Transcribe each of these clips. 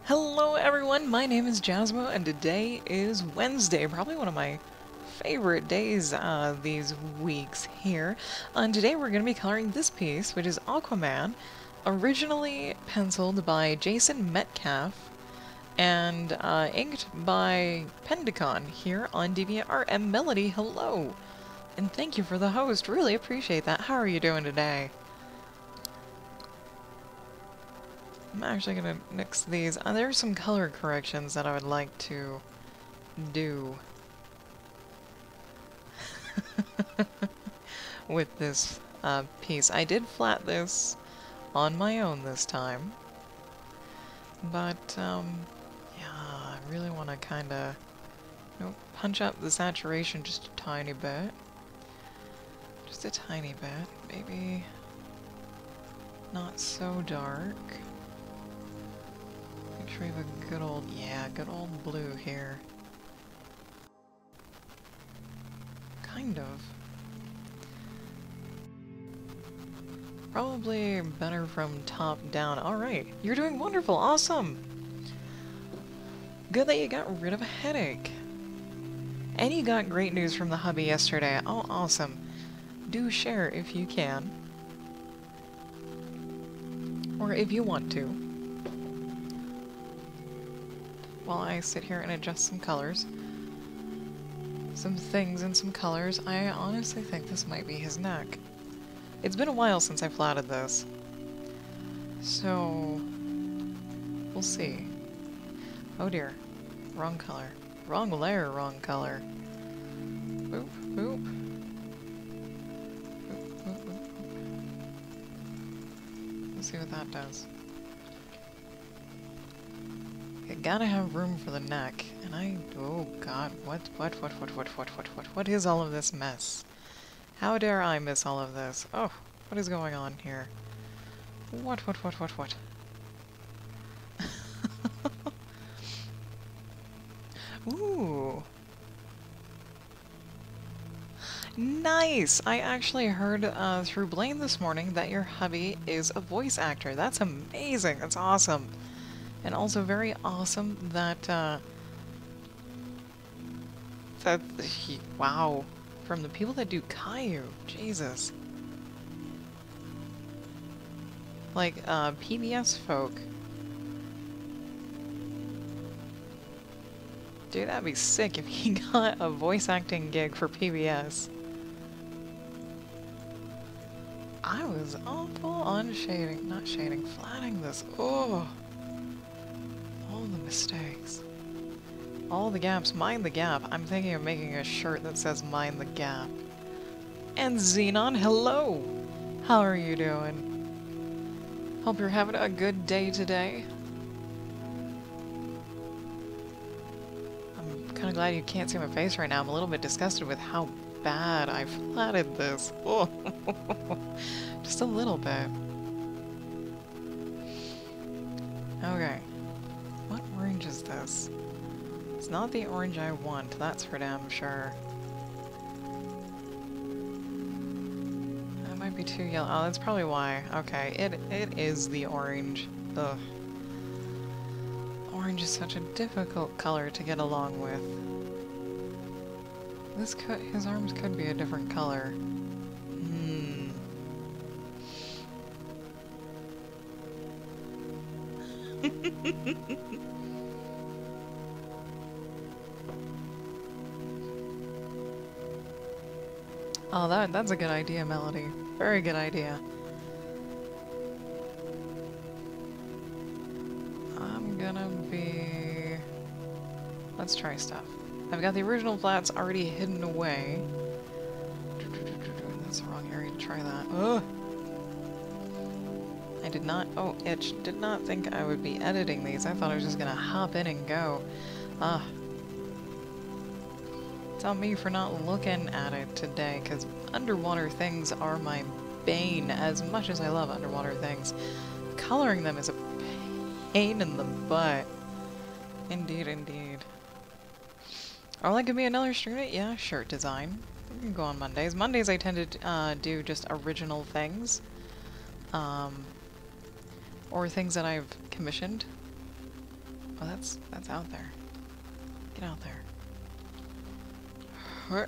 Hello everyone, my name is Jasmo and today is Wednesday, probably one of my favorite days these weeks here. And today we're going to be coloring this piece, which is Aquaman, originally penciled by Jason Metcalf and inked by Pendicon here on DeviantArt. And Melody, hello! And thank you for the host, really appreciate that. How are you doing today? I'm actually going to mix these. There's some color corrections that I would like to do with this piece. I did flat this on my own this time, but yeah, I really want to kind of punch up the saturation just a tiny bit. Just a tiny bit. Maybe not so dark. Make sure we have a good old blue here. Kind of. Probably better from top down. Alright, you're doing wonderful, awesome! Good that you got rid of a headache. And you got great news from the hubby yesterday. Oh, awesome. Do share if you can. Or if you want to. While I sit here and adjust some colors. Some things and some colors. I honestly think this might be his neck. It's been a while since I flatted this. So we'll see. Oh dear. Wrong color. Wrong layer, wrong color. Boop, boop. Boop, boop, boop. Let's see what that does. You gotta have room for the neck. And oh god, what is all of this mess? How dare I miss all of this? Oh, what is going on here? What? Ooh. Nice! I actually heard through Blaine this morning that your hubby is a voice actor. That's amazing. That's awesome. And also very awesome that, wow. From the people that do Caillou. Jesus. Like, PBS folk. Dude, that'd be sick if he got a voice acting gig for PBS. I was awful on flatting this. Oh! All the mistakes. All the gaps. Mind the gap. I'm thinking of making a shirt that says mind the gap. And Xenon, hello! How are you doing? Hope you're having a good day today. I'm kind of glad you can't see my face right now. I'm a little bit disgusted with how bad I flatted this. Oh. Just a little bit. Okay. What orange is this? It's not the orange I want, that's for damn sure. That might be too yellow. Oh, that's probably why. Okay, it is the orange. Ugh. Orange is such a difficult color to get along with. His arms could be a different color. Oh, that's a good idea, Melody. Very good idea. I'm gonna be... Let's try stuff. I've got the original flats already hidden away. That's the wrong area to try that. Ugh! I did not... Oh, itch. Did not think I would be editing these. I thought I was just gonna hop in and go. Ah. It's on me for not looking at it today, because underwater things are my bane. As much as I love underwater things, coloring them is a pain in the butt. Indeed, indeed. Or that could be another stream. Yeah, shirt design. We can go on Mondays. Mondays I tend to do just original things. Or things that I've commissioned. Oh, that's out there. Get out there. Huh.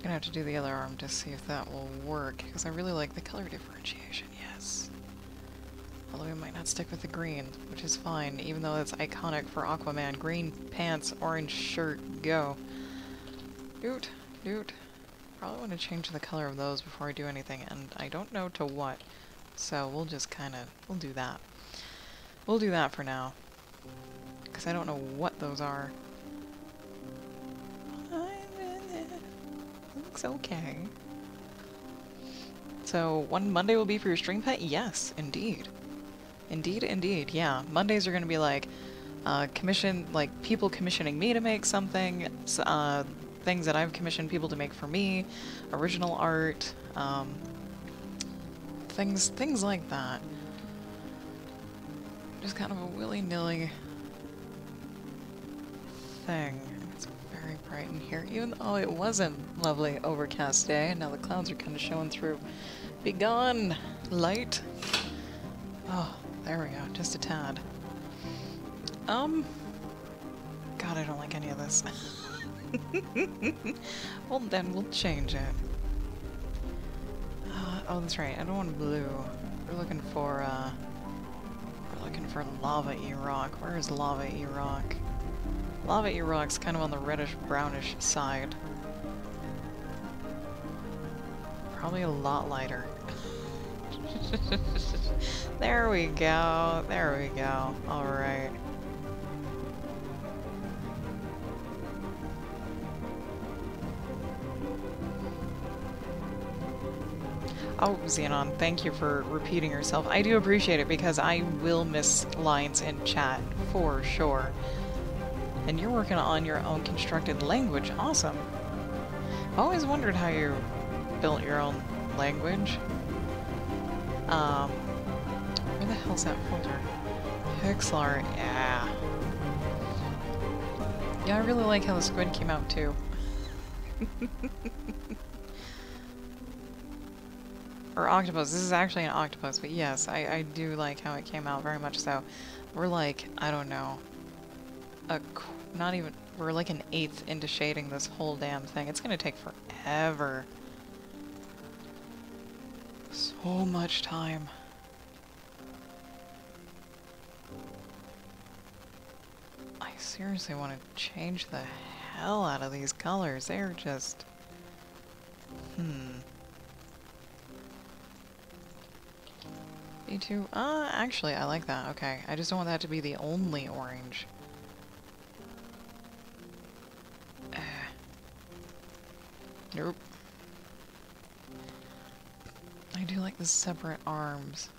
Gonna have to do the other arm to see if that will work, because I really like the color differentiation, yes. Although we might not stick with the green, which is fine, even though it's iconic for Aquaman. Green pants, orange shirt, go. Doot, doot. Probably want to change the color of those before I do anything, and I don't know to what. So we'll just kinda, we'll do that. We'll do that for now. Because I don't know what those are. Looks okay. So, one Monday will be for your stream pet? Yes, indeed. Indeed, indeed, yeah. Mondays are gonna be like, people commissioning me to make something, things that I've commissioned people to make for me, original art, things like that. Just kind of a willy-nilly thing. It's very bright in here, even though it was a lovely overcast day, and now the clouds are kind of showing through. Be gone, light. Oh, there we go, just a tad. God, I don't like any of this. Well, then we'll change it. Oh, that's right, I don't want blue. We're looking for lava-y rock. Where is lava-y rock? Lava-y rock's kind of on the reddish-brownish side. Probably a lot lighter. There we go. There we go. Alright. Oh, Xenon, thank you for repeating yourself. I do appreciate it because I will miss lines in chat, for sure. And you're working on your own constructed language. Awesome. I always wondered how you built your own language. Where the hell's that folder? Pixlar, yeah. Yeah, I really like how the squid came out too. Or octopus. This is actually an octopus, but yes, I do like how it came out, very much so. We're like, I don't know, we're like an eighth into shading this whole damn thing. It's gonna take forever. So much time. I seriously want to change the hell out of these colors. They're just... B2? Actually, I like that. Okay. I just don't want that to be the only orange. Nope. I do like the separate arms.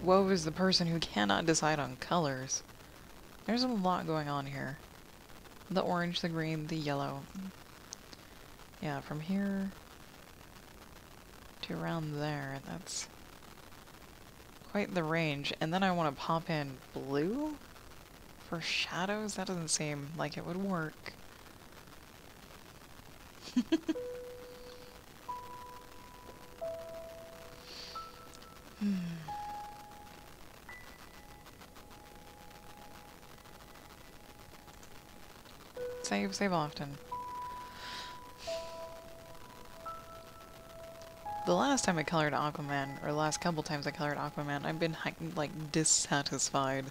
Woe is the person who cannot decide on colors. There's a lot going on here. The orange, the green, the yellow. Yeah, from here to around there, that's quite the range. And then I want to pop in blue for shadows? That doesn't seem like it would work. Save often. The last time I colored Aquaman, or the last couple times I colored Aquaman, I've been, like, dissatisfied.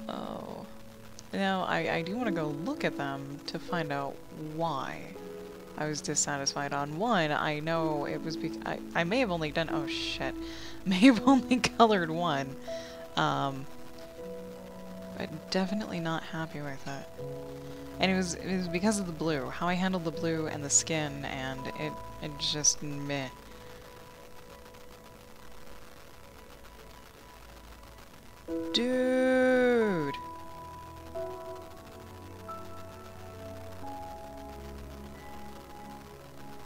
Oh. Now, I do want to go look at them to find out why I was dissatisfied. On one, I know it was because I may have only done, oh shit, may have only colored one. But definitely not happy with it. And it was because of the blue, how I handled the blue and the skin, and it just meh. Dude!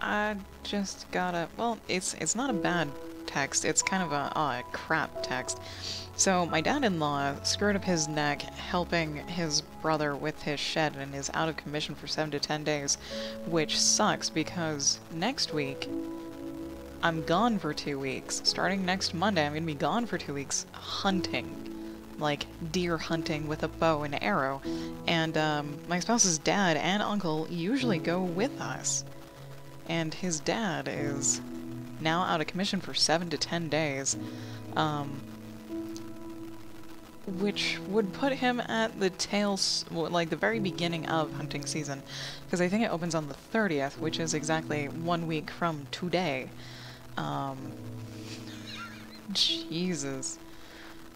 I just gotta, well, it's not a bad text, it's kind of a crap text. So, my dad-in-law screwed up his neck helping his brother with his shed and is out of commission for 7 to 10 days, which sucks because next week I'm gone for 2 weeks. Starting next Monday, I'm gonna be gone for 2 weeks hunting. Like, deer hunting with a bow and arrow. And, my spouse's dad and uncle usually go with us. And his dad is now out of commission for 7 to 10 days. Which would put him at the like the very beginning of hunting season. Because I think it opens on the 30th, which is exactly 1 week from today. Jesus.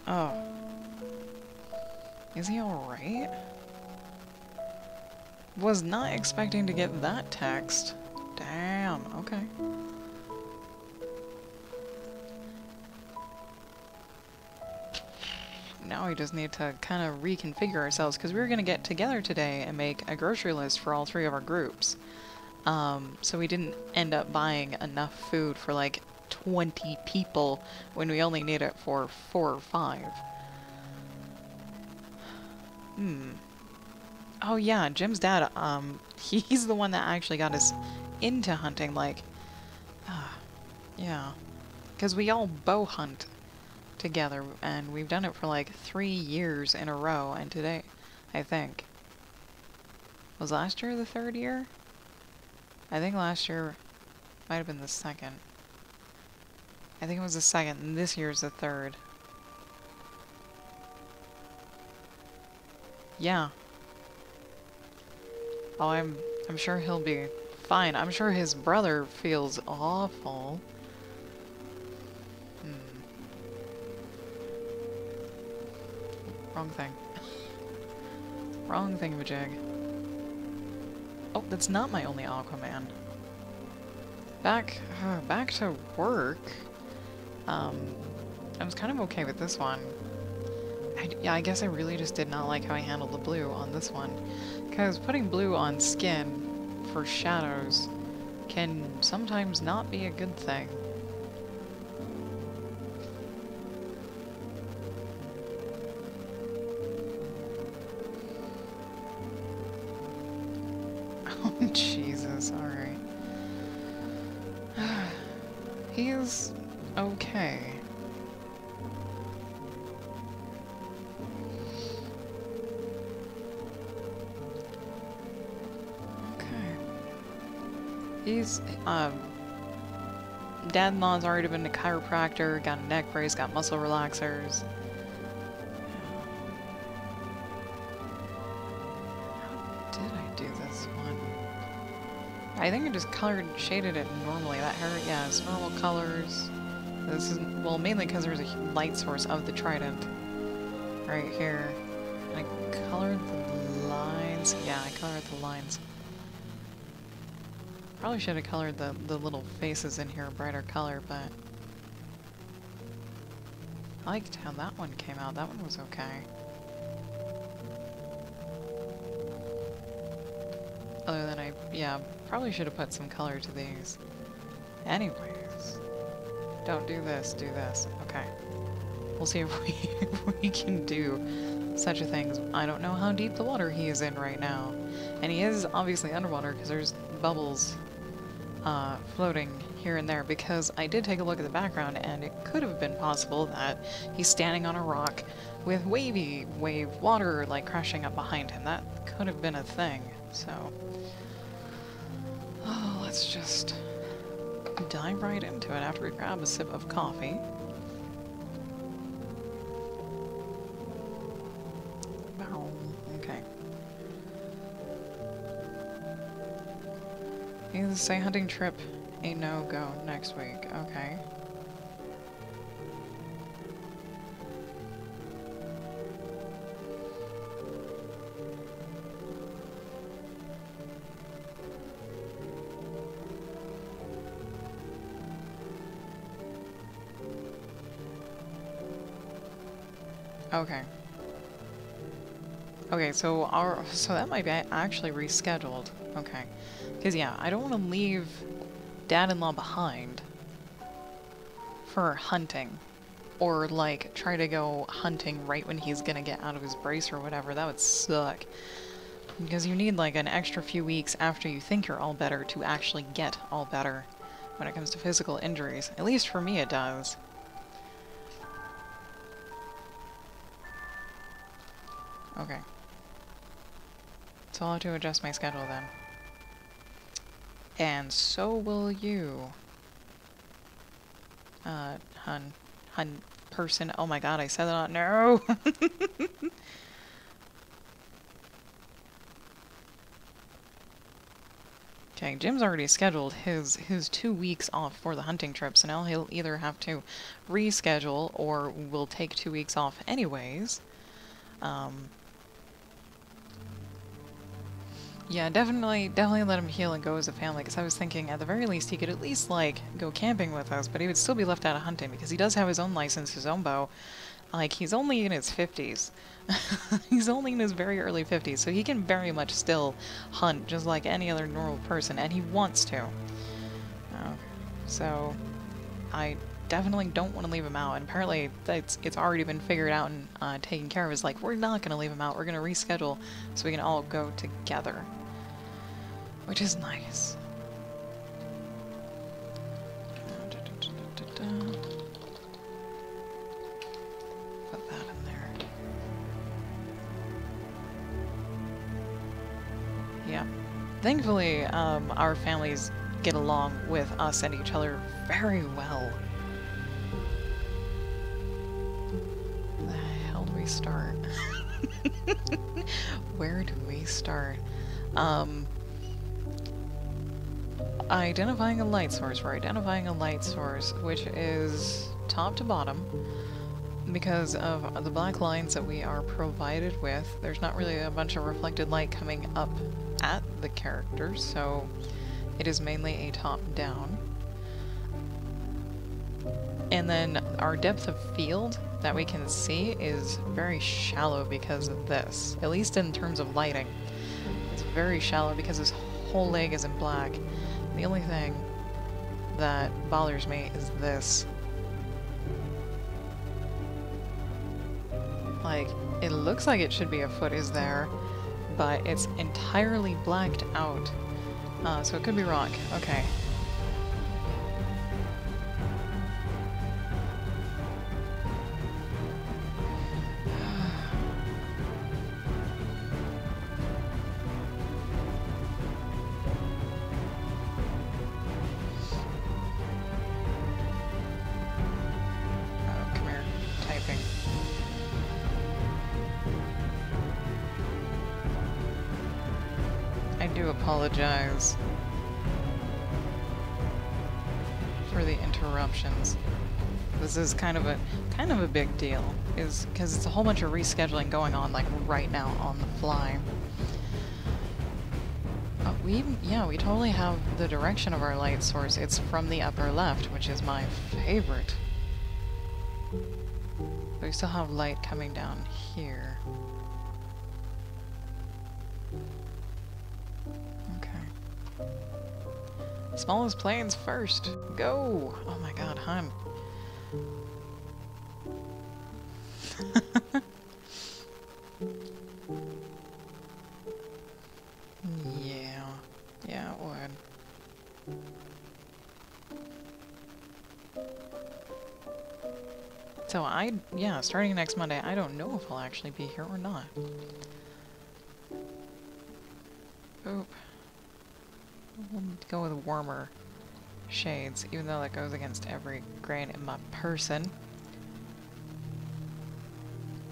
Oh. Is he alright? Was not expecting to get that text. Damn, okay. Now we just need to kind of reconfigure ourselves, because we were going to get together today and make a grocery list for all 3 of our groups. So we didn't end up buying enough food for like 20 people when we only need it for 4 or 5. Oh yeah, Jim's dad, he's the one that actually got us into hunting, like, yeah. Because we all bow hunt together, and we've done it for like 3 years in a row, and today, I think. Was last year the 3rd year? I think last year might have been the 2nd. I think it was the 2nd, and this year's the 3rd. Yeah. Oh, I'm sure he'll be fine. I'm sure his brother feels awful. Wrong thing. Wrong thingamajig. Oh, that's not my only Aquaman. Back to work. I was kind of okay with this one. Yeah, I guess I really just did not like how I handled the blue on this one. Because putting blue on skin for shadows can sometimes not be a good thing. Oh, Jesus, alright. He's okay. He's, dad-in-law's already been a chiropractor, got a neck brace, got muscle relaxers. How did I do this one? I think I just shaded it normally. That hair, yeah, it's normal colors. This is, well, mainly because there's a light source of the trident right here. And I colored the lines. Yeah, I colored the lines. Probably should have colored the little faces in here a brighter color, but I liked how that one came out. That one was okay. Other than yeah, probably should have put some color to these. Anyways, don't do this, do this. Okay. We'll see if we can do such a thing. I don't know how deep the water he is in right now. And he is obviously underwater because there's bubbles floating here and there, because I did take a look at the background and it could have been possible that he's standing on a rock with wave water like crashing up behind him. That could have been a thing, so... Oh, let's just dive right into it after we grab a sip of coffee. Okay. You say hunting trip a no-go next week. Okay. Okay. Okay, so that might be actually rescheduled. Okay. Because, yeah, I don't want to leave dad-in-law behind for hunting. Or, like, try to go hunting right when he's gonna get out of his brace or whatever. That would suck. Because you need, like, an extra few weeks after you think you're all better to actually get all better. when it comes to physical injuries. At least for me it does. Okay. So I'll have to adjust my schedule then. And so will you. Hun person. Oh my god, I said that. No! Okay, Jim's already scheduled his 2 weeks off for the hunting trip, so now he'll either have to reschedule or will take 2 weeks off anyways. Yeah, definitely let him heal and go as a family, because I was thinking at the very least he could at least, like, go camping with us, but he would still be left out of hunting, because he does have his own license, his own bow. Like, he's only in his 50s. He's only in his very early 50s, so he can very much still hunt just like any other normal person, and he wants to. So, I definitely don't want to leave him out, and apparently it's already been figured out and taken care of. It's like, we're not going to leave him out, we're going to reschedule so we can all go together. Which is nice. Put that in there. Yeah. Thankfully, our families get along with us and each other very well. Where the hell do we start? Where do we start? Identifying a light source. We're identifying a light source, which is top to bottom. Because of the black lines that we are provided with, there's not really a bunch of reflected light coming up at the characters, so it is mainly a top-down. And then our depth of field that we can see is very shallow because of this, at least in terms of lighting. It's very shallow because this whole leg is in black. The only thing that bothers me is this. Like, it looks like it should be a foot is there, but it's entirely blacked out. So it could be rock. Okay. Apologize for the interruptions. This is kind of a big deal, is because it's a whole bunch of rescheduling going on like right now on the fly. We totally have the direction of our light source. It's from the upper left, which is my favorite. But we still have light coming down here. Smallest planes first. Go! Oh my god, hun. Yeah, it would. So starting next Monday, I don't know if I'll actually be here or not. Oop. We'll go with warmer shades, even though that goes against every grain in my person.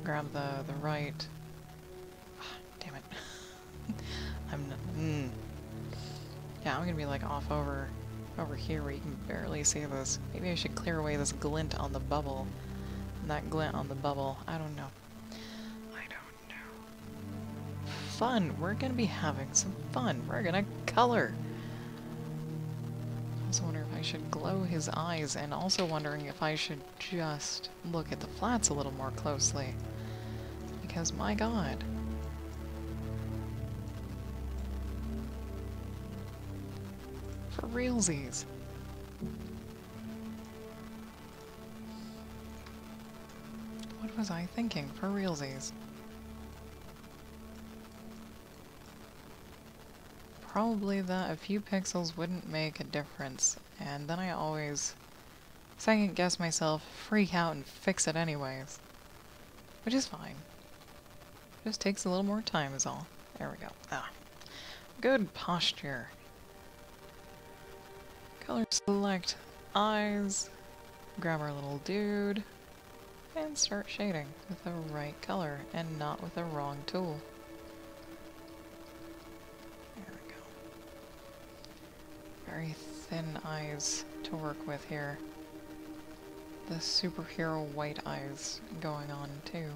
Grab the right. Damn it. I'm not. Yeah, I'm gonna be like off over here where you can barely see this. Maybe I should clear away this glint on the bubble. And that glint on the bubble. I don't know. Fun. We're gonna be having some fun. We're gonna color. I also wonder if I should glow his eyes, and also wondering if I should just look at the flats a little more closely. Because, my god. For realsies. What was I thinking? For realsies. probably that a few pixels wouldn't make a difference, and then I always second guess myself, freak out, and fix it anyways. Which is fine. Just takes a little more time is all. There we go. Ah. Good posture. Color select eyes. Grab our little dude. And start shading with the right color and not with the wrong tool. There we go. Very thin eyes to work with here. The superhero white eyes going on too.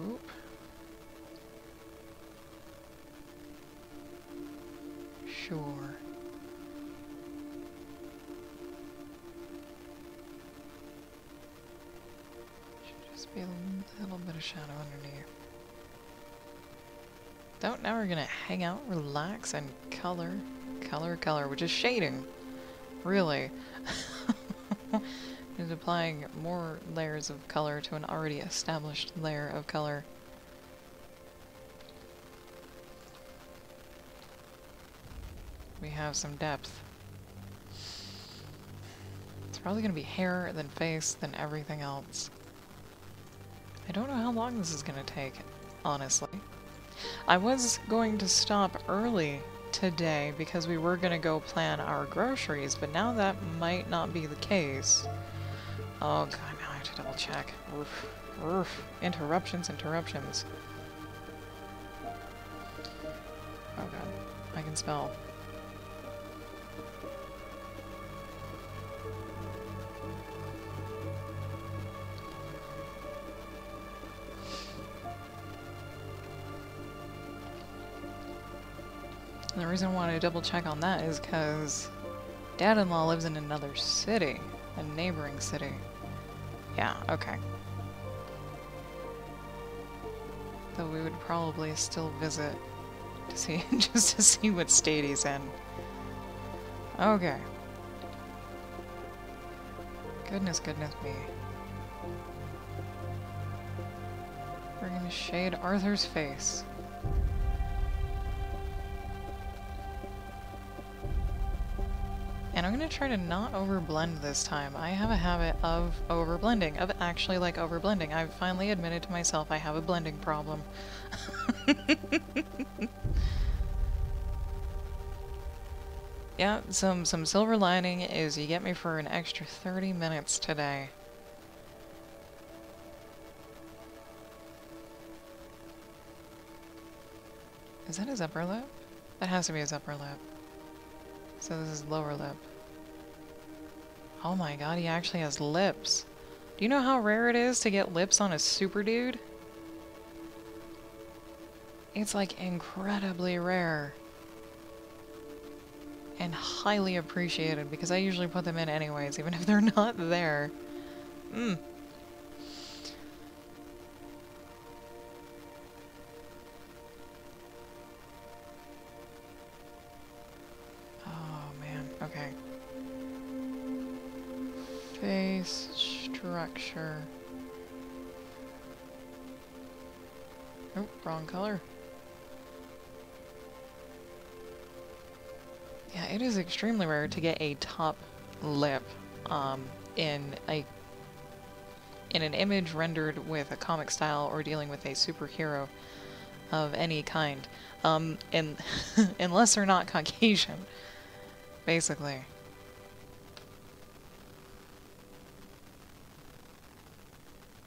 Oop. Sure. Should just be a little bit of shadow underneath. So now we're gonna hang out, relax, and color, color, which is shading. Really. Is applying more layers of color to an already established layer of color. We have some depth. It's probably going to be hair, then face, then everything else. I don't know how long this is going to take, honestly. I was going to stop early today because we were going to go plan our groceries, but now that might not be the case. Oh god, now I have to double check. Oof. Oof. Interruptions. Oh god, I can spell. And the reason I wanted to double check on that is because Dad-in-law lives in another city, a neighboring city. Yeah, okay. Though we would probably still visit to see, just to see what state he's in. Okay. Goodness me. We're gonna shade Arthur's face. And I'm going to try to not overblend this time. I have a habit of overblending, of actually like overblending. I've finally admitted to myself I have a blending problem. Yeah, some silver lining is you get me for an extra 30 minutes today. Is that his upper lip? That has to be his upper lip. So this is lower lip. Oh my god, he actually has lips. Do you know how rare it is to get lips on a super dude? It's like incredibly rare. And highly appreciated because I usually put them in anyways, even if they're not there. Oh man, okay. Face structure. Oh, wrong color. Yeah, it is extremely rare to get a top lip in an image rendered with a comic style or dealing with a superhero of any kind. Unless they're not Caucasian, basically.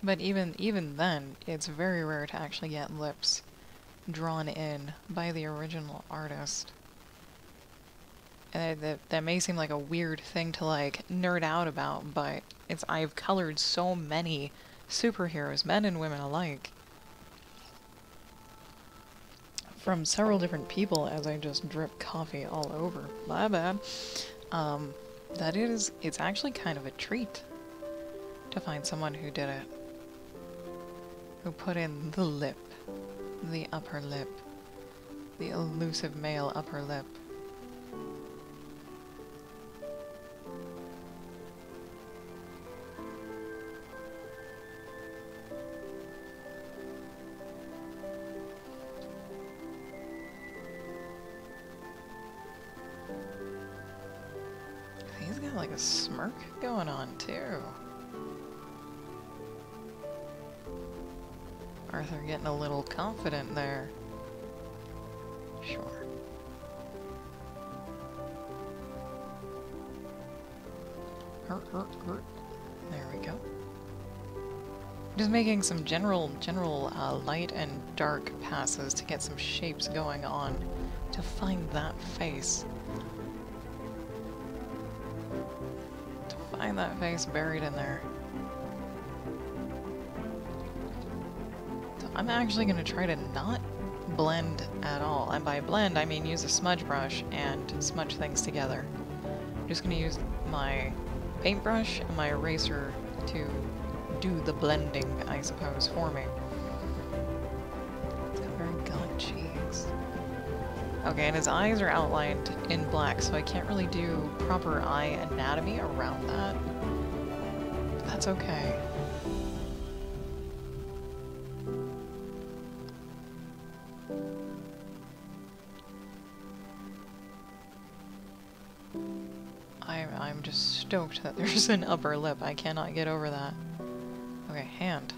But even then, it's very rare to actually get lips drawn in by the original artist. And that may seem like a weird thing to like nerd out about, but I've colored so many superheroes, men and women alike, from several different people as I just drip coffee all over. My bad. It's actually kind of a treat to find someone who did it. Who put in the lip, the upper lip, the elusive male upper lip. a smirk going on, too. Arthur getting a little confident there. Sure. There we go. Just making some general light and dark passes to get some shapes going on to find that face. To find that face buried in there. So I'm actually going to try to not blend at all. And by blend, I mean use a smudge brush and smudge things together. I'm just going to use my paintbrush and my eraser to do the blending, I suppose, for me. It's got very gaunt cheeks. Okay, and his eyes are outlined in black, so I can't really do proper eye anatomy around that. But that's okay. I'm just stoked that there's an upper lip. I cannot get over that. Okay, hand.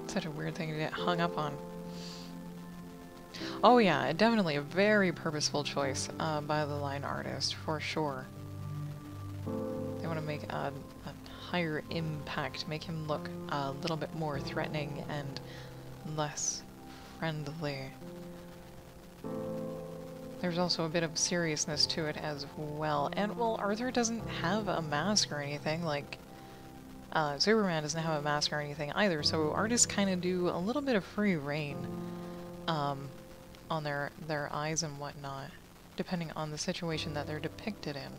Such a weird thing to get hung up on. Oh yeah, definitely a very purposeful choice by the line artist, for sure. They want to make a higher impact, make him look a little bit more threatening and less friendly. There's also a bit of seriousness to it as well. And, well, Arthur doesn't have a mask or anything, like, Superman doesn't have a mask or anything either, so artists kind of do a little bit of free reign on their eyes and whatnot, depending on the situation that they're depicted in.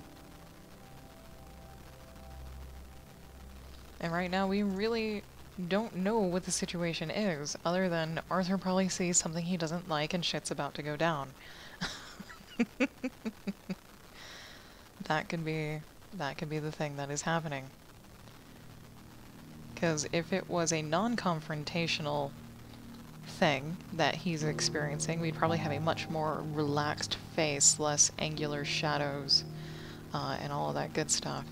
And right now we really don't know what the situation is, other than Arthur probably sees something he doesn't like and shit's about to go down. That could be the thing that is happening. Because if it was a non-confrontational thing that he's experiencing, we'd probably have a much more relaxed face, less angular shadows, and all of that good stuff.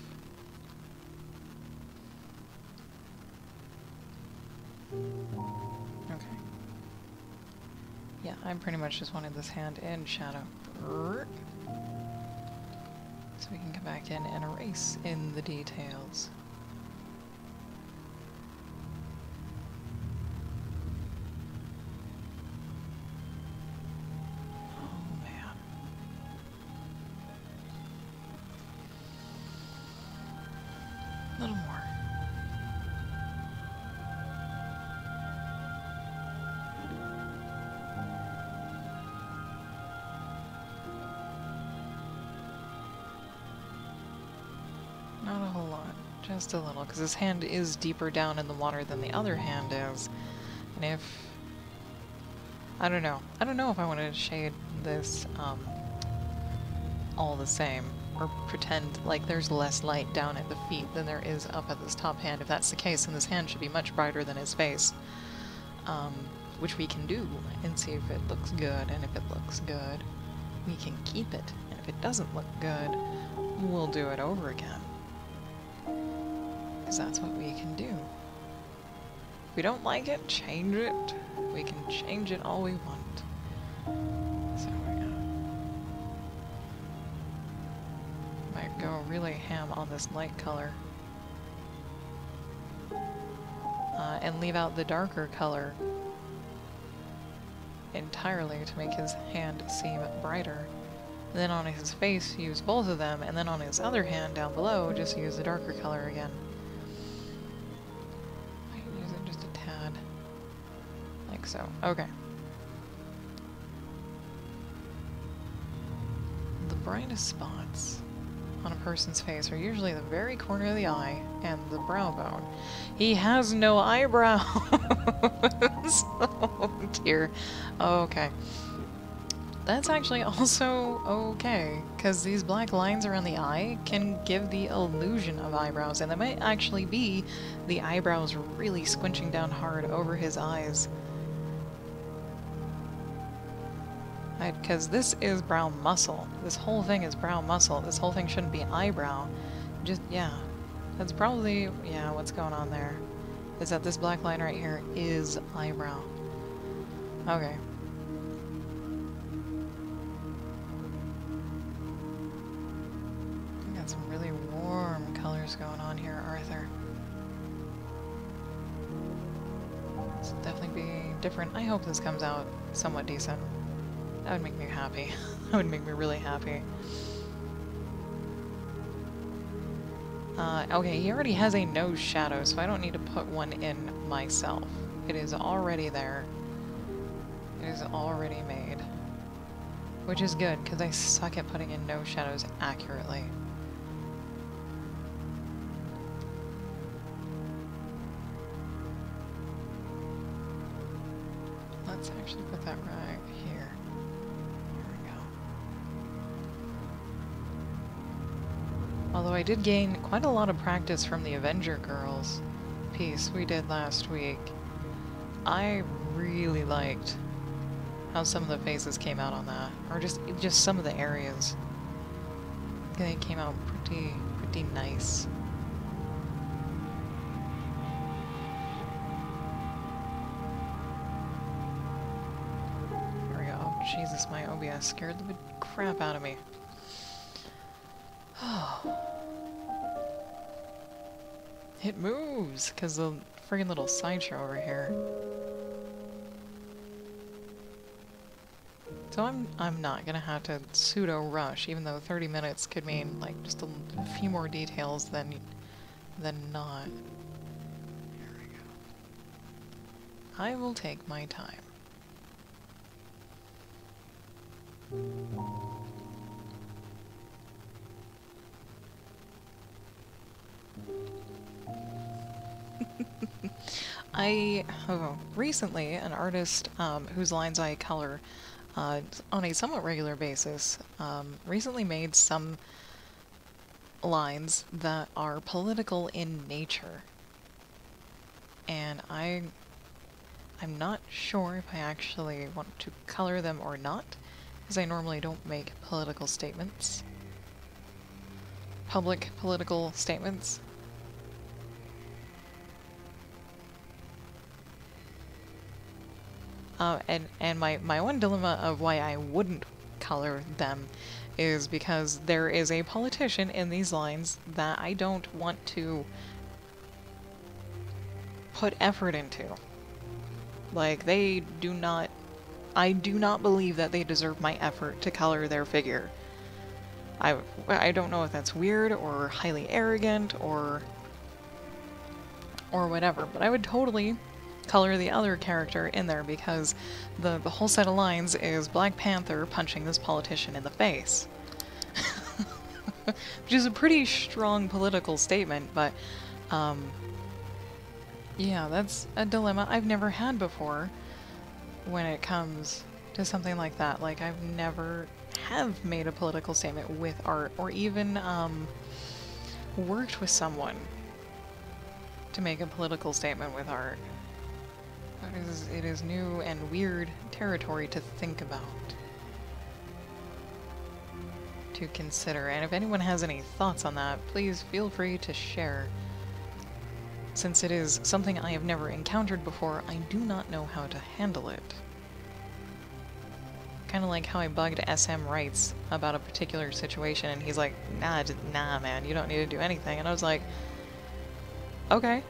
Okay. Yeah, I pretty much just wanted this hand in shadow. So we can come back in and erase in the details. Oh man. A little more. Not a whole lot, just a little, because his hand is deeper down in the water than the other hand is. And if... I don't know if I want to shade this all the same, or pretend like there's less light down at the feet than there is up at this top hand. If that's the case, then this hand should be much brighter than his face. Which we can do, and see if it looks good, and if it looks good, we can keep it. And if it doesn't look good, we'll do it over again. Because that's what we can do. If we don't like it, change it. We can change it all we want. So we might go really ham on this light color. And leave out the darker color entirely to make his hand seem brighter. And then on his face, use both of them, and then on his other hand down below, just use the darker color again. I can use it just a tad. Like so. Okay. The brightest spots on a person's face are usually the very corner of the eye and the brow bone. He has no eyebrows! Oh dear. Okay. That's actually also okay, because these black lines around the eye can give the illusion of eyebrows, and that might actually be the eyebrows really squinching down hard over his eyes. Because this is brow muscle. This whole thing is brow muscle. This whole thing shouldn't be eyebrow. Just, yeah. That's probably, yeah, what's going on there. Is that this black line right here is eyebrow. Okay. We got some really warm colors going on here, Arthur. This will definitely be different. I hope this comes out somewhat decent. That would make me happy. That would make me really happy. Okay, he already has a nose shadow, so I don't need to put one in myself. It is already there. It is already made. Which is good, because I suck at putting in nose shadows accurately. Let's actually put that right here. There we go. Although I did gain quite a lot of practice from the Avenger Girls piece we did last week. I really liked how some of the faces came out on that, or just some of the areas. They came out pretty nice. There we go. Oh, Jesus, my OBS scared the crap out of me. It moves because the friggin' little sideshow over here. So I'm not gonna have to pseudo rush, even though 30 minutes could mean like just a few more details than not. There we go. I will take my time. Recently, an artist whose lines I color on a somewhat regular basis recently made some lines that are political in nature. And I'm not sure if I actually want to color them or not, because I normally don't make political statements. Public political statements. And my one dilemma of why I wouldn't color them is because there is a politician in these lines that I don't want to put effort into. Like, I do not believe that they deserve my effort to color their figure. I don't know if that's weird or highly arrogant or whatever, but I would totally color the other character in there because the whole set of lines is Black Panther punching this politician in the face. Which is a pretty strong political statement, but yeah, that's a dilemma I've never had before when it comes to something like that. Like, I've never have made a political statement with art, or even worked with someone to make a political statement with art. It is new and weird territory to think about, to consider, and if anyone has any thoughts on that, please feel free to share. Since it is something I have never encountered before, I do not know how to handle it. Kind of like how I bugged SM Rights about a particular situation, and he's like, nah man, you don't need to do anything, and I was like, okay.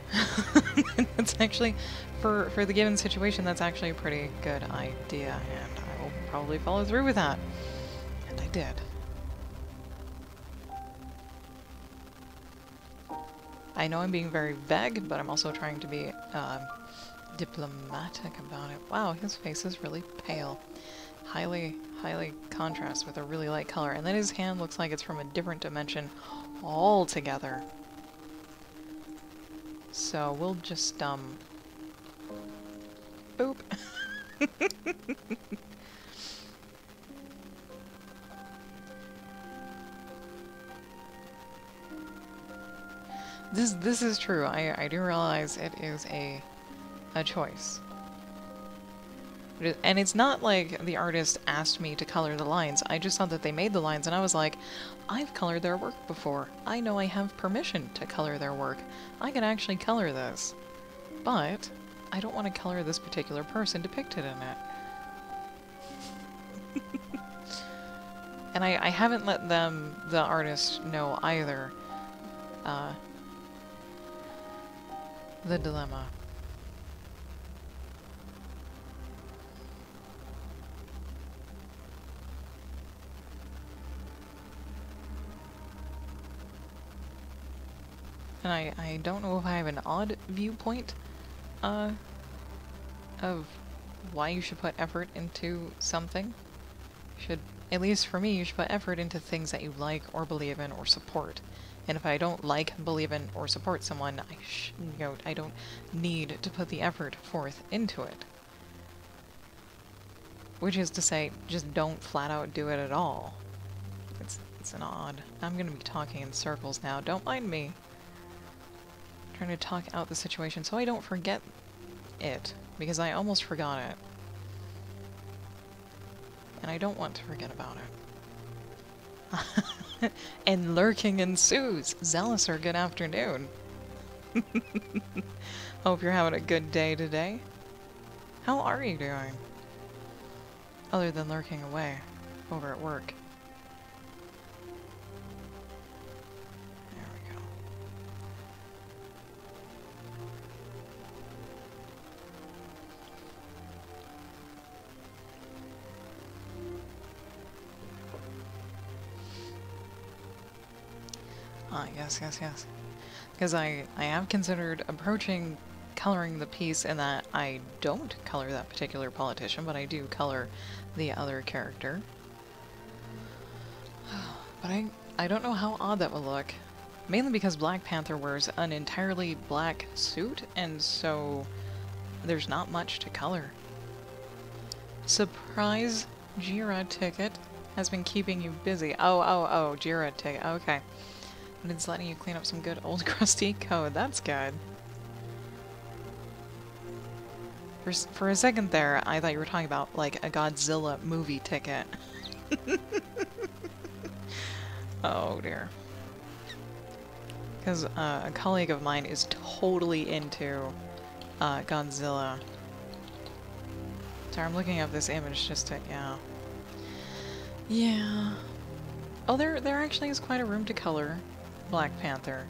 That's actually, for the given situation, that's actually a pretty good idea, and I will probably follow through with that. And I did. I know I'm being very vague, but I'm also trying to be diplomatic about it. Wow, his face is really pale. Highly contrasts with a really light color, and then his hand looks like it's from a different dimension altogether. So we'll just, boop. This is true. I do realize it is a choice. And it's not like the artist asked me to color the lines. I just saw that they made the lines and I was like, I've colored their work before. I know I have permission to color their work. I can actually color this. But I don't want to color this particular person depicted in it. And I haven't let them, the artist, know either. The dilemma. And I don't know if I have an odd viewpoint of why you should put effort into something. Should, at least for me, you should put effort into things that you like or believe in or support. And if I don't like, believe in, or support someone, I don't need to put the effort forth into it. Which is to say, just don't flat out do it at all. It's an odd. I'm gonna be talking in circles now. Don't mind me. I'm trying to talk out the situation so I don't forget it, because I almost forgot it. And I don't want to forget about it. And lurking ensues. Zealous, good afternoon. Hope you're having a good day today. How are you doing? Other than lurking away over at work. There we go. Ah, yes. Because I have considered approaching coloring the piece in that I don't color that particular politician, but I do color the other character. But I don't know how odd that will look. Mainly because Black Panther wears an entirely black suit, and so there's not much to color. Surprise Jira ticket has been keeping you busy. Oh, Jira ticket, okay. And it's letting you clean up some good old crusty code. That's good. For a second there, I thought you were talking about, like, a Godzilla movie ticket. Oh, dear. Because a colleague of mine is totally into Godzilla. Sorry, I'm looking up this image just to, yeah. Yeah. Oh, there actually is quite a room to color Black Panther.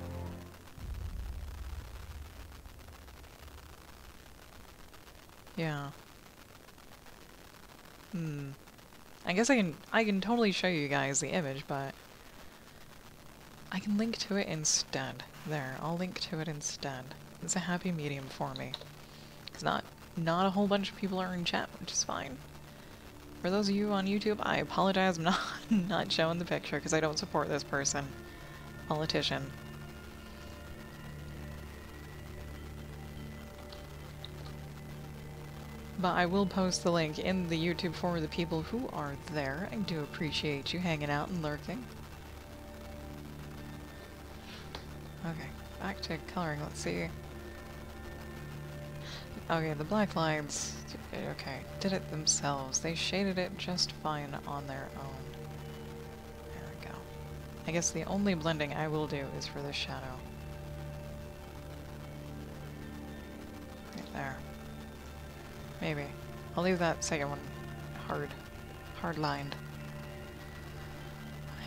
Yeah. I guess I can totally show you guys the image, but I can link to it instead. There, I'll link to it instead. It's a happy medium for me. Because not a whole bunch of people are in chat, which is fine. For those of you on YouTube, I apologize, I'm not showing the picture because I don't support this person. Politician. But I will post the link in the YouTube for the people who are there. I do appreciate you hanging out and lurking. Okay, back to coloring, let's see. Okay, the black lines, okay, did it themselves. They shaded it just fine on their own. There we go. I guess the only blending I will do is for this shadow. Right there. Maybe. I'll leave that second one hard lined.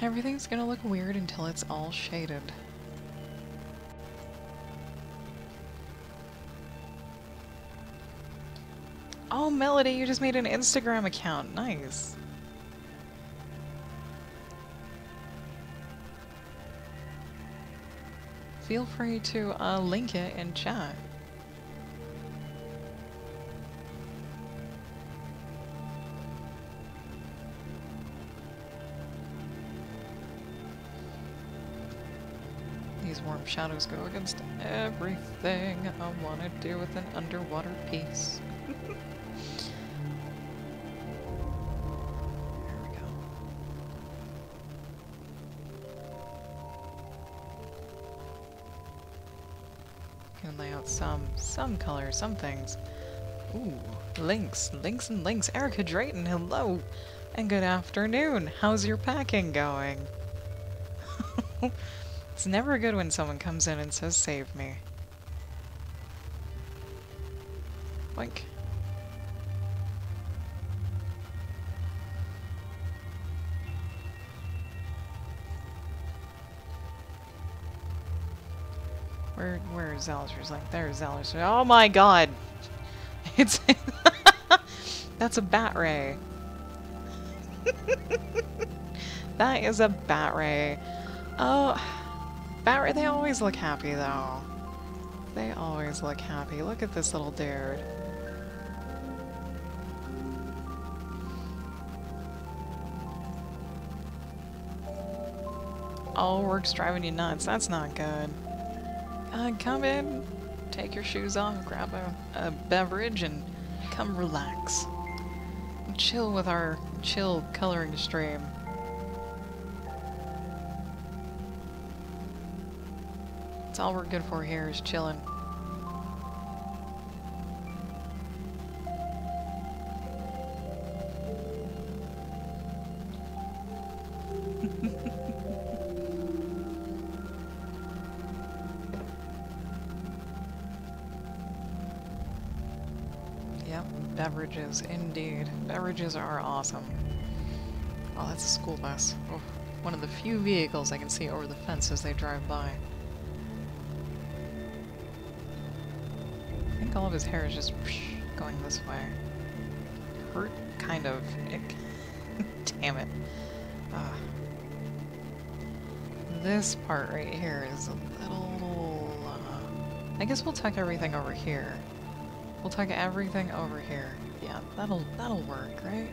Everything's gonna look weird until it's all shaded. Oh, Melody, you just made an Instagram account. Nice. Feel free to link it in chat. These warm shadows go against everything I want to do with an underwater piece. some colors, some things. Ooh, links, links and links. Erica Drayton, hello, and good afternoon. How's your packing going? It's never good when someone comes in and says, "Save me." Boink. Where is Zalister's link? There's Zalister. Oh my god! It's... That's a bat ray. That is a bat ray. Oh, bat ray, they always look happy though. They always look happy. Look at this little dude. Oh, work's driving you nuts. That's not good. Come in, take your shoes off, grab a beverage, and come relax. Chill with our chill coloring stream. That's all we're good for here is chilling. Yep, beverages, indeed. Beverages are awesome. Oh, that's a school bus. Oh, one of the few vehicles I can see over the fence as they drive by. I think all of his hair is just going this way. Hurt? Kind of. Damn it. This part right here is a little... I guess we'll tuck everything over here. We'll tuck everything over here. Yeah, that'll work, right?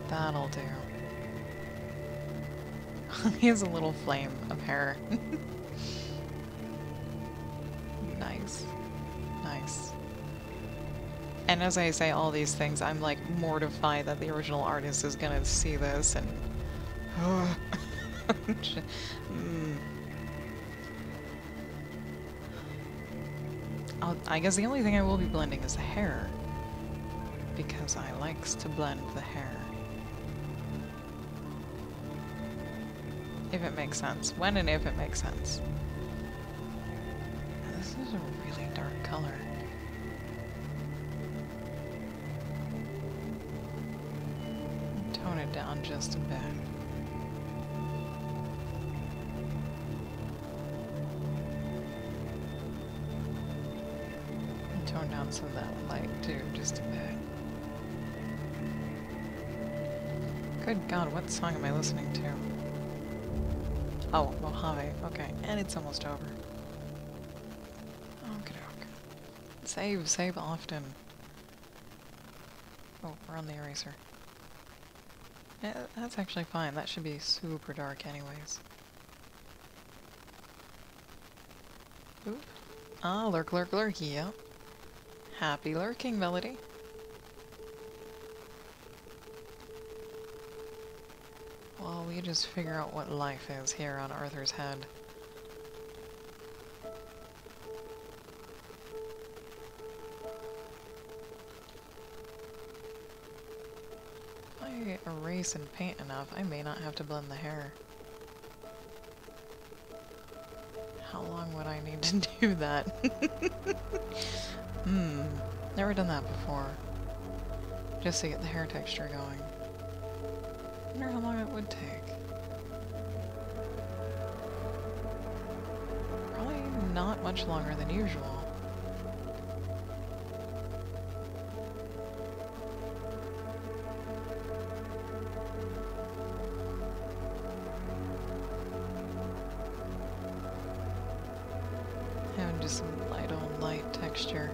That'll do. He has a little flame of hair. Nice. Nice. And as I say all these things, I'm like mortified that the original artist is gonna see this and... I guess the only thing I will be blending is the hair. Because I likes to blend the hair. If it makes sense. When and if it makes sense. This is a really dark color. Tone it down just a bit. Tone down some of that light too, just a bit. Good God, what song am I listening to? Oh, Mojave. Okay, and it's almost over. Okey-doke. Save often. Oh, we're on the eraser. Yeah, that's actually fine. That should be super dark anyways. Oop. Ah, lurk, lurk, lurky, yep. Happy lurking, Melody. Well, we just figure out what life is here on Arthur's head. If I erase and paint enough, I may not have to blend the hair. How long would I need to do that? Never done that before. Just to get the hair texture going. I wonder how long it would take. Probably not much longer than usual. Having just some light on light texture.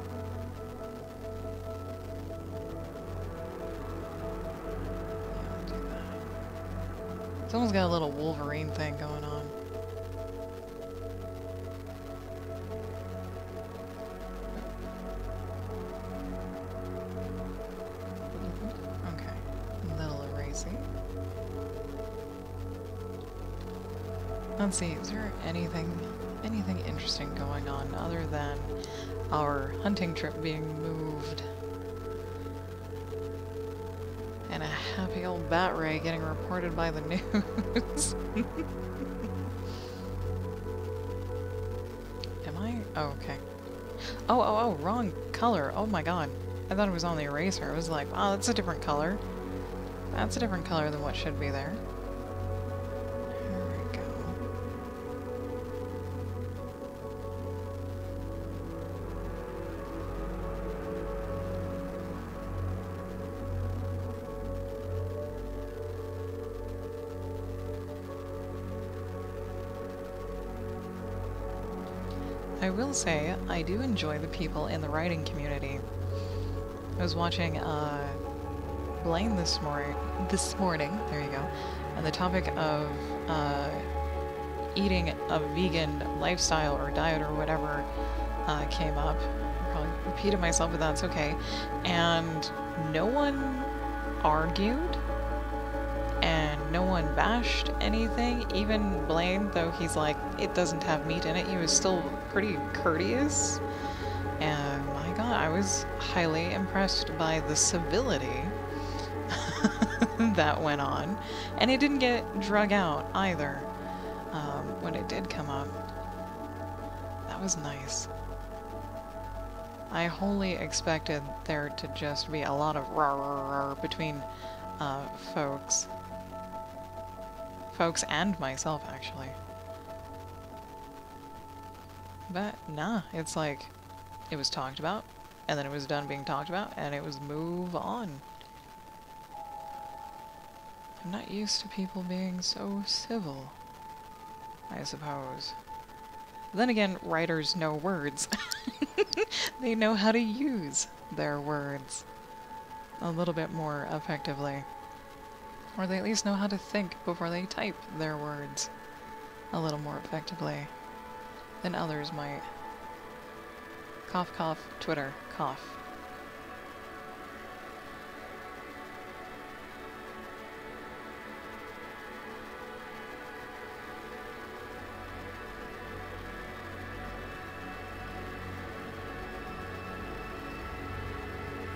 Someone's got a little Wolverine thing going on. Okay. A little erasing. Let's see, is there anything anything interesting going on other than our hunting trip being moved. And a happy old bat ray getting reported by the news. Am I? Oh, okay. Oh, wrong color. Oh my god. I thought it was on the eraser. I was like, oh, that's a different color. That's a different color than what should be there. There we go. I will say, I do enjoy the people in the writing community. I was watching Blaine this morning, there you go, and the topic of eating a vegan lifestyle or diet or whatever came up. I probably repeated myself, but that's okay. And no one argued, and no one bashed anything. Even Blaine, though he's like, it doesn't have meat in it, he was still pretty courteous. And my god, I was highly impressed by the civility that went on. And it didn't get drug out either when it did come up. That was nice. I wholly expected there to just be a lot of rah between folks. Folks and myself, actually. But nah, it's like, it was talked about, and then it was done being talked about, and it was move on. I'm not used to people being so civil, I suppose. Then again, writers know words. They know how to use their words a little bit more effectively. Or they at least know how to think before they type their words a little more effectively than others might. Cough, cough, Twitter, cough.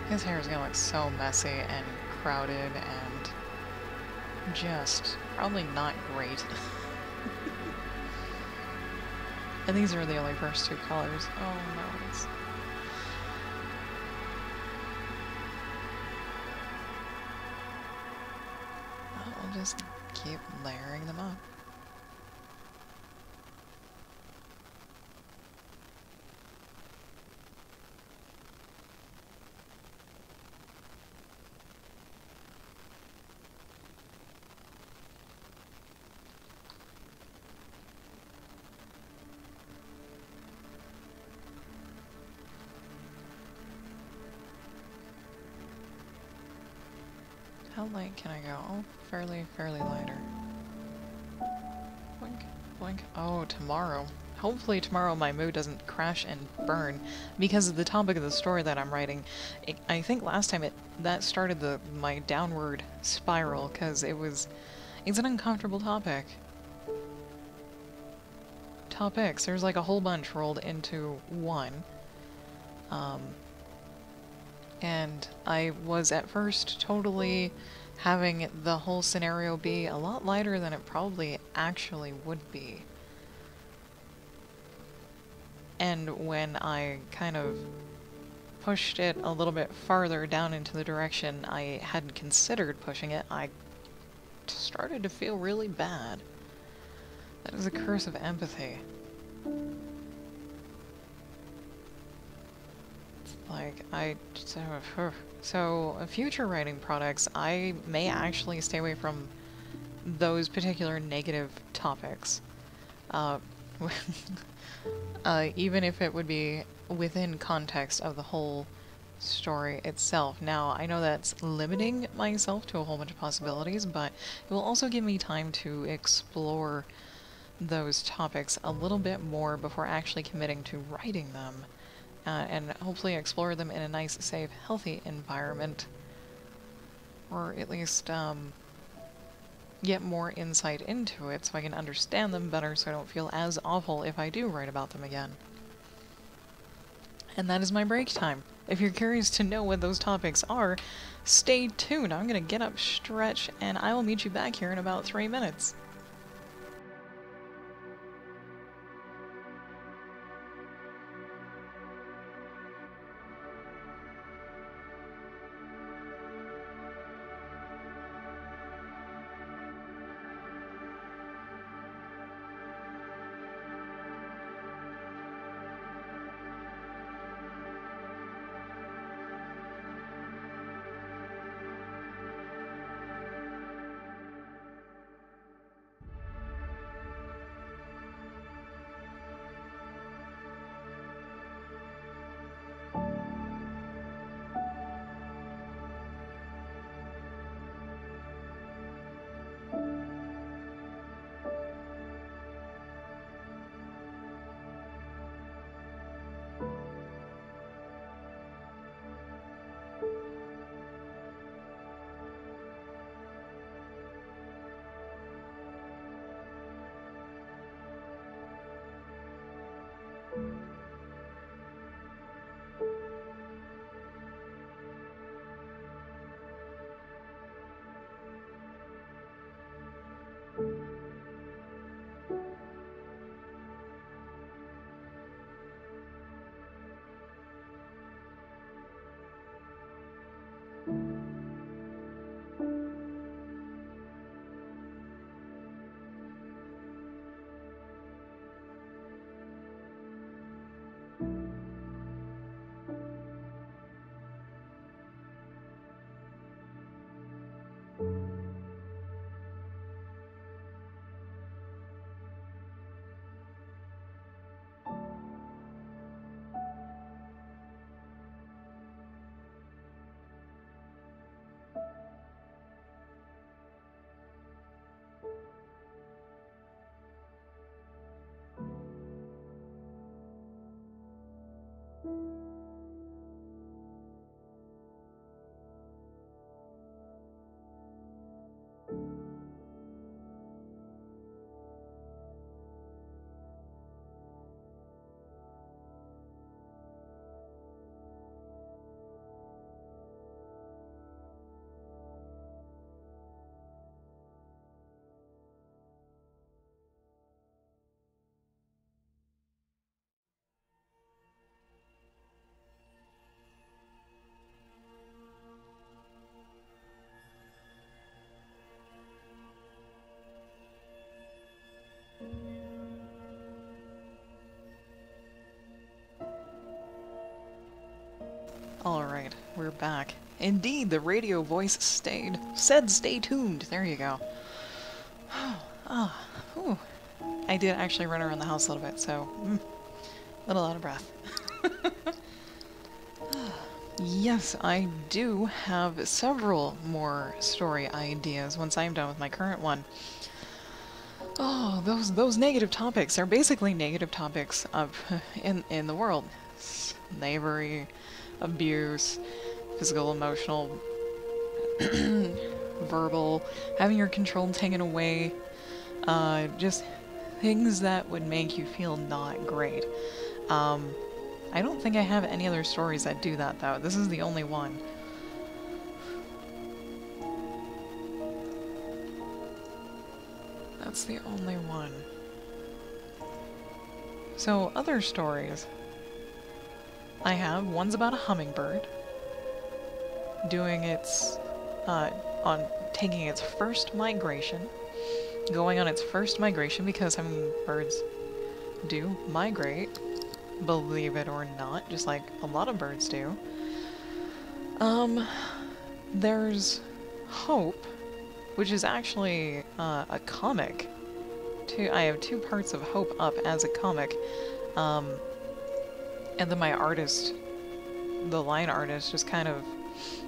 His hair is gonna look so messy and crowded and just probably not great. And these are the only first two colors. Oh no, it's... I'll just keep layering them up. How light can I go? Oh, fairly lighter. Blink, blink. Oh, tomorrow. Hopefully tomorrow my mood doesn't crash and burn because of the topic of the story that I'm writing. I think last time that started my downward spiral because it's an uncomfortable topic. Topics. There's like a whole bunch rolled into one. And I was at first totally having the whole scenario be a lot lighter than it probably actually would be. And when I kind of pushed it a little bit farther down into the direction I hadn't considered pushing it, I started to feel really bad. That is a curse of empathy. Like, so future writing products, I may actually stay away from those particular negative topics. Even if it would be within context of the whole story itself. Now, I know that's limiting myself to a whole bunch of possibilities, but it will also give me time to explore those topics a little bit more before actually committing to writing them. And hopefully explore them in a nice, safe, healthy environment. Or at least, get more insight into it so I can understand them better so I don't feel as awful if I do write about them again. And that is my break time. If you're curious to know what those topics are, stay tuned. I'm going to get up, stretch, and I will meet you back here in about 3 minutes. Alright, we're back. Indeed, the radio voice said stay tuned. There you go. Ooh. I did actually run around the house a little bit, so a little out of breath. Yes, I do have several more story ideas once I'm done with my current one. Oh, those negative topics are basically negative topics of in the world. Slavery, abuse, physical, emotional, verbal, having your control taken away, just things that would make you feel not great. I don't think I have any other stories that do that, though. This is the only one. That's the only one. So, other stories I have, one's about a hummingbird doing its, taking its first migration, going on its first migration, because hummingbirds do migrate, believe it or not, just like a lot of birds do. There's Hope, which is actually a comic. I have 2 parts of Hope up as a comic, and then my artist, the line artist, just kind of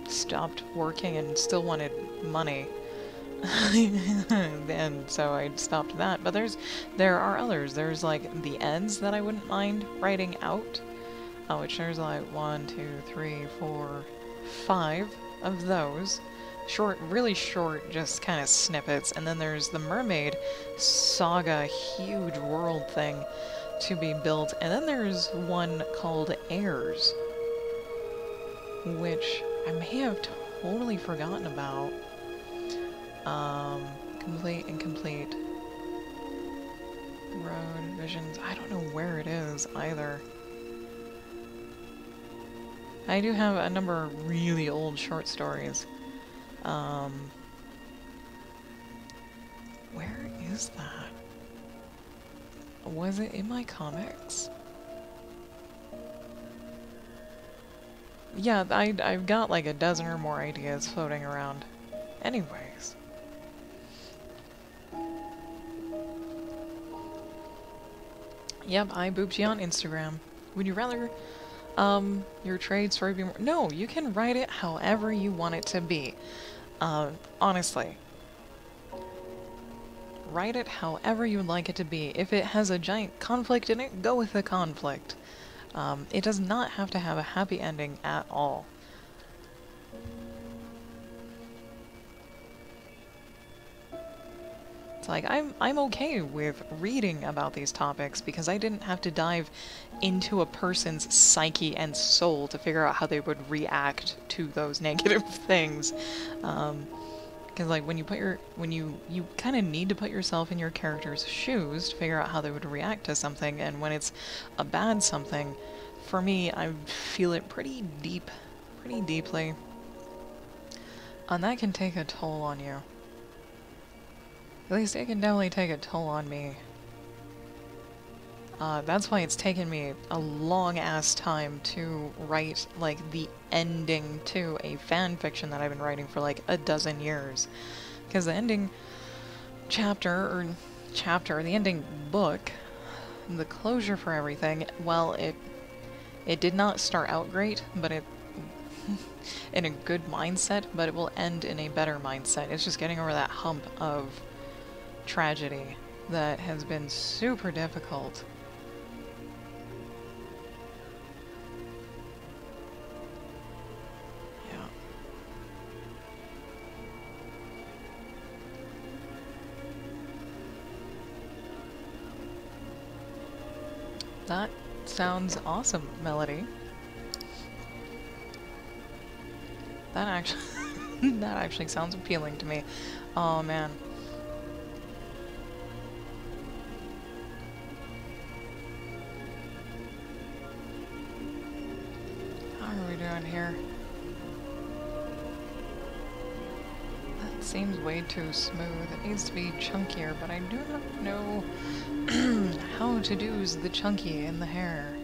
stopped working and still wanted money. And so I stopped that. But there are others. There's like the ends that I wouldn't mind writing out, which there's like 1, 2, 3, 4, 5 of those. short, really short, just kind of snippets. And then there's the Mermaid Saga, huge world thing to be built. And then there's one called Heirs, which I may have totally forgotten about. Complete, incomplete. Road Visions. I don't know where it is either. I do have a number of really old short stories. Where is that? Was it in my comics? Yeah, I've got like a dozen or more ideas floating around. Anyways. Yep, I booped you on Instagram. Would you rather your trade story be more... No, you can write it however you want it to be. Honestly. Write it however you would like it to be. If it has a giant conflict in it, go with the conflict. It does not have to have a happy ending at all. It's like, I'm okay with reading about these topics because I didn't have to dive into a person's psyche and soul to figure out how they would react to those negative things. Because like when you kind of need to put yourself in your character's shoes to figure out how they would react to something, and when it's a bad something, for me, I feel it pretty deeply. And that can take a toll on you. At least it can definitely take a toll on me. That's why it's taken me a long-ass time to write, like, the ending to a fan fiction that I've been writing for, like, a dozen years. Because the ending chapter, the ending book, the closure for everything, well, it did not start out great, but it... in a good mindset, but it will end in a better mindset. It's just getting over that hump of tragedy that has been super difficult. Yeah. That sounds awesome, Melody. That actually that actually sounds appealing to me. Oh man. Doing here? That seems way too smooth. It needs to be chunkier, but I do not know how to do the chunky in the hair.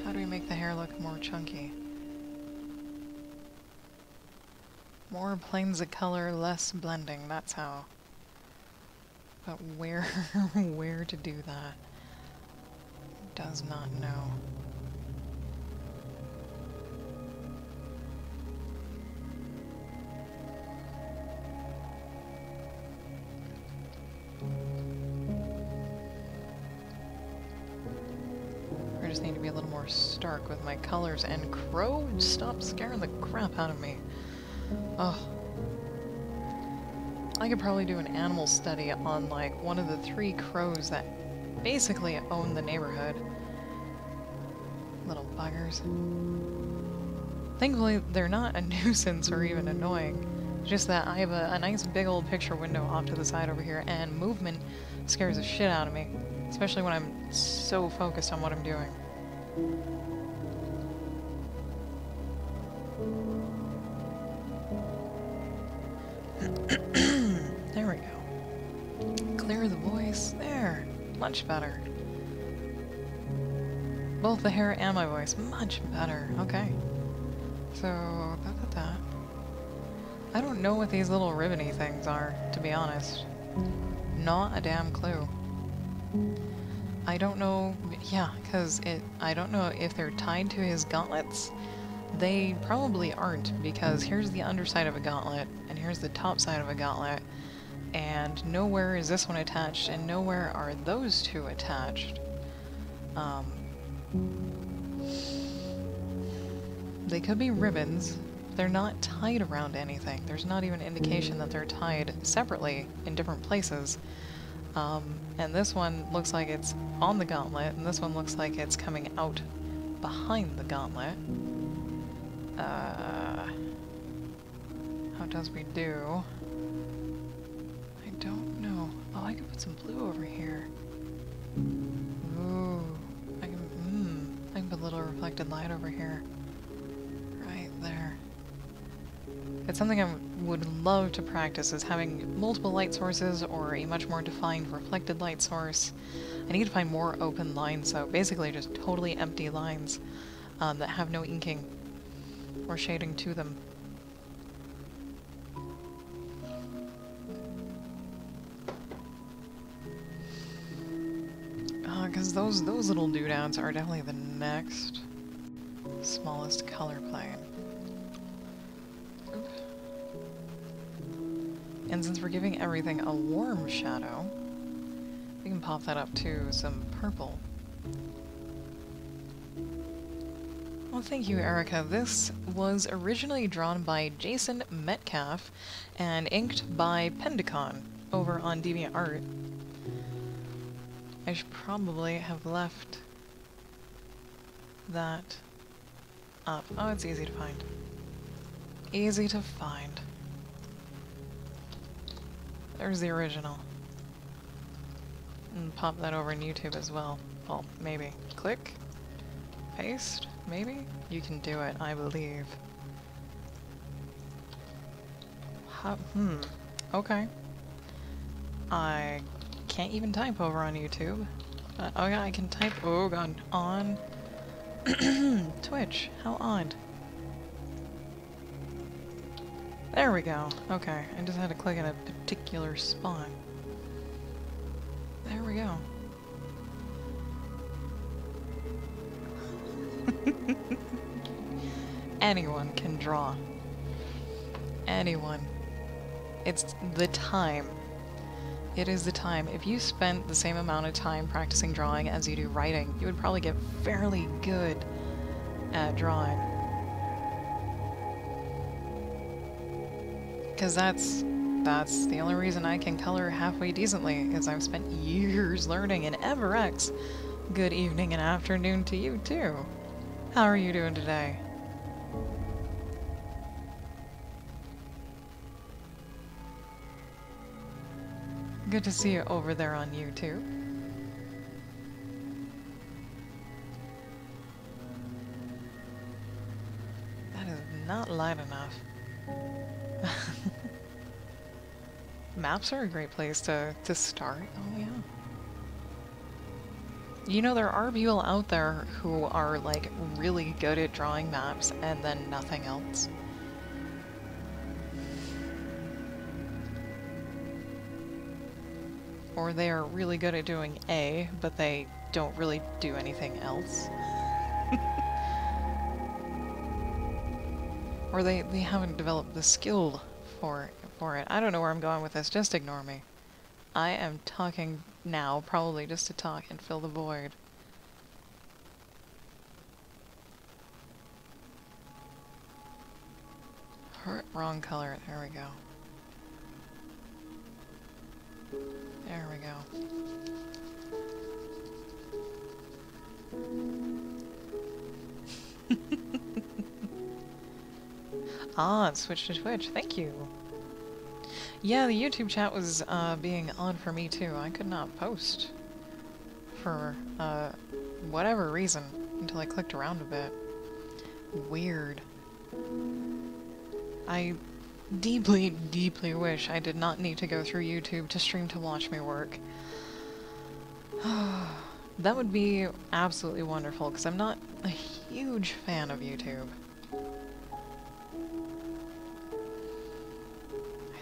How do we make the hair look more chunky? More planes of color, less blending, that's how. But where where to do that? Does not know. I just need to be a little more stark with my colors, and Crow, stop scaring the crap out of me. Oh. I could probably do an animal study on, like, one of the 3 crows that basically own the neighborhood. Little buggers. Thankfully, they're not a nuisance or even annoying. Just that I have a nice big old picture window off to the side over here, and movement scares the shit out of me. Especially when I'm so focused on what I'm doing. There we go. Clear the voice. There. Much better. Both the hair and my voice. Much better. Okay. So, that. I don't know what these little ribbony things are, to be honest. Not a damn clue. I don't know, yeah, because I don't know if they're tied to his gauntlets. They probably aren't, because here's the underside of a gauntlet, and here's the top side of a gauntlet, and nowhere is this one attached, and nowhere are those 2 attached. They could be ribbons. they're not tied around anything. There's not even indication that they're tied separately in different places. And this one looks like it's on the gauntlet, and this one looks like it's coming out behind the gauntlet. How does we do? I don't know. Oh, I could put some blue over here. Ooh, I can put a little reflected light over here. Right there. It's something I would love to practice, is having multiple light sources or a much more defined reflected light source. I need to find more open lines, so basically just totally empty lines that have no inking or shading to them. Because those little doodads are definitely the next smallest color plane. Oop. And since we're giving everything a warm shadow, we can pop that up to some purple. Well, thank you, Erica. This was originally drawn by Jason Metcalf and inked by Pendicon over on DeviantArt. I should probably have left that up. Oh, it's easy to find. Easy to find. There's the original. And pop that over in YouTube as well. Well, maybe. Click. Paste. Maybe? You can do it, I believe. Okay. I can't even type over on YouTube. Oh yeah, I can type, oh god, on Twitch. How odd. There we go. Okay, I just had to click in a particular spot. There we go. Anyone can draw. Anyone. It's the time. It is the time. If you spent the same amount of time practicing drawing as you do writing, you would probably get fairly good at drawing. Because that's the only reason I can color halfway decently, is I've spent years learning in EverX. Good evening and afternoon to you too. How are you doing today? Good to see you over there on YouTube. That is not light enough. Maps are a great place to start. Oh yeah. You know, there are people out there who are like really good at drawing maps and then nothing else. Or they are really good at doing A, but they don't really do anything else. Or they haven't developed the skill for it. I don't know where I'm going with this, just ignore me. I am talking now, probably just to talk and fill the void. Wrong color, there we go. There we go. Ah, it switched to Twitch. Thank you. Yeah, the YouTube chat was being on for me too. I could not post for whatever reason until I clicked around a bit. Weird. I deeply, deeply wish I did not need to go through YouTube to stream to watch me work. That would be absolutely wonderful, because I'm not a huge fan of YouTube. I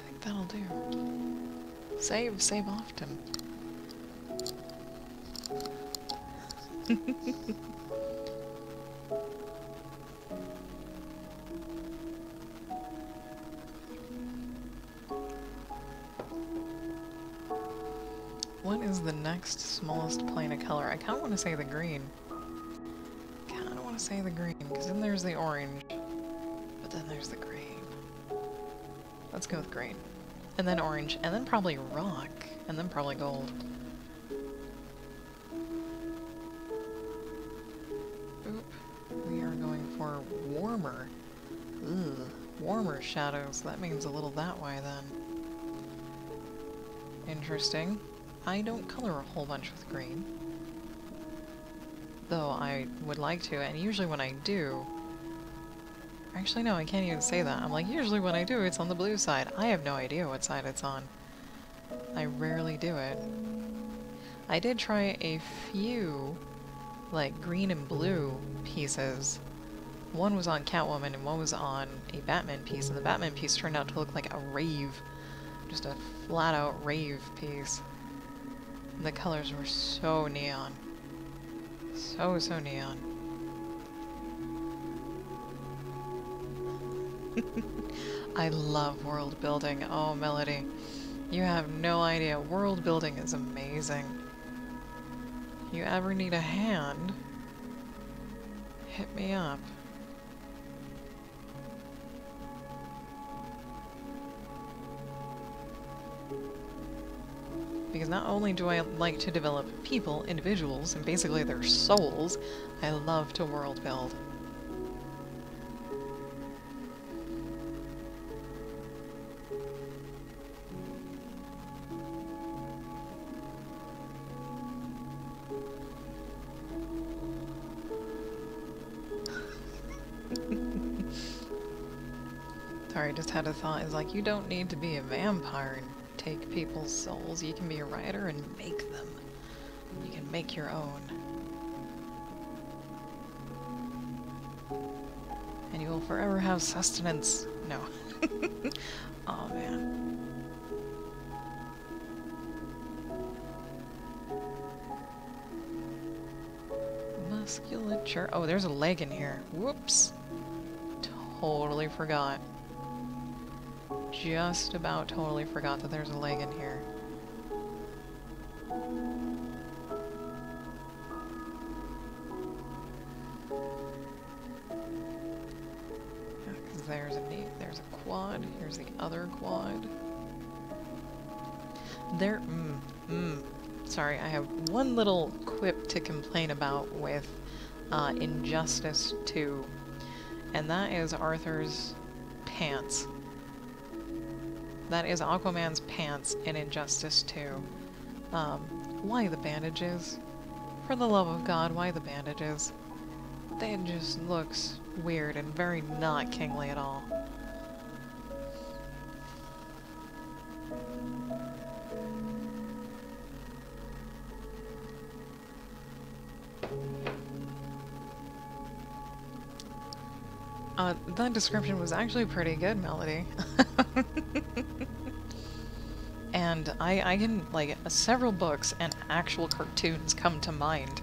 think that'll do. Save often. What is the next smallest plane of color? I kind of want to say the green. Because then there's the orange. But Then there's the green. Let's go with green. And then orange, and then probably rock, and then probably gold. Oop. We are going for warmer. Ugh. Warmer shadows. That means a little that way then. Interesting. I don't color a whole bunch with green. Though I would like to, and usually when I do... Actually, no, I can't even say that. I'm like, usually when I do, it's on the blue side. I have no idea what side it's on. I rarely do it. I did try a few, like, green and blue pieces. One was on Catwoman and one was on a Batman piece, and the Batman piece turned out to look like a rave. Just a flat-out rave piece. The colors were so neon. So neon. I love world building. Oh, Melody. You have no idea. World building is amazing. If you ever need a hand, hit me up. Because not only do I like to develop people, individuals, and basically their souls, I love to world build. Sorry, just had a thought. It's like, you don't need to be a vampire and take people's souls. You can be a writer and make them. You can make your own. And you will forever have sustenance. No. Oh man. Musculature. Oh, there's a leg in here. Whoops. Totally forgot. Just about totally forgot that there's a leg in here. Because there's a quad. Here's the other quad. There, sorry, I have one little quip to complain about with Injustice 2, and that is Arthur's pants. That is Aquaman's pants in Injustice 2. Why the bandages? For the love of God, why the bandages? That just looks weird and very not kingly at all. That description was actually pretty good, Melody. And I can, like, several books and actual cartoons come to mind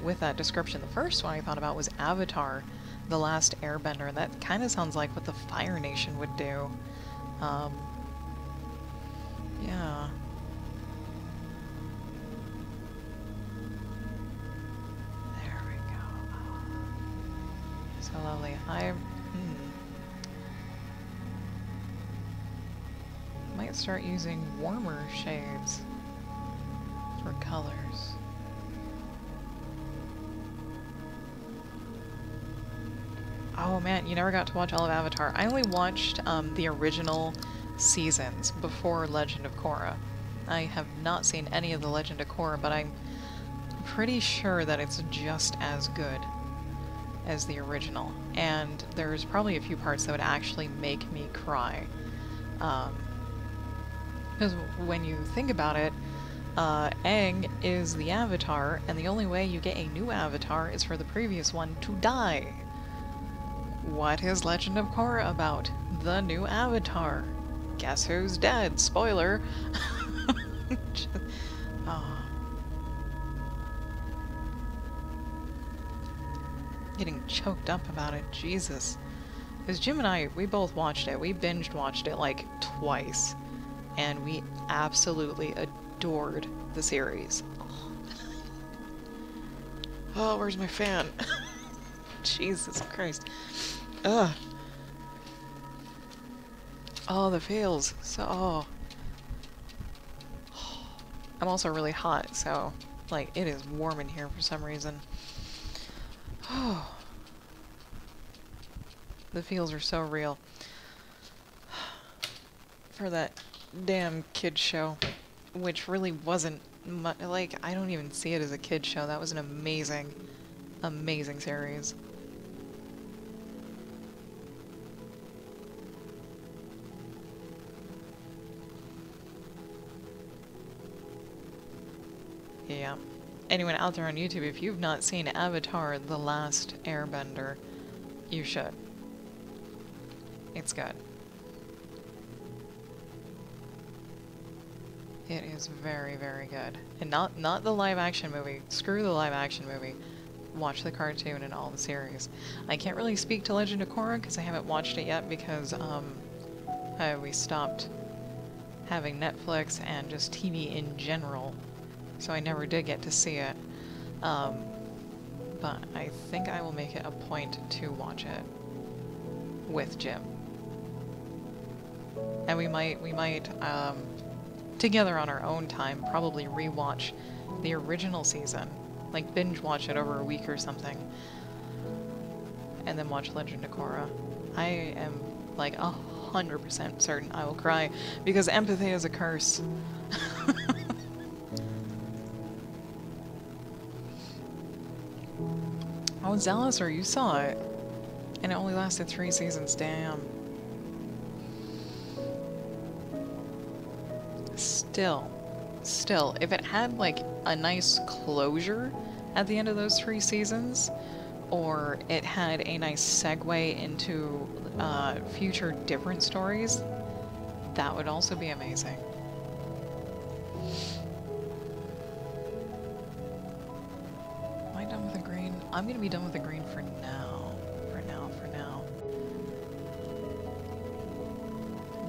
with that description. The first one I thought about was Avatar, The Last Airbender, and that kind of sounds like what the Fire Nation would do. Yeah. There we go. Oh. So lovely. Might start using warmer shades for colors. Oh man, you never got to watch all of Avatar. I only watched the original seasons before Legend of Korra. I have not seen any of the Legend of Korra, but I'm pretty sure that it's just as good as the original. And there's probably a few parts that would actually make me cry. Because when you think about it, Aang is the Avatar, and the only way you get a new Avatar is for the previous one to die. What is Legend of Korra about? The new Avatar. Guess who's dead? Spoiler! Oh. Getting choked up about it, Jesus. Because Jim and I, we both watched it. We binged watched it like twice. And we absolutely adored the series. Oh, where's my fan? Jesus Christ. Ugh. Oh, the feels. So, oh. I'm also really hot, so, like, it is warm in here for some reason. Oh. The feels are so real. For that damn kid show, which really wasn't like, I don't even see it as a kid show. That was an amazing, amazing series. Yeah. Anyone out there on YouTube, if you've not seen Avatar: The Last Airbender, you should. It's good. It is very, very good. And not the live action movie. Screw the live action movie. Watch the cartoon and all the series. I can't really speak to Legend of Korra because I haven't watched it yet because we stopped having Netflix and just TV in general. So I never did get to see it. But I think I will make it a point to watch it with Jim. And we might together on our own time, probably rewatch the original season. Like, binge watch it over a week or something. And then watch Legend of Korra. I am, like, 100% certain I will cry, because empathy is a curse. Oh, Zalazar, you saw it. And it only lasted 3 seasons, damn. Still, if it had, like, a nice closure at the end of those 3 seasons, or it had a nice segue into future different stories, that would also be amazing. Am I done with the green? I'm gonna be done with the green for now.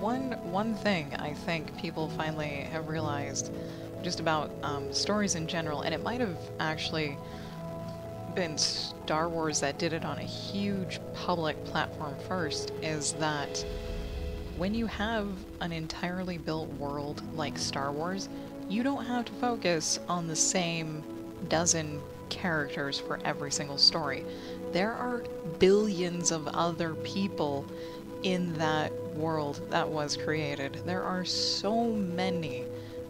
One thing I think people finally have realized just about stories in general, and it might have actually been Star Wars that did it on a huge public platform first, is that when you have an entirely built world like Star Wars, you don't have to focus on the same dozen characters for every single story. There are billions of other people in that world that was created. There are so many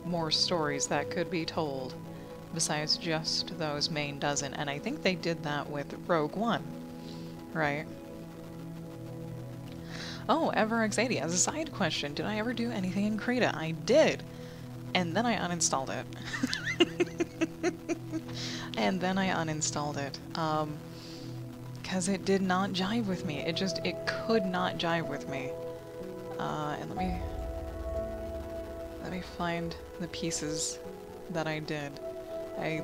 more stories that could be told besides just those main dozen, and I think they did that with Rogue One, right? Oh, EverX80, as a side question, did I ever do anything in Krita? I did, and then I uninstalled it. And then I uninstalled it, because it did not jive with me. It could not jive with me. And let me find the pieces that I did. I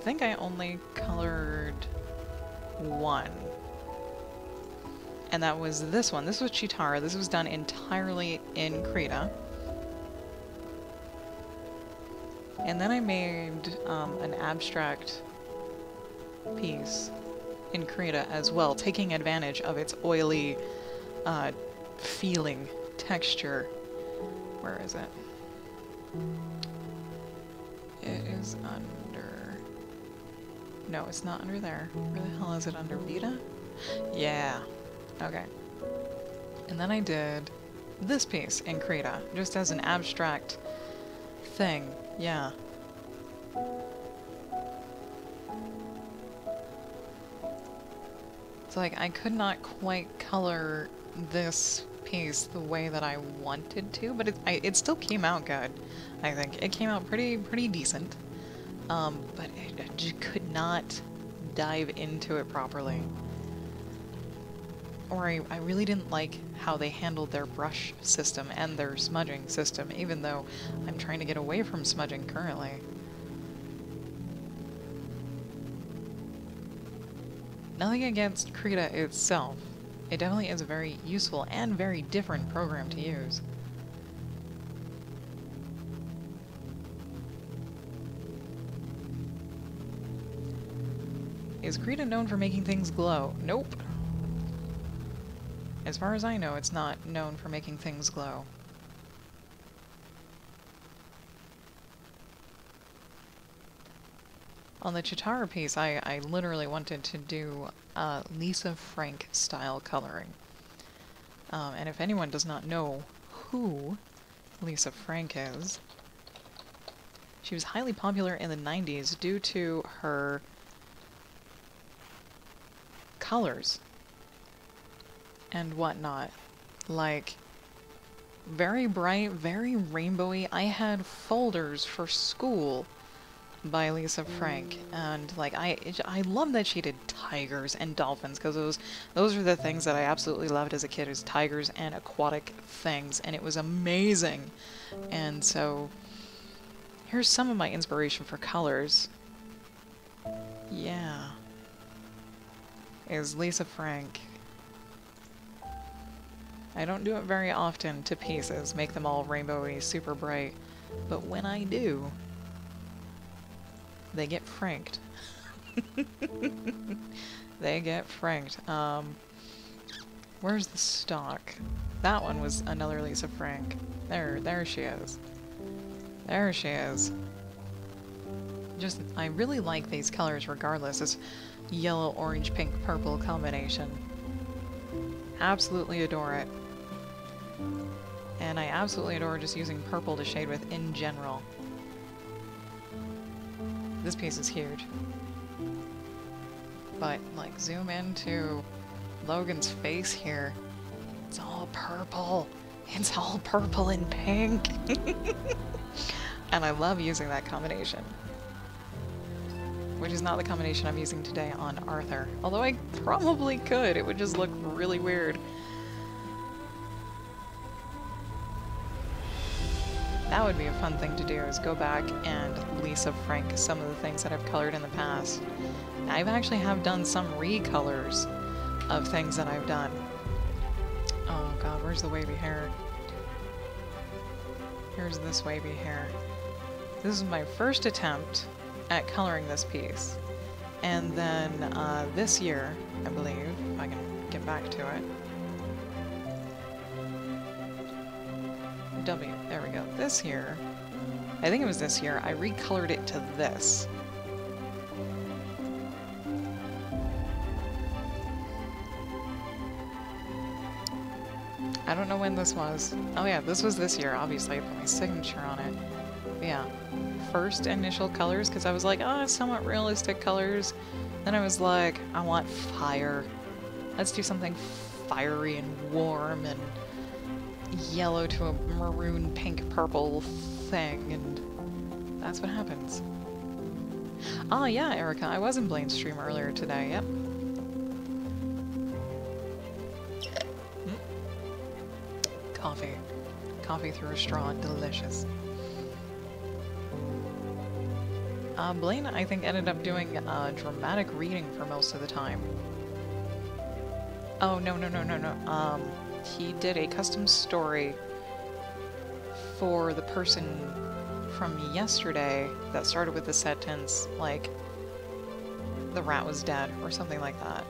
think I only colored 1. And that was this one. This was Chitara. This was done entirely in Krita. And then I made an abstract piece in Krita as well, taking advantage of its oily feeling texture. Where is it? It is under... No, it's not under there. Where the hell is it? Under Vita? Yeah. Okay. And then I did this piece in Krita, just as an abstract thing. Yeah. So, like, I could not quite color this piece the way that I wanted to, but it still came out good. I think it came out pretty decent, but I just could not dive into it properly. Or I really didn't like how they handled their brush system and their smudging system, even though I'm trying to get away from smudging currently. Nothing against Krita itself. It definitely is a very useful and very different program to use. Is Krita known for making things glow? Nope. as far as I know, it's not known for making things glow. On the Chitara piece, I literally wanted to do Lisa Frank style coloring. And if anyone does not know who Lisa Frank is, she was highly popular in the 90s due to her colors and whatnot. Like, very bright, very rainbowy. I had folders for school by Lisa Frank, and like I love that she did tigers and dolphins, because those are the things that I absolutely loved as a kid, is tigers and aquatic things, and it was amazing. And so here's some of my inspiration for colors. Yeah, is Lisa Frank. I don't do it very often to pieces, make them all rainbowy, super bright, but when I do, they get franked. They get franked. Where's the stock? That one was another Lisa Frank. There she is. There she is. Just, I really like these colors regardless. This yellow, orange, pink, purple combination. Absolutely adore it. And I absolutely adore just using purple to shade with in general. This piece is huge. But, like, zoom into Logan's face here. It's all purple. It's all purple and pink. And I love using that combination. Which is not the combination I'm using today on Arthur. Although I probably could. It would just look really weird. That would be a fun thing to do, is go back and Lisa Frank some of the things that I've colored in the past. I've actually have done some recolors of things that I've done. Oh god, where's the wavy hair? Here's this wavy hair. This is my first attempt at coloring this piece. And then this year, I believe, if I can get back to it. W, there we go. This year, I think it was this year, I recolored it to this. I don't know when this was. Oh yeah, this was this year, obviously. I put my signature on it. But yeah, first initial colors, because I was like, oh, somewhat realistic colors. Then I was like, I want fire. Let's do something fiery and warm and yellow to a maroon pink purple thing, and that's what happens. Ah yeah, Erica, I was in Blaine's stream earlier today, yep. Coffee. Coffee through a straw, delicious. Blaine, I think, ended up doing dramatic reading for most of the time. Oh, no. He did a custom story for the person from yesterday that started with the sentence, like, the rat was dead, or something like that.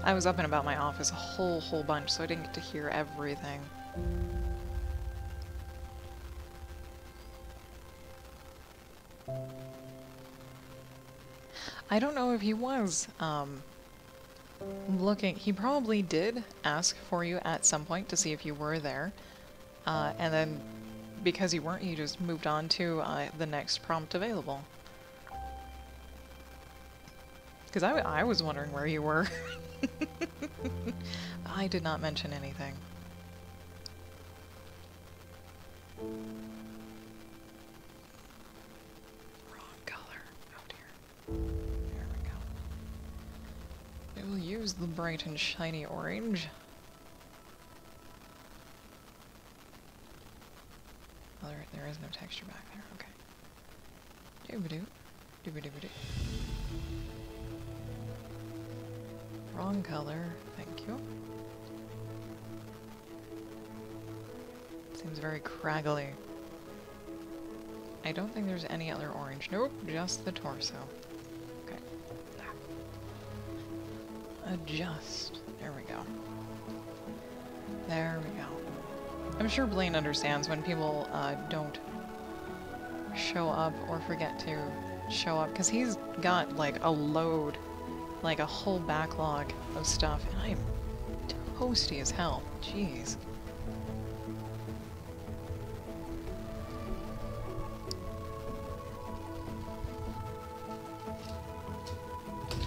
I was up and about my office a whole bunch, so I didn't get to hear everything. I don't know if he was, looking. He probably did ask for you at some point to see if you were there. And then, because you weren't, he just moved on to the next prompt available. Because I was wondering where you were. I did not mention anything. Wrong color. Oh dear. There we go. We will use the bright and shiny orange. Oh, there is no texture back there. Okay. Doobadoo. Doobadoo. Wrong color. Thank you. Seems very craggly. I don't think there's any other orange. Nope, just the torso. Okay. adjust. There we go. There we go. I'm sure Blaine understands when people don't show up or forget to show up, because he's got like a load, like a whole backlog of stuff, and I am toasty as hell. Jeez.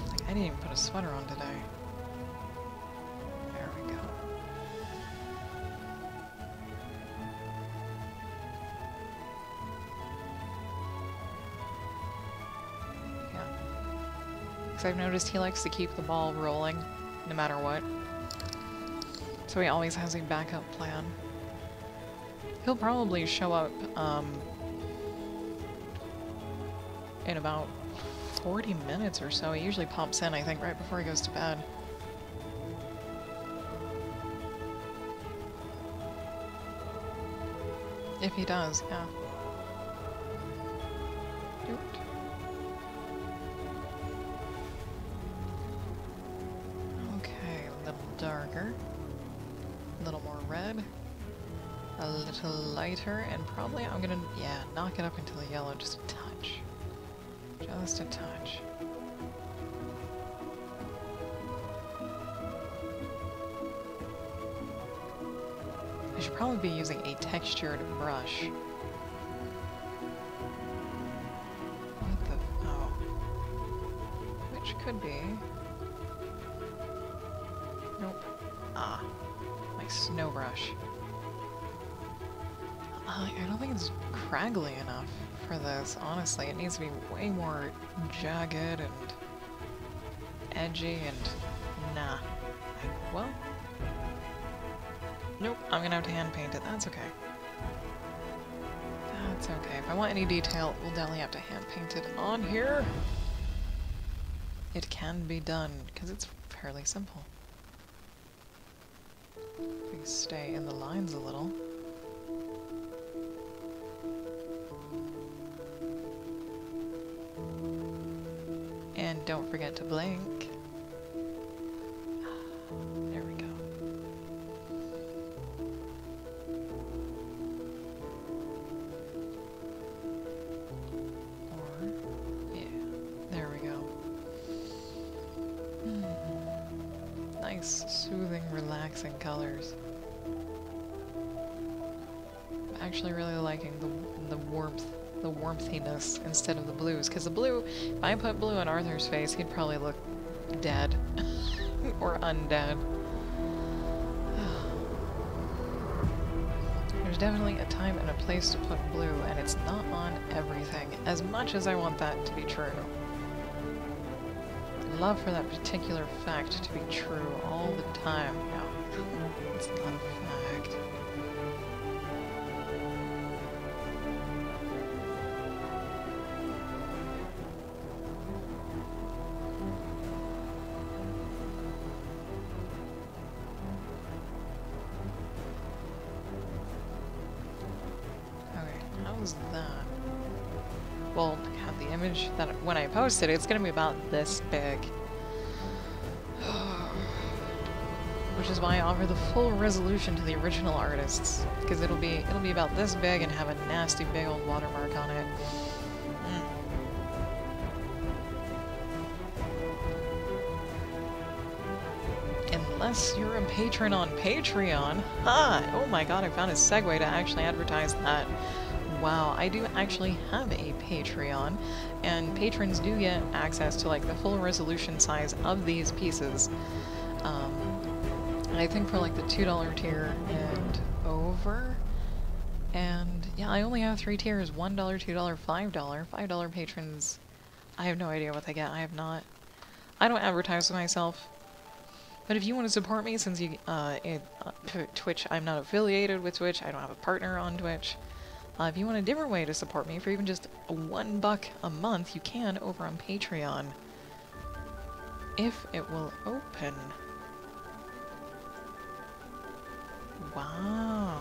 Like, I didn't even put a sweater on today. There we go. Yeah. Because I've noticed he likes to keep the ball rolling, no matter what. So he always has a backup plan. He'll probably show up in about 40 minutes or so. He usually pops in, I think, right before he goes to bed. If he does, yeah. Doot. Okay, a little darker. A little more red. A little lighter, and probably I'm gonna, yeah, knock it up into the yellow just a touch. Just a touch. I should probably be using a textured brush. What the... oh. Which could be... nope. Ah. My snow brush. I don't think it's craggly enough for this, honestly. It needs to be way more jagged and edgy and... nah. Well... nope, I'm gonna have to hand paint it. That's okay. That's okay. If I want any detail, we'll definitely have to hand paint it on here. It can be done, because it's fairly simple. If we stay in the lines a little. And don't forget to blink. There we go. Or, yeah, there we go. Nice, soothing, relaxing colors. I'm actually really liking the warmth. The warmthiness instead of the blues, because the blue, if I put blue on Arthur's face, he'd probably look dead or undead. There's definitely a time and a place to put blue, and it's not on everything, as much as I want that to be true. I'd love for that particular fact to be true all the time. No, it's not a fact. That? Well, the image that when I post it, it's gonna be about this big. Which is why I offer the full resolution to the original artists, because it'll be about this big and have a nasty big old watermark on it. Unless you're a patron on Patreon. Ha! Oh my god, I found a segue to actually advertise that. Wow, I do actually have a Patreon, and patrons do get access to like the full resolution size of these pieces. And I think for like the $2 tier and over, and yeah, I only have 3 tiers: $1, $2, $5. $5 patrons, I have no idea what they get. I don't advertise myself. But if you want to support me, since you, Twitch, I'm not affiliated with Twitch, I don't have a partner on Twitch. If you want a different way to support me, for even just $1 a month, you can over on Patreon. If it will open. Wow.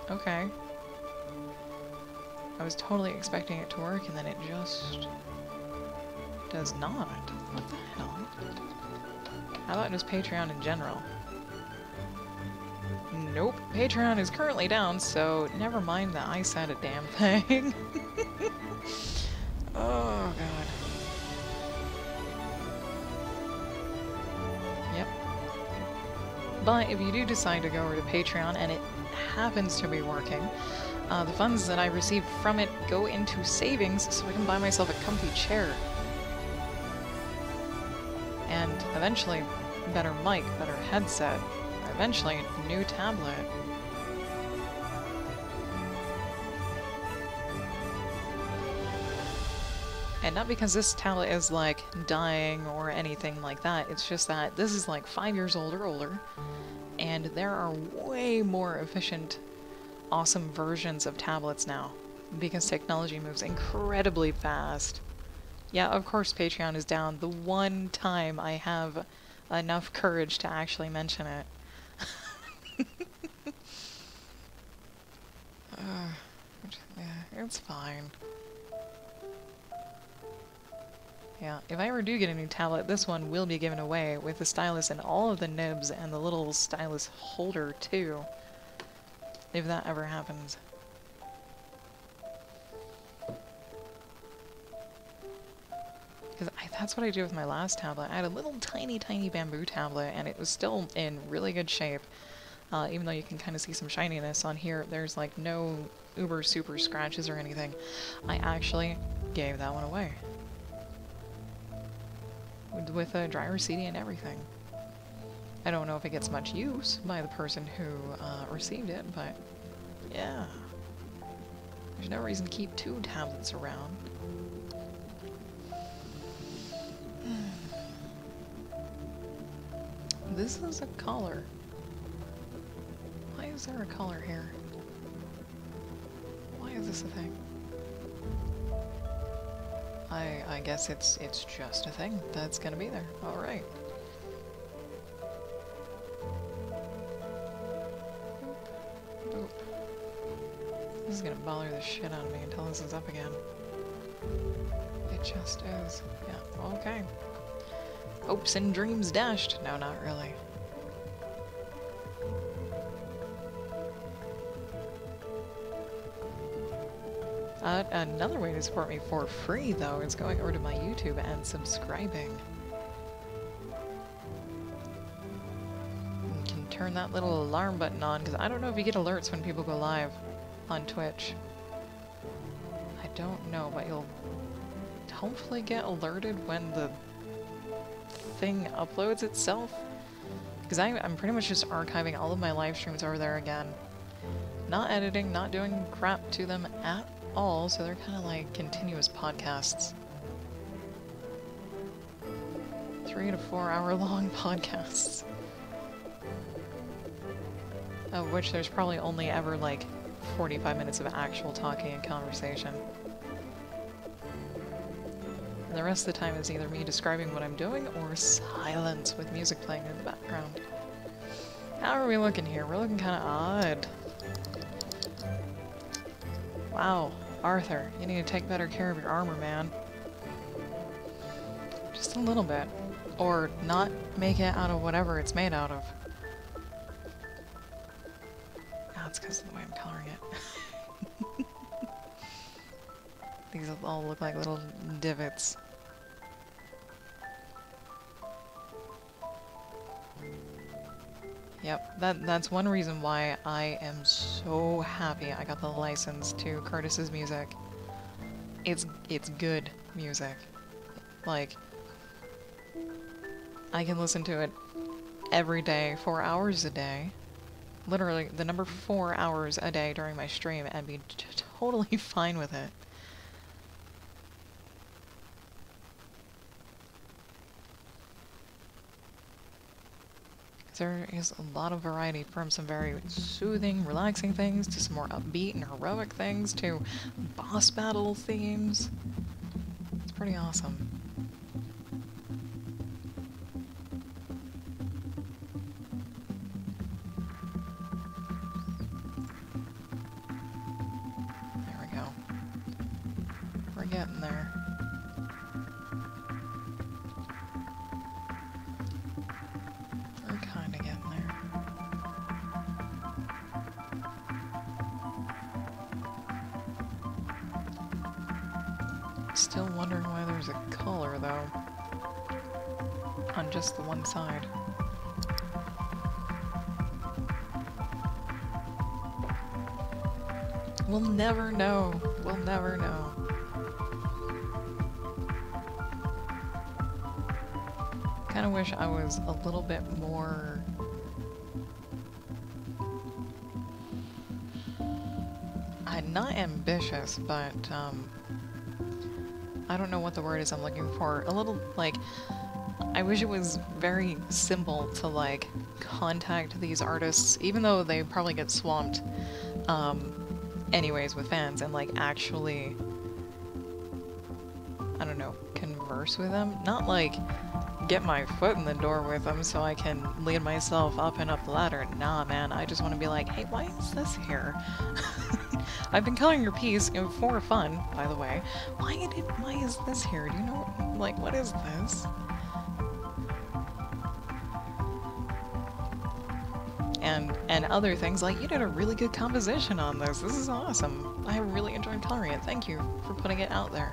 Okay. I was totally expecting it to work, and then it just does not. What the hell? How about just Patreon in general? Nope. Patreon is currently down, so never mind that I said a damn thing. Oh, God. Yep. But if you do decide to go over to Patreon, and it happens to be working, the funds that I receive from it go into savings so I can buy myself a comfy chair. And eventually, better mic, better headset, eventually, new tablet. And not because this tablet is, like, dying or anything like that, it's just that this is, like, 5 years old or older, and there are way more efficient, awesome versions of tablets now, because technology moves incredibly fast. Yeah, of course Patreon is down the one time I have enough courage to actually mention it. Yeah, it's fine. Yeah, if I ever do get a new tablet, this one will be given away with the stylus and all of the nibs and the little stylus holder too. If that ever happens. Because that's what I did with my last tablet. I had a little tiny bamboo tablet and it was still in really good shape. Even though you can kind of see some shininess on here, there's like no uber super scratches or anything. I actually gave that one away. With a dryer CD and everything. I don't know if it gets much use by the person who received it, but yeah. There's no reason to keep 2 tablets around. This is a collar. Why is there a collar here? Why is this a thing? I guess it's just a thing that's gonna be there. Alright. Boop. This is gonna bother the shit out of me until this is up again. It just is. Yeah, okay. Hopes and dreams dashed. No, not really. Another way to support me for free, though, is going over to my YouTube and subscribing. You can turn that little alarm button on, because I don't know if you get alerts when people go live on Twitch. I don't know, but you'll hopefully get alerted when the thing uploads itself. Because I'm pretty much just archiving all of my live streams over there again. Not editing, not doing crap to them at all, so they're kind of like continuous podcasts. 3 to 4 hour long podcasts. Of which there's probably only ever like 45 minutes of actual talking and conversation. And the rest of the time is either me describing what I'm doing or silence with music playing in the background. How are we looking here? We're looking kind of odd. Wow, Arthur, you need to take better care of your armor, man. Just a little bit. Or not make it out of whatever it's made out of. That's because of the way I'm coloring it. These all look like little divots. Yep, that's one reason why I am so happy I got the license to Curtis's music. It's good music. Like, I can listen to it every day, 4 hours a day. Literally, the number 4 hours a day during my stream and be totally fine with it. There is a lot of variety from some very soothing, relaxing things to some more upbeat and heroic things to boss battle themes. It's pretty awesome. There we go. We're getting there. wondering why there's a color, though, on just the one side. We'll never know. We'll never know. Kind of wish I was a little bit more... not ambitious, but, I don't know what the word is I'm looking for. A little, like, I wish it was very simple to, like, contact these artists, even though they probably get swamped, anyways with fans, and, like, actually, I don't know, converse with them? Not, like, get my foot in the door with them so I can lead myself up and up the ladder. Nah, man, I just want to be like, hey, why is this here? I've been coloring your piece, you know, for fun, by the way. Why is this here? Do you know, like, what is this? And other things, like, you did a really good composition on this. This is awesome. I really enjoyed coloring it. Thank you for putting it out there.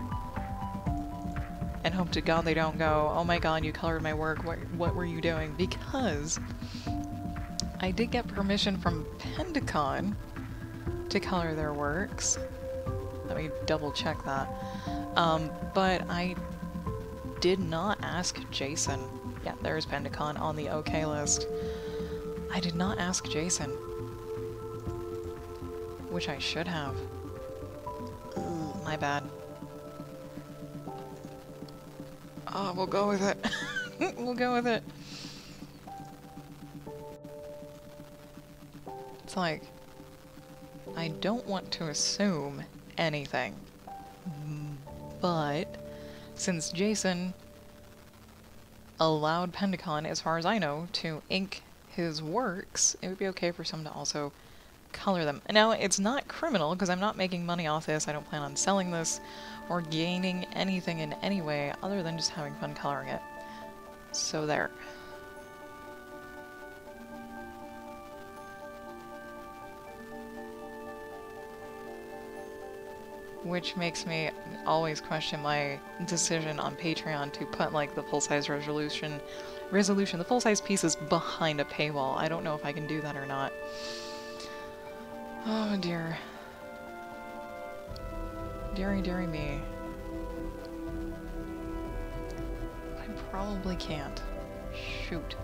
And hope to God they don't go, oh my god, you colored my work, what were you doing? Because I did get permission from Pendicon to color their works. Let me double check that. But I did not ask Jason. Yeah, there's Pendicon on the OK list. I did not ask Jason. Which I should have. Ooh, my bad. Oh, we'll go with it. We'll go with it. It's like, I don't want to assume anything, but since Jason allowed Pendicon, as far as I know, to ink his works, it would be okay for someone to also color them. Now, it's not criminal, because I'm not making money off this, I don't plan on selling this, or gaining anything in any way other than just having fun coloring it. So there. Which makes me always question my decision on Patreon to put, like, the full-size resolution, the full-size pieces behind a paywall. I don't know if I can do that or not. Oh dear. Deary, deary me. I probably can't. Shoot.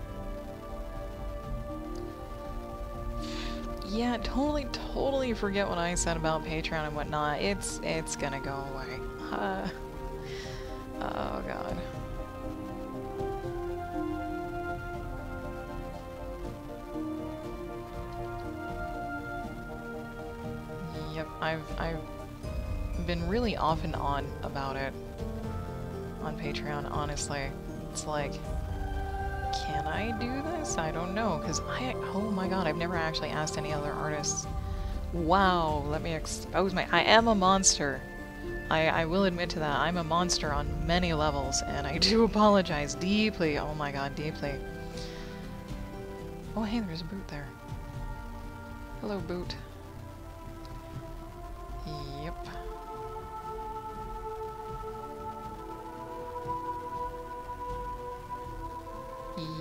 Yeah, totally forget what I said about Patreon and whatnot. It's gonna go away. Oh god. Yep, I've been really off and on about it on Patreon, honestly. It's like, can I do this? I don't know, because oh my god, I've never actually asked any other artists. Wow, let me expose I am a monster. I will admit to that. I'm a monster on many levels, and I do apologize deeply. Oh my god, deeply. Oh hey, there's a boot there. Hello, boot. Yep.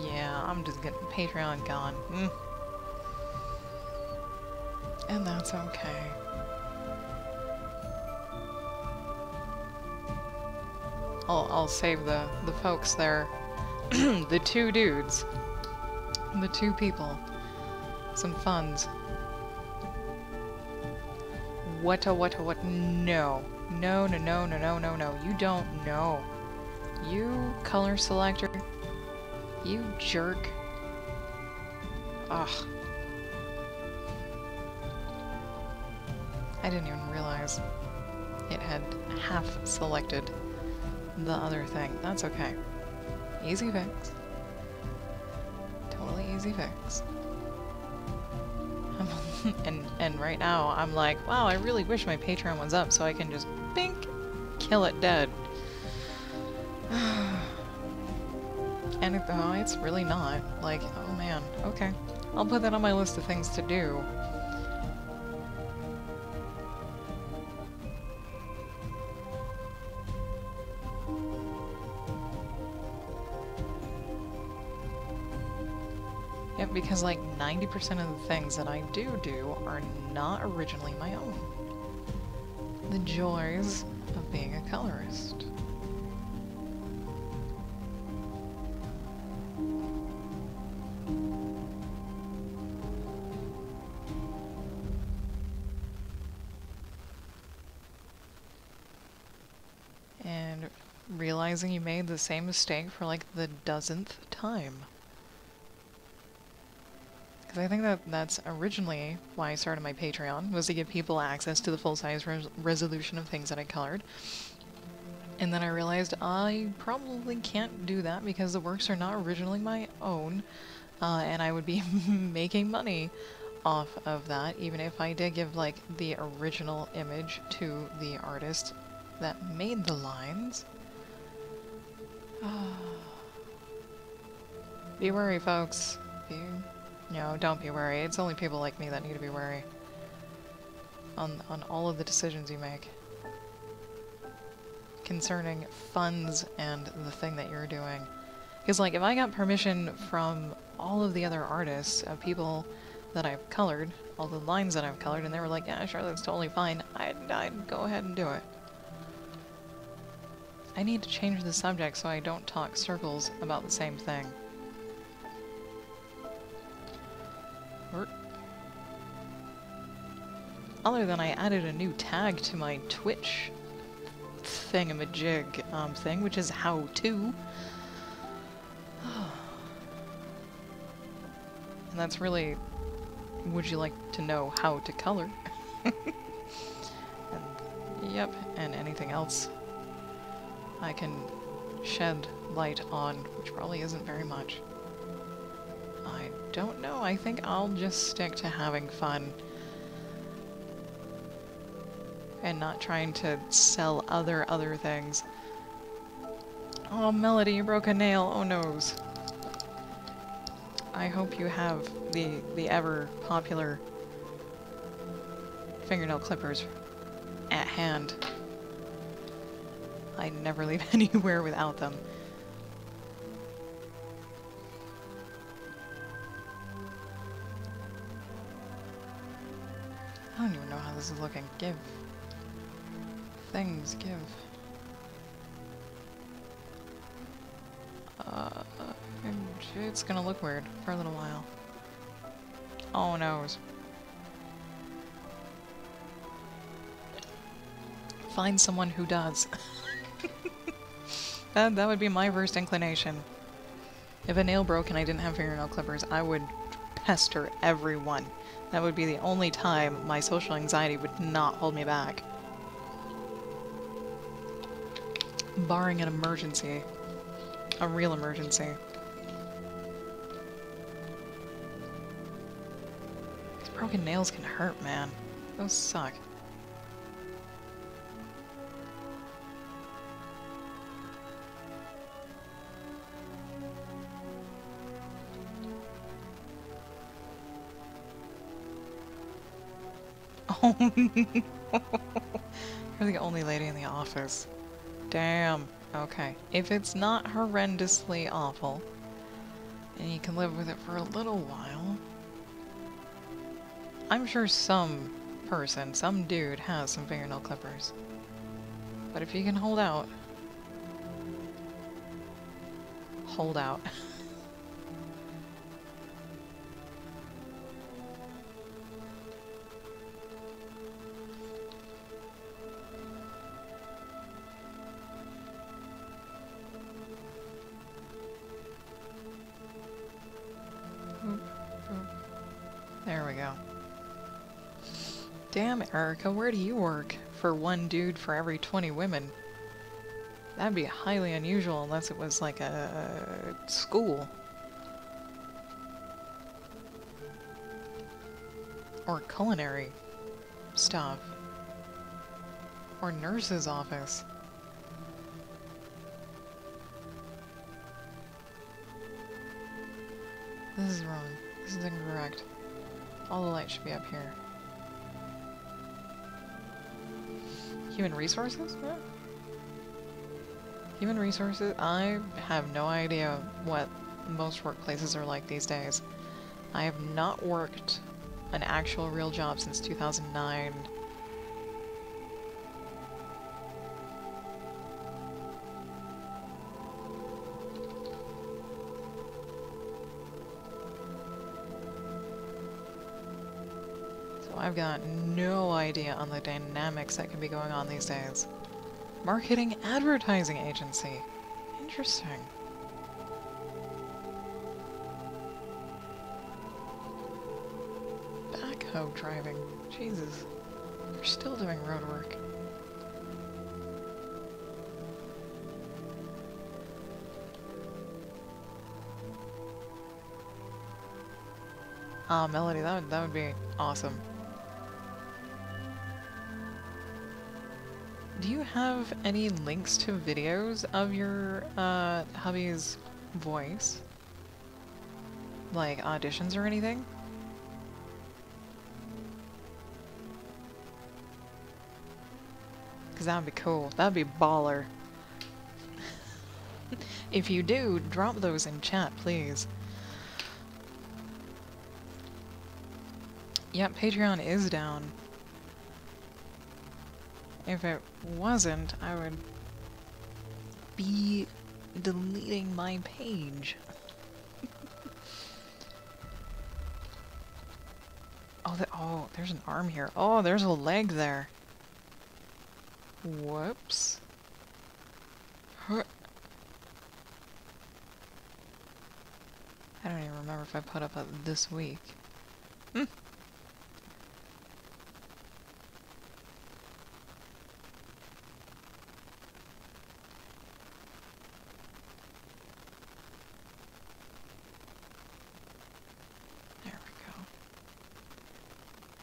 Yeah, I'm just getting Patreon gone. And that's okay. I'll save the folks there. The two dudes. The two people. Some funds. What? No. No. You don't know. You color selector. You jerk. Ugh. I didn't even realize it had half selected the other thing. That's okay. Easy fix. Totally easy fix. and right now, I'm like, wow, I really wish my Patreon was up so I can just, bink, kill it dead. And it's really not. Like, oh man, okay. I'll put that on my list of things to do. because like 90% of the things that I do are not originally my own. The joys of being a colorist. And realizing you made the same mistake for like the dozenth time. Because I think that's originally why I started my Patreon, was to give people access to the full-size resolution of things that I colored. And then I realized I probably can't do that because the works are not originally my own, and I would be making money off of that, even if I did give like the original image to the artist that made the lines. Be wary, folks. No, don't be wary. It's only people like me that need to be wary on all of the decisions you make concerning funds and the thing that you're doing. Because, like, if I got permission from all of the other artists of people that I've colored, all the lines that I've colored, and they were like, yeah, sure, that's totally fine, I'd go ahead and do it. I need to change the subject so I don't talk circles about the same thing. Other than I added a new tag to my Twitch thingamajig thing, which is how to. And that's really, would you like to know how to color? And, yep, and anything else I can shed light on, which probably isn't very much. I don't know, I think I'll just stick to having fun and not trying to sell other things. Oh, Melody, you broke a nail. Oh, noes. I hope you have the ever popular fingernail clippers at hand. I never leave anywhere without them. I don't even know how this is looking. Give. Things, give. It's gonna look weird for a little while. Oh noes. Find someone who does. That would be my first inclination. If a nail broke and I didn't have fingernail clippers, I would pester everyone. That would be the only time my social anxiety would not hold me back. Barring an emergency. A real emergency. These broken nails can hurt, man. Those suck. Oh no! You're the only lady in the office. Damn. Okay. If it's not horrendously awful, and you can live with it for a little while, I'm sure some person, some dude, has some fingernail clippers. But if you can hold out, hold out. There we go. Damn, Erica, where do you work? For one dude for every 20 women. That'd be highly unusual unless it was like a school. Or culinary stuff. Or nurse's office. This is wrong. This is incorrect. All the light should be up here. Human resources? Yeah. Human resources? I have no idea what most workplaces are like these days. I have not worked an actual real job since 2009. So I've got no idea on the dynamics that can be going on these days. Marketing advertising agency. Interesting. Backhoe driving. Jesus. They're still doing road work. Ah, Melody, that would be awesome. Do you have any links to videos of your hubby's voice? Like auditions or anything? Because that would be cool. That would be baller. If you do, drop those in chat, please. Yep, Patreon is down. If it wasn't, I would be deleting my page. Oh, there's an arm here. Oh, there's a leg there. Whoops. Huh. I don't even remember if I put up this week. Hmm.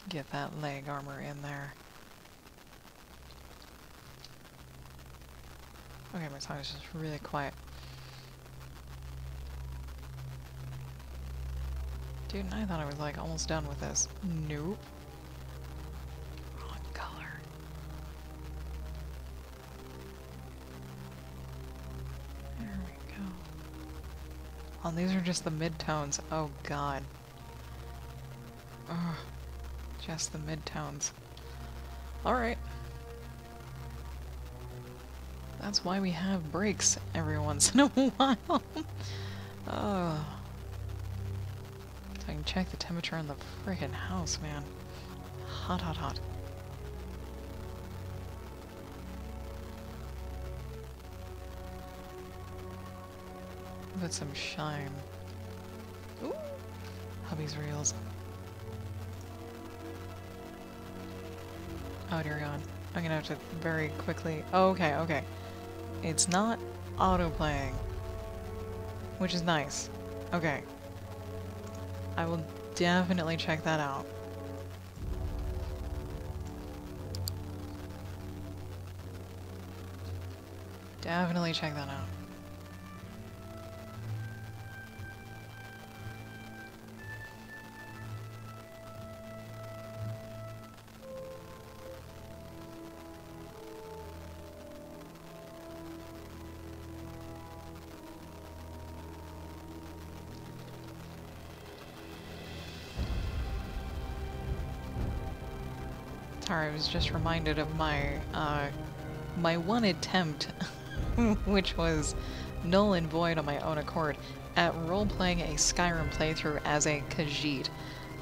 Get that leg armor in there. Okay, my song is just really quiet. Dude, I thought I was like almost done with this. Nope. Wrong color. There we go. Oh, these are just the mid-tones. Oh god. Ugh. Just the mid-tones. Alright. That's why we have breaks every once in a while. Oh. So I can check the temperature in the frickin' house, man. Hot, hot, hot. Put some shine. Ooh. Hubby's reels. Oh dear god. I'm gonna have to very quickly... Oh, okay, okay. It's not auto-playing. Which is nice. Okay. I will definitely check that out. Definitely check that out. Sorry, I was just reminded of my, my one attempt, which was null and void on my own accord, at role-playing a Skyrim playthrough as a Khajiit.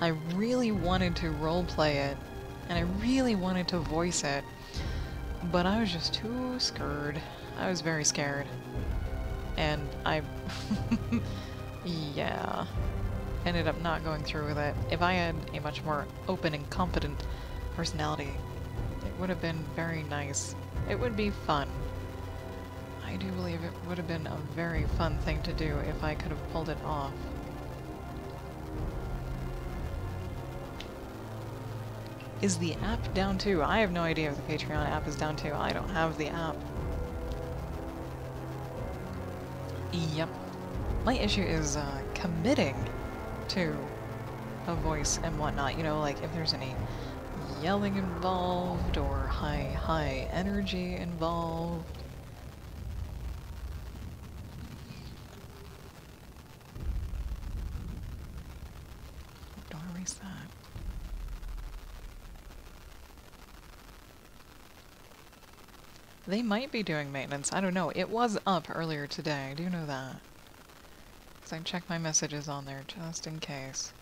I really wanted to role-play it, and I really wanted to voice it, but I was just too scared. I was very scared. And I... yeah. Ended up not going through with it. If I had a much more open and competent personality, it would have been very nice. It would be fun. I do believe it would have been a very fun thing to do if I could have pulled it off. Is the app down too? I have no idea if the Patreon app is down too. I don't have the app. Yep. My issue is committing to a voice and whatnot. You know, like if there's any yelling involved or high energy involved. replace that. They might be doing maintenance. I don't know. It was up earlier today. I do know that. Because I checked my messages on there just in case.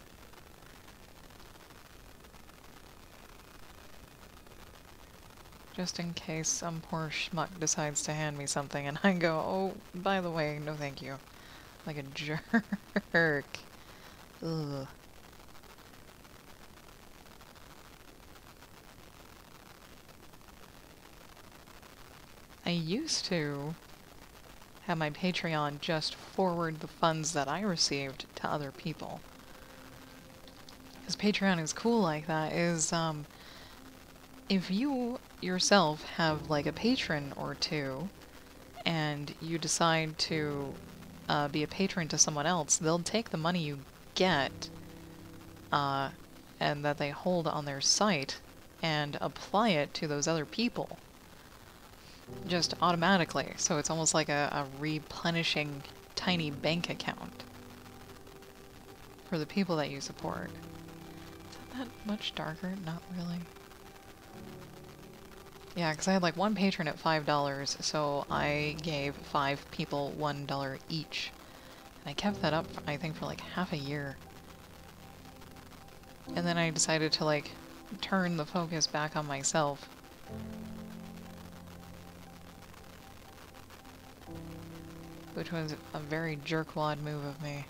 Just in case some poor schmuck decides to hand me something and I go, oh, by the way, no thank you. Like a jerk. Ugh. I used to have my Patreon just forward the funds that I received to other people. Because Patreon is cool like that, is, if you yourself have, like, a patron or two, and you decide to be a patron to someone else, they'll take the money you get, and that they hold on their site, and apply it to those other people. Just automatically, so it's almost like a replenishing tiny bank account for the people that you support. Is that much darker? Not really. Yeah, because I had like one patron at $5, so I gave 5 people $1 each. And I kept that up, I think, for like half a year. And then I decided to like turn the focus back on myself. Which was a very jerkwad move of me.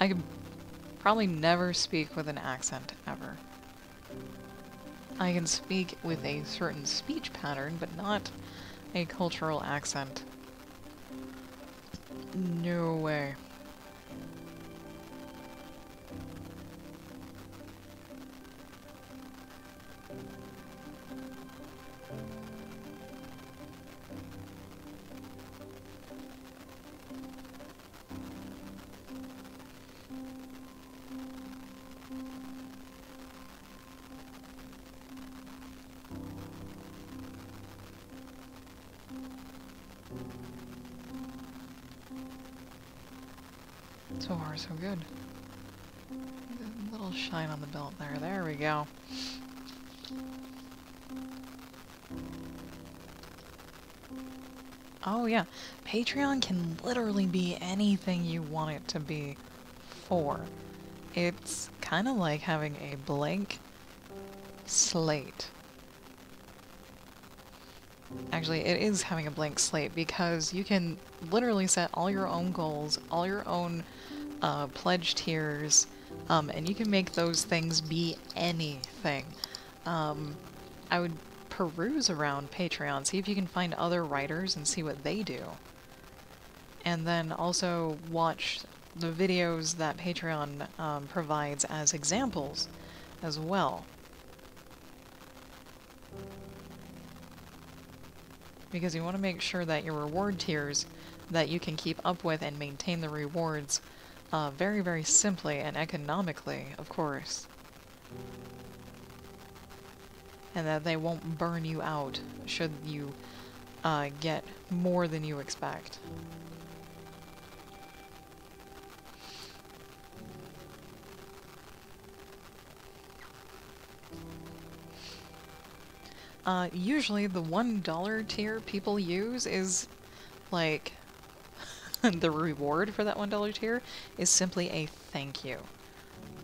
I could probably never speak with an accent, ever. I can speak with a certain speech pattern, but not a cultural accent. No way. So far, so good. A little shine on the belt there. There we go. Oh yeah, Patreon can literally be anything you want it to be for. It's kind of like having a blank slate. Actually, it is having a blank slate because you can literally set all your own goals, all your own pledge tiers, and you can make those things be anything. I would peruse around Patreon, see if you can find other writers and see what they do. And then also watch the videos that Patreon provides as examples as well. Because you want to make sure that your reward tiers, that you can keep up with and maintain the rewards very, very simply and economically, of course. And that they won't burn you out should you get more than you expect. Usually the $1 tier people use is, like, the reward for that $1 tier is simply a thank you.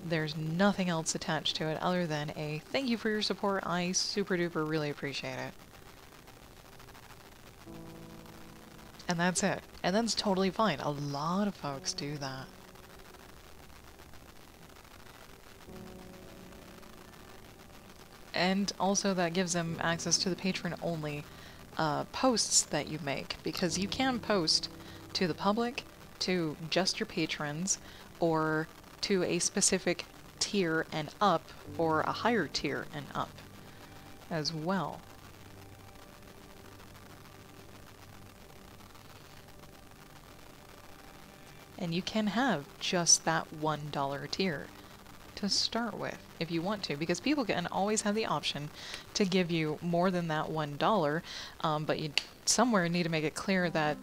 There's nothing else attached to it other than a thank you for your support, I super duper really appreciate it. And that's it. And that's totally fine. A lot of folks do that. And also that gives them access to the patron-only posts that you make, because you can post to the public, to just your patrons, or to a specific tier and up, or a higher tier and up as well. And you can have just that $1 tier to start with, if you want to, because people can always have the option to give you more than that $1, but you somewhere need to make it clear that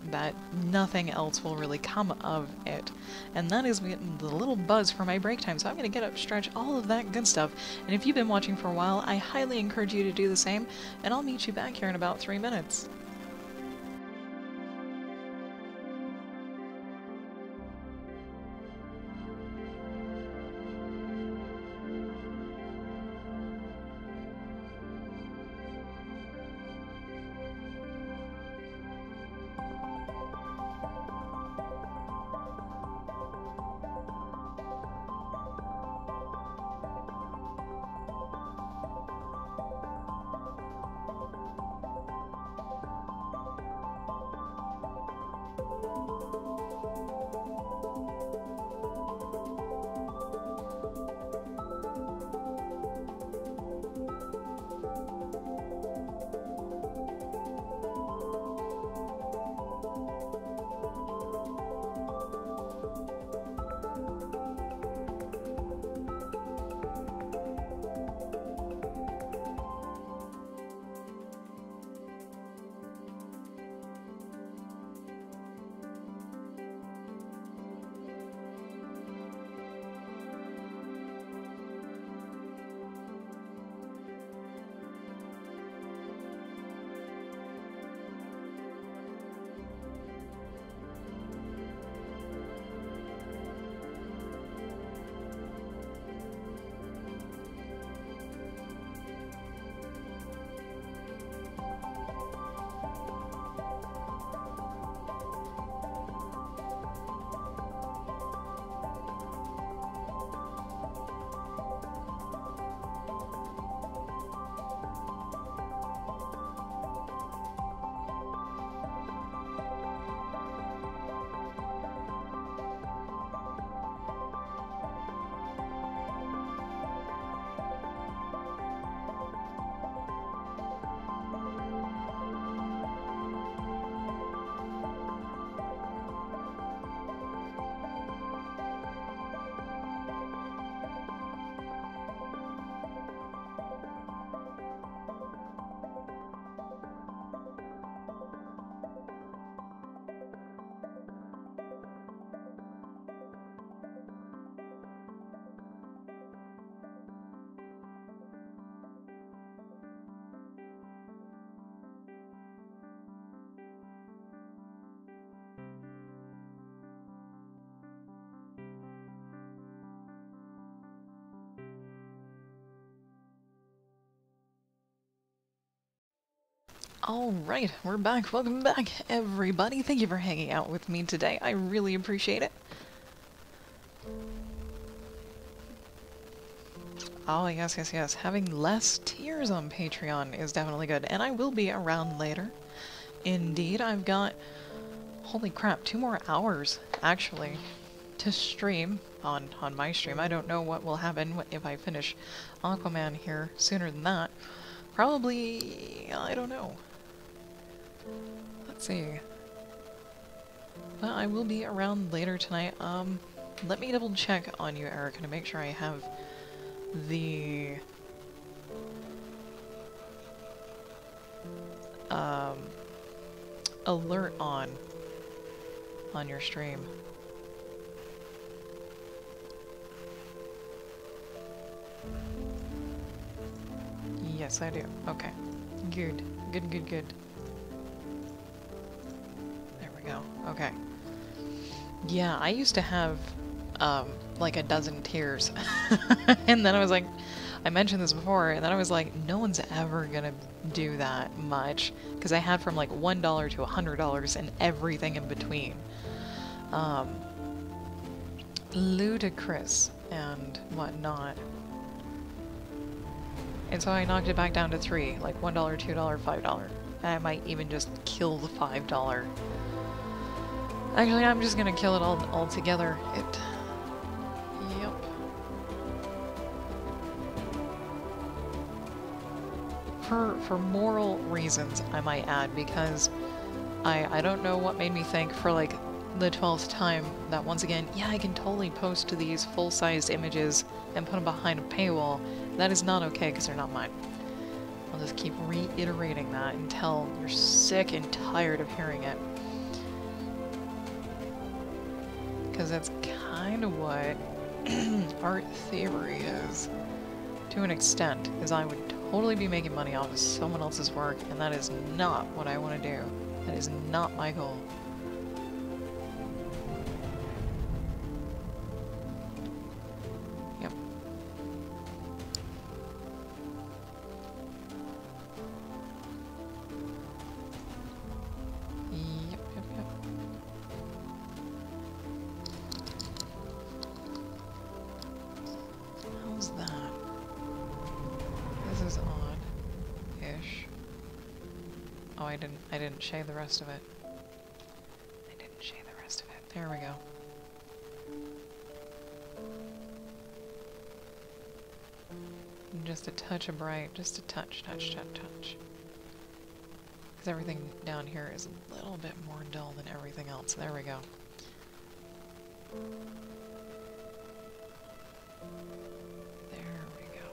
nothing else will really come of it. And that is getting the little buzz for my break time, so I'm going to get up, stretch, all of that good stuff. And if you've been watching for a while, I highly encourage you to do the same, and I'll meet you back here in about 3 minutes. Alright, we're back. Welcome back, everybody. Thank you for hanging out with me today. I really appreciate it. Oh, yes, yes, yes. Having less tiers on Patreon is definitely good, and I will be around later. Indeed, I've got, holy crap, 2 more hours, actually, to stream on my stream. I don't know what will happen if I finish Aquaman here sooner than that. Probably, I don't know. Let's see. But I will be around later tonight. Let me double check on you, Erica, to make sure I have the alert on your stream. Yes, I do. Okay. Good. Good, good, good. There we go. Okay. Yeah, I used to have, like a dozen tiers. And then I was like, I mentioned this before, and then I was like, no one's ever gonna do that much. Because I had from like $1 to $100 and everything in between. Ludicrous and whatnot. And so I knocked it back down to 3, like $1, $2, $5. And I might even just kill the $5. Actually, I'm just gonna kill it all together. Yep. For moral reasons, I might add, because I don't know what made me think for like the 12th time that once again, yeah, I can totally post these full-sized images and put them behind a paywall. That is not okay because they're not mine. I'll just keep reiterating that until you're sick and tired of hearing it. Because that's kind of what art theory is, to an extent, is I would totally be making money off of someone else's work, and that is not what I want to do. That is not my goal. Yep. Yep, yep, yep. How's that? This is odd-ish. Oh, I didn't shade the rest of it. I didn't shade the rest of it. There we go. Just a touch of bright, just a touch. Because everything down here is a little bit more dull than everything else. There we go. There we go.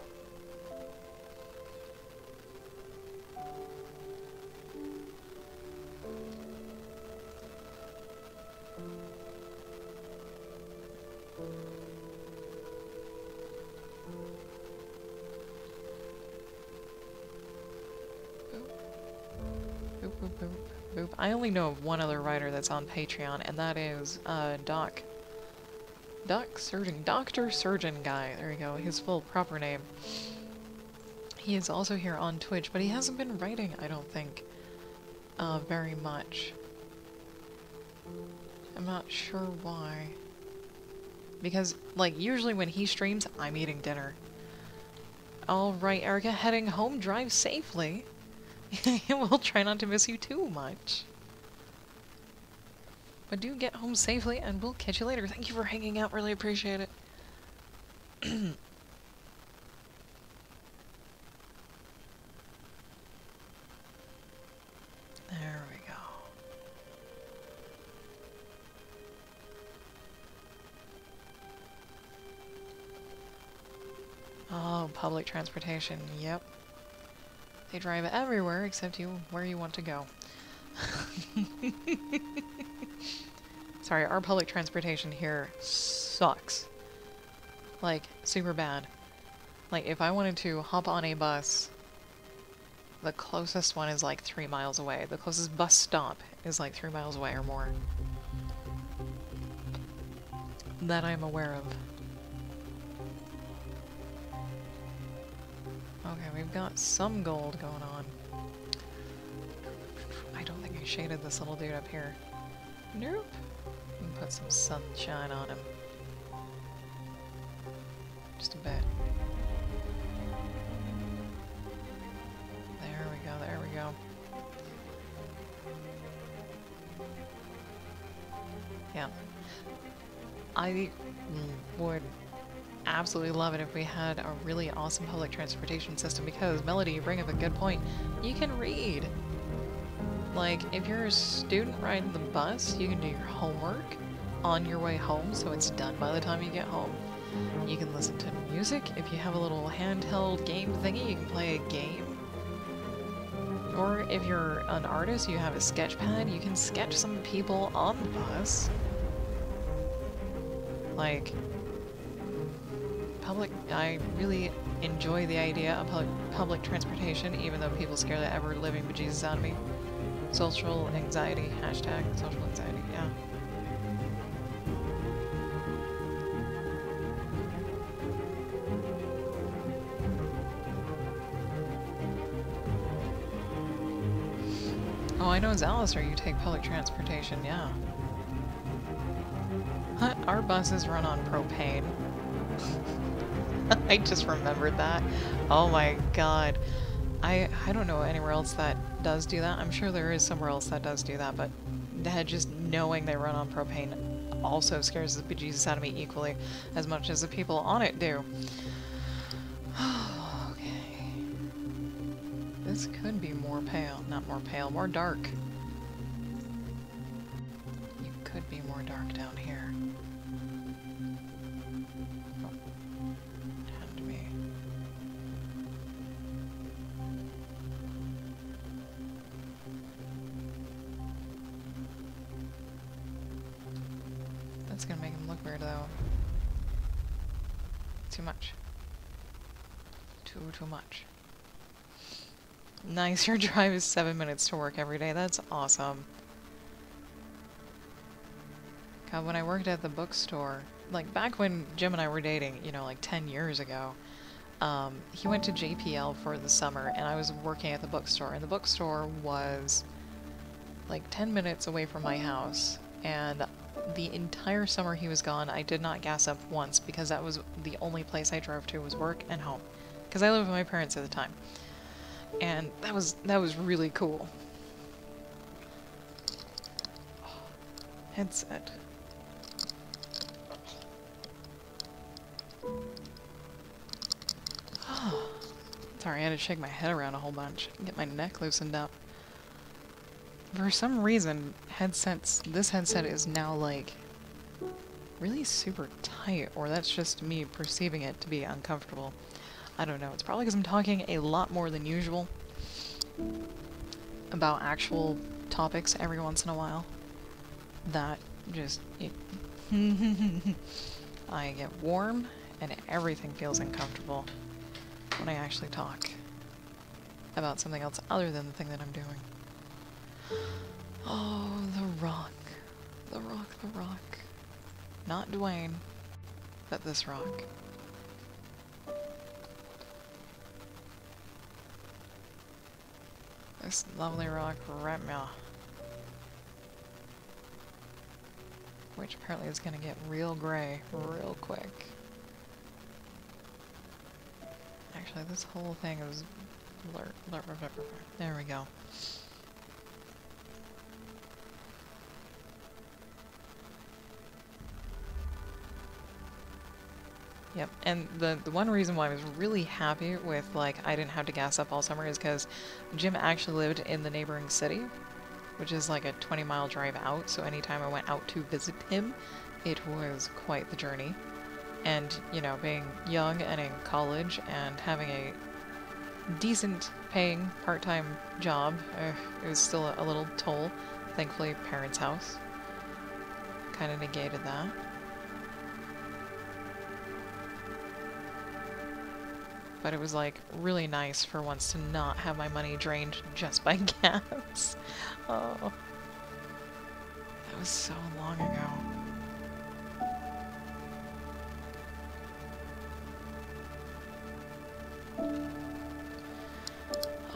Boop, boop, boop, boop. I only know of one other writer that's on Patreon, and that is Dr. Surgeon Guy. There you go, his full proper name. He is also here on Twitch, but he hasn't been writing, I don't think, very much. I'm not sure why. Because, like, usually when he streams, I'm eating dinner. Alright, Erica, heading home. Drive safely. We'll try not to miss you too much. But do get home safely, and we'll catch you later. Thank you for hanging out. Really appreciate it. There we go. Oh, public transportation. Yep. They drive everywhere except where you want to go. Sorry, our public transportation here sucks. Like, super bad. Like, if I wanted to hop on a bus, the closest one is like 3 miles away. The closest bus stop is like 3 miles away or more. That I'm aware of. Okay, we've got some gold going on. I don't think I shaded this little dude up here. Nope. And put some sunshine on him. Just a bit. There we go, there we go. Yeah. I would absolutely love it if we had a really awesome public transportation system, because, Melody, you bring up a good point. You can read. Like, if you're a student riding the bus, you can do your homework on your way home, so it's done by the time you get home. You can listen to music. If you have a little handheld game thingy, you can play a game. Or if you're an artist, you have a sketch pad, you can sketch some people on the bus. Like, I really enjoy the idea of public transportation, even though people scare the ever-living bejesus out of me. Social anxiety, hashtag social anxiety, yeah. Oh, I know it's Alistair, you take public transportation, yeah. Our buses run on propane. I just remembered that. Oh my god. I don't know anywhere else that does do that. I'm sure there is somewhere else that does do that, but just knowing they run on propane also scares the bejesus out of me equally as much as the people on it do. Okay. This could be more pale. Not more pale, more dark. You could be more That's gonna make him look weird, though. Too much. Too much. Nice, your drive is 7 minutes to work every day. That's awesome. God, when I worked at the bookstore, like back when Jim and I were dating, you know, like 10 years ago, he went to JPL for the summer and I was working at the bookstore. And the bookstore was like 10 minutes away from my house. And the entire summer he was gone, I did not gas up once because that was the only place I drove to was work and home. Because I lived with my parents at the time. And that was really cool. Headset. Sorry, I had to shake my head around a whole bunch and get my neck loosened up. For some reason, this headset is now like really super tight, or that's just me perceiving it to be uncomfortable. I don't know. It's probably because I'm talking a lot more than usual about actual topics every once in a while. That just... I get warm and everything feels uncomfortable when I actually talk about something else other than the thing that I'm doing. Oh, the rock. The rock, the rock. Not Dwayne, but this rock. This lovely rock right now. Which apparently is gonna get real gray real quick. Actually, this whole thing is blur. There we go. Yep, and the one reason why I was really happy with, like, I didn't have to gas up all summer is because Jim actually lived in the neighboring city, which is like a 20-mile drive out, so anytime I went out to visit him, it was quite the journey. And, you know, being young and in college and having a decent paying part-time job, it was still a little toll. Thankfully, parents' house kind of negated that. But it was like really nice for once to not have my money drained just by gas. Oh, that was so long ago.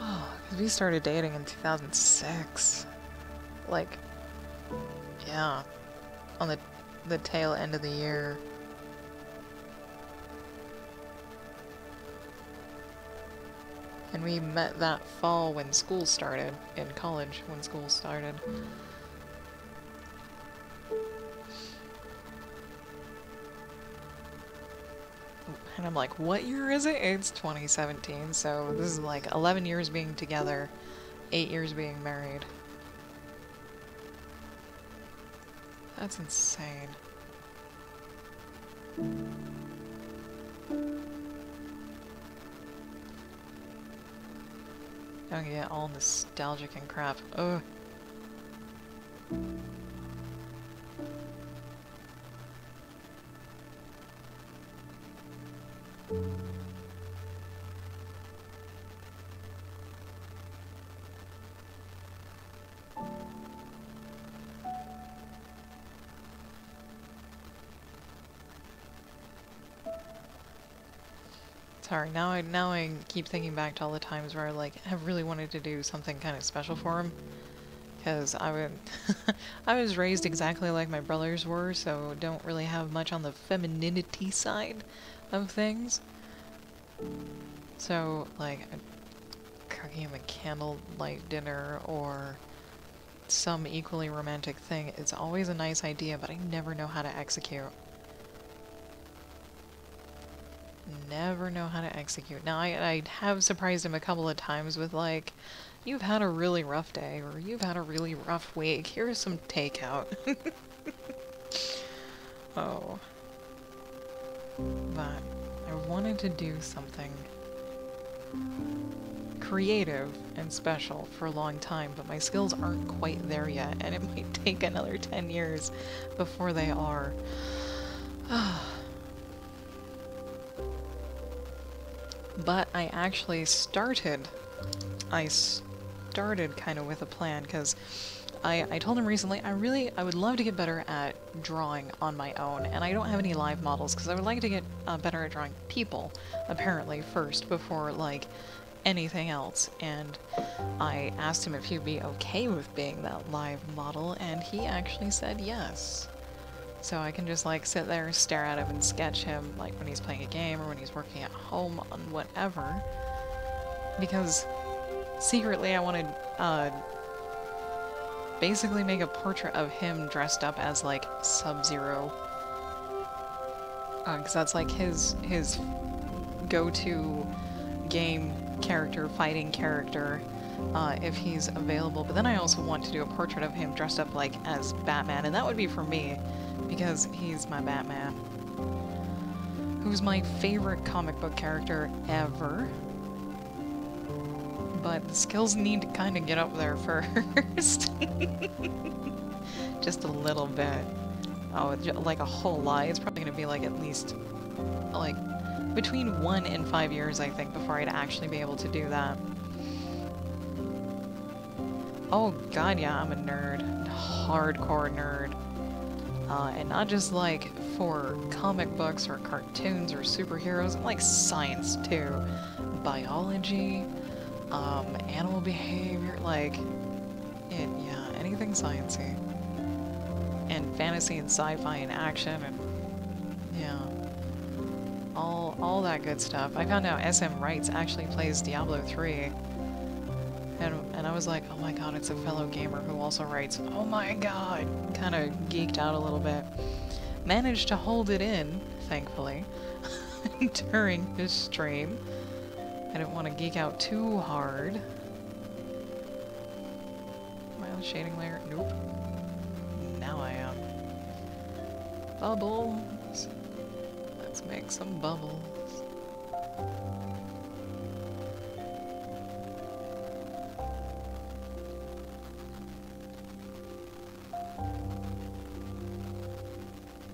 Oh, because we started dating in 2006. Like, yeah, on the tail end of the year. And we met that fall when school started, in college when school started. And I'm like, what year is it? It's 2017, so this is like 11 years being together, 8 years being married. That's insane. Don't get all nostalgic and crap. Ugh. Sorry, now I keep thinking back to all the times where I like have really wanted to do something kind of special for him, because I was raised exactly like my brothers were, so don't really have much on the femininity side of things. So like cooking him a candlelight dinner or some equally romantic thing is always a nice idea, but I never know how to execute. Never know how to execute. Now, I have surprised him a couple of times with, like, you've had a really rough day, or you've had a really rough week, here's some takeout. Oh. But I wanted to do something creative and special for a long time, but my skills aren't quite there yet, and it might take another 10 years before they are. But I actually started kind of with a plan, because I told him recently I would love to get better at drawing on my own, and I don't have any live models because I would like to get better at drawing people, apparently, first before like anything else. And I asked him if he'd be okay with being that live model, and he actually said yes. So I can just like sit there, stare at him, and sketch him like when he's playing a game or when he's working at home on whatever. Because secretly I wanted basically make a portrait of him dressed up as like Sub-Zero, because that's like his go-to game character, fighting character, if he's available. But then I also want to do a portrait of him dressed up like as Batman, and that would be for me because he's my Batman, who's my favorite comic book character ever. But the skills need to kind of get up there first. Just a little bit. Oh, like a whole lot. It's probably going to be like at least like between 1 and 5 years, I think, before I'd actually be able to do that. Oh god, yeah, I'm a nerd. Hardcore nerd. And not just like for comic books or cartoons or superheroes, I like science too. Biology, animal behavior, like, yeah, anything sciencey. And fantasy and sci-fi and action and, yeah, all that good stuff. I found out SM Wrights actually plays Diablo 3. And I was like, oh my god, it's a fellow gamer who also writes. Oh my god! Kind of geeked out a little bit. Managed to hold it in, thankfully, during his stream. I didn't want to geek out too hard. Am I on shading layer? Nope. Now I am. Bubbles. Let's make some bubbles.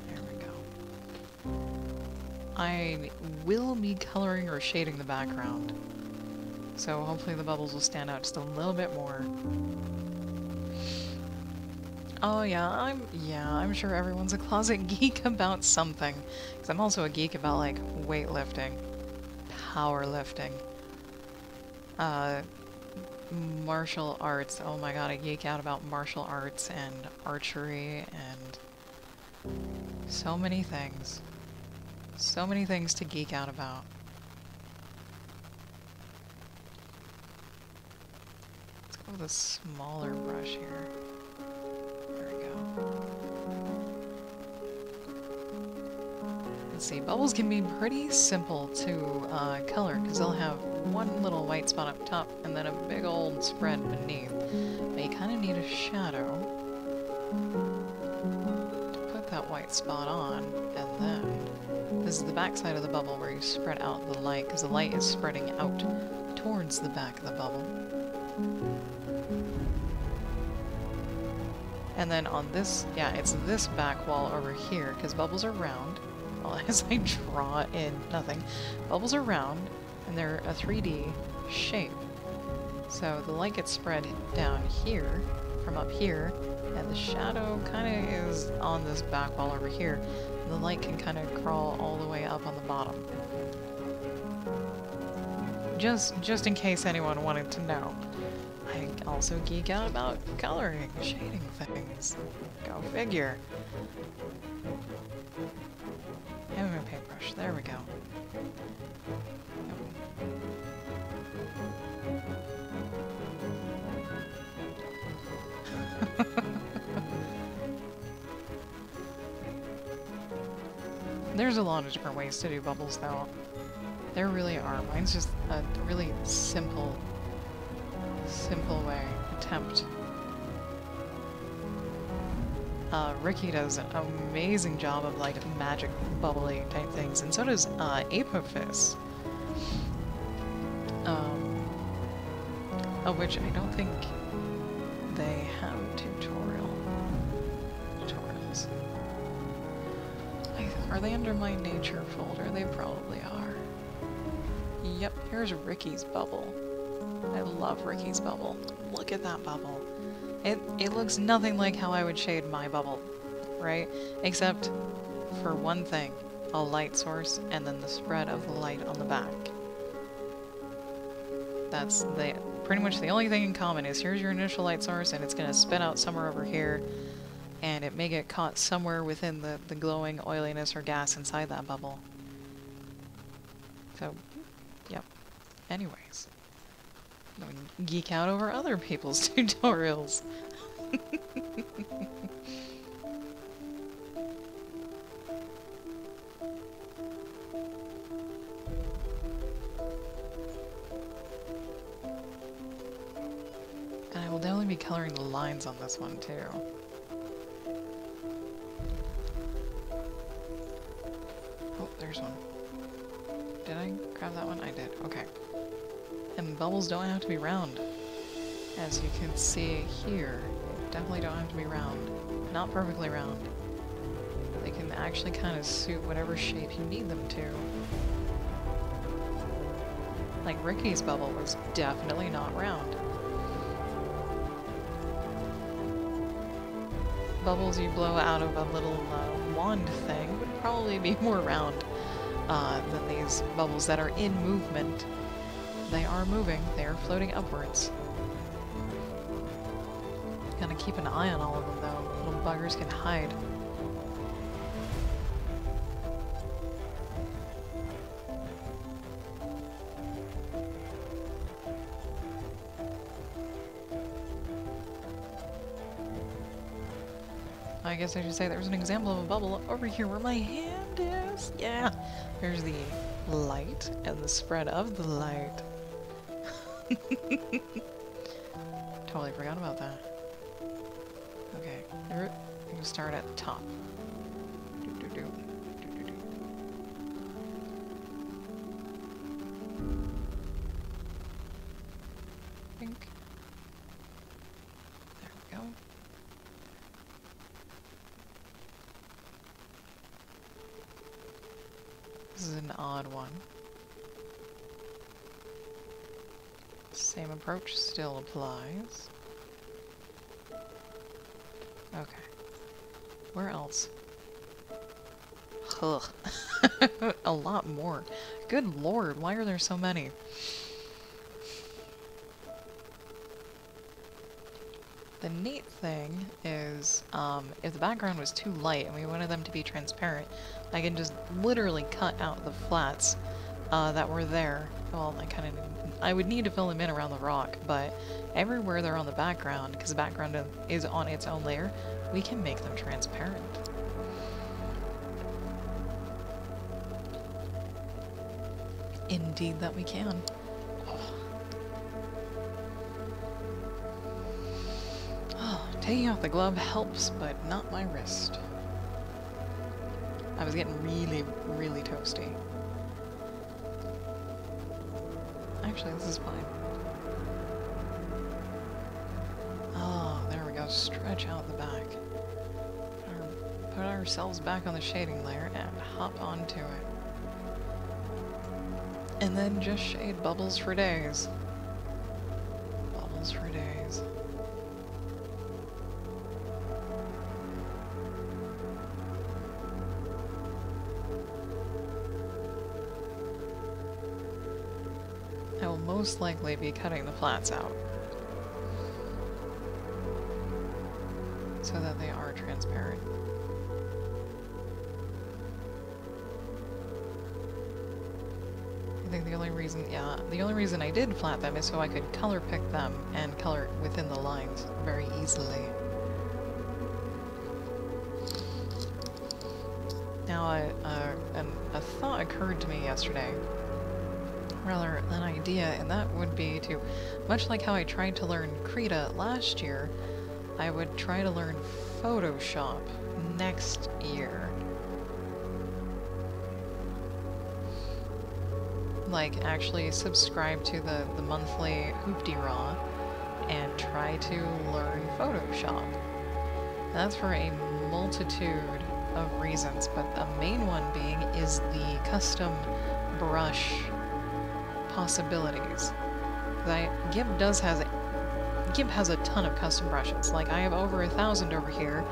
There we go. I will be coloring or shading the background, so hopefully the bubbles will stand out just a little bit more. Oh yeah, I'm sure everyone's a closet geek about something, because I'm also a geek about like weightlifting, powerlifting, martial arts. Oh my god, I geek out about martial arts and archery and so many things. So many things to geek out about. Let's go with a smaller brush here. There we go. Let's see, bubbles can be pretty simple to color, because they'll have one little white spot up top and then a big old spread beneath. But you kind of need a shadow to put that white spot on, and then this is the back side of the bubble where you spread out the light, because the light is spreading out towards the back of the bubble. And then on this, yeah, it's this back wall over here, because bubbles are round. Well, as I draw in nothing, bubbles are round, and they're a 3D shape. So the light gets spread down here, from up here, and the shadow kind of is on this back wall over here. And the light can kind of crawl all the way up on the bottom. Just in case anyone wanted to know. I also geek out about coloring, shading things. Go figure. And a paintbrush. There we go. There's a lot of different ways to do bubbles, though. There really are. Mine's just a really simple way. Attempt. Ricky does an amazing job of, like, magic bubbly type things, and so does Apophis. of which I don't think they have tutorials. Are they under my nature folder? They probably are. Yep, here's Ricky's bubble. I love Ricky's bubble. Look at that bubble. It looks nothing like how I would shade my bubble, right? Except for one thing, a light source and then the spread of the light on the back. That's pretty much the only thing in common is here's your initial light source and it's going to spin out somewhere over here, and it may get caught somewhere within the glowing oiliness or gas inside that bubble. So, yep. Anyways. Don't geek out over other people's tutorials. And I will definitely be coloring the lines on this one too. Oh, there's one. Did I grab that one? I did. Okay. And bubbles don't have to be round. As you can see here, they definitely don't have to be round. Not perfectly round. They can actually kind of suit whatever shape you need them to. Like Ricky's bubble was definitely not round. Bubbles you blow out of a little wand thing would probably be more round than these bubbles that are in movement. They are moving, they are floating upwards. Gotta keep an eye on all of them though, little buggers can hide. I guess I should say there's an example of a bubble over here where my hand is. Yeah, there's the light and the spread of the light. Totally forgot about that. Okay, you can start at the top. Pink. There we go. This is an odd one. Same approach still applies. Okay. Where else? Ugh. A lot more. Good lord, why are there so many? The neat thing is, if the background was too light and we wanted them to be transparent, I can just literally cut out the flats that were there. Well, I would need to fill them in around the rock, but everywhere they're on the background, because the background is on its own layer, we can make them transparent. Indeed that we can. Oh, taking off the glove helps, but not my wrist. I was getting really, really toasty. Actually, this is fine. Oh, there we go. Stretch out the back. Put ourselves back on the shading layer and hop onto it. And then just shade bubbles for days. Bubbles for days. I will most likely be cutting the flats out so that they are transparent. I think the only reason I did flat them is so I could color pick them and color within the lines very easily. Now, a thought occurred to me yesterday. Rather, an idea, and that would be to, much like how I tried to learn Krita last year, I would try to learn Photoshop next year. Like, actually subscribe to the monthly Hoopty Raw and try to learn Photoshop. That's for a multitude of reasons, but the main one being is the custom brush possibilities. GIMP has a ton of custom brushes. Like, I have over 1,000 over here,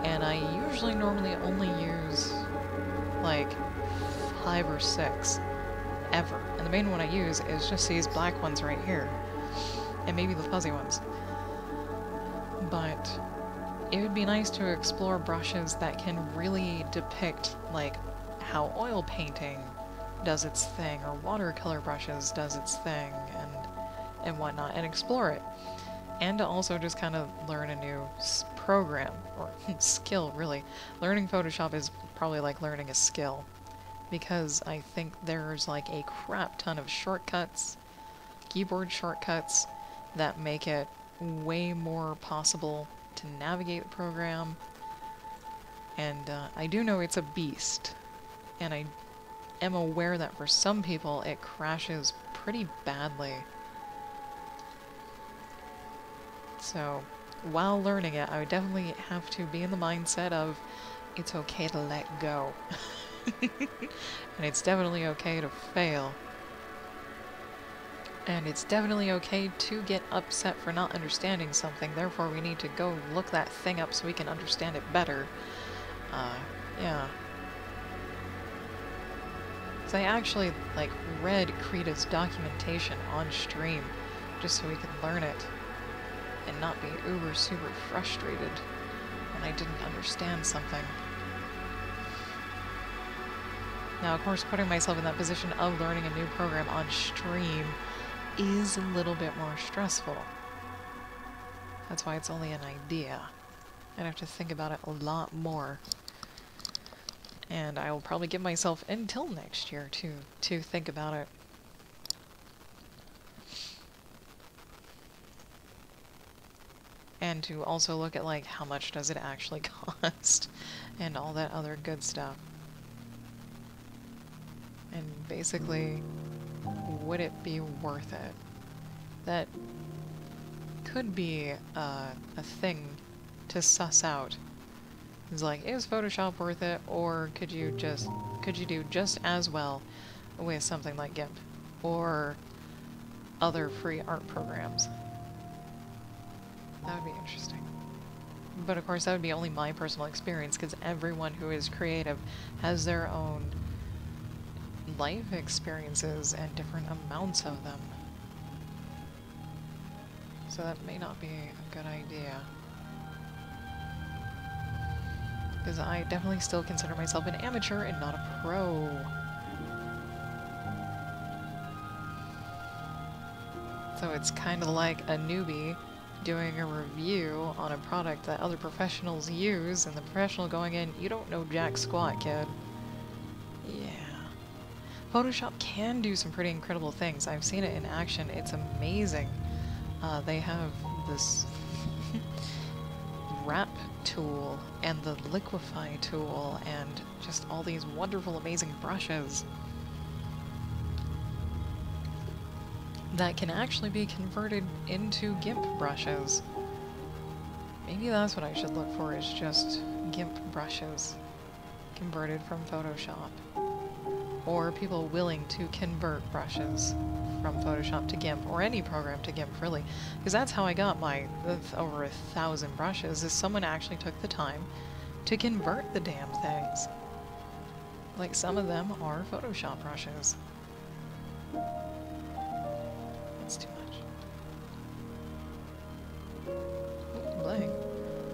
and I usually normally only use like 5 or 6 ever. And the main one I use is just these black ones right here, and maybe the fuzzy ones. But it would be nice to explore brushes that can really depict like how oil painting does its thing, or watercolor brushes does its thing, and whatnot, and explore it. And to also just kind of learn a new program, or skill, really. Learning Photoshop is probably like learning a skill, because I think there's like a crap ton of shortcuts, keyboard shortcuts, that make it way more possible to navigate the program. And I do know it's a beast, and I am aware that for some people it crashes pretty badly. So, while learning it, I would definitely have to be in the mindset of it's okay to let go. And it's definitely okay to fail. And it's definitely okay to get upset for not understanding something. Therefore, we need to go look that thing up so we can understand it better. Yeah. So I actually, like, read Krita's documentation on stream just so we could learn it and not be uber super frustrated when I didn't understand something. Now, of course, putting myself in that position of learning a new program on stream is a little bit more stressful. That's why it's only an idea. I'd have to think about it a lot more. And I will probably give myself until next year to think about it. And to also look at, like, how much does it actually cost and all that other good stuff. And basically, would it be worth it? That could be a thing to suss out. It's like, is Photoshop worth it, or could you do just as well with something like GIMP or other free art programs? That would be interesting. But of course, that would be only my personal experience, because everyone who is creative has their own life experiences and different amounts of them. So that may not be a good idea. Because I definitely still consider myself an amateur and not a pro. So it's kind of like a newbie doing a review on a product that other professionals use, and the professional going in, you don't know jack squat, kid. Yeah. Photoshop can do some pretty incredible things. I've seen it in action. It's amazing. They have this wrap tool and the liquefy tool and just all these wonderful, amazing brushes that can actually be converted into GIMP brushes. Maybe that's what I should look for, is just GIMP brushes converted from Photoshop. Or people willing to convert brushes from Photoshop to GIMP, or any program to GIMP, really. Because that's how I got my over 1,000 brushes, is someone actually took the time to convert the damn things. Like, some of them are Photoshop brushes. It's too much. Ooh, bling.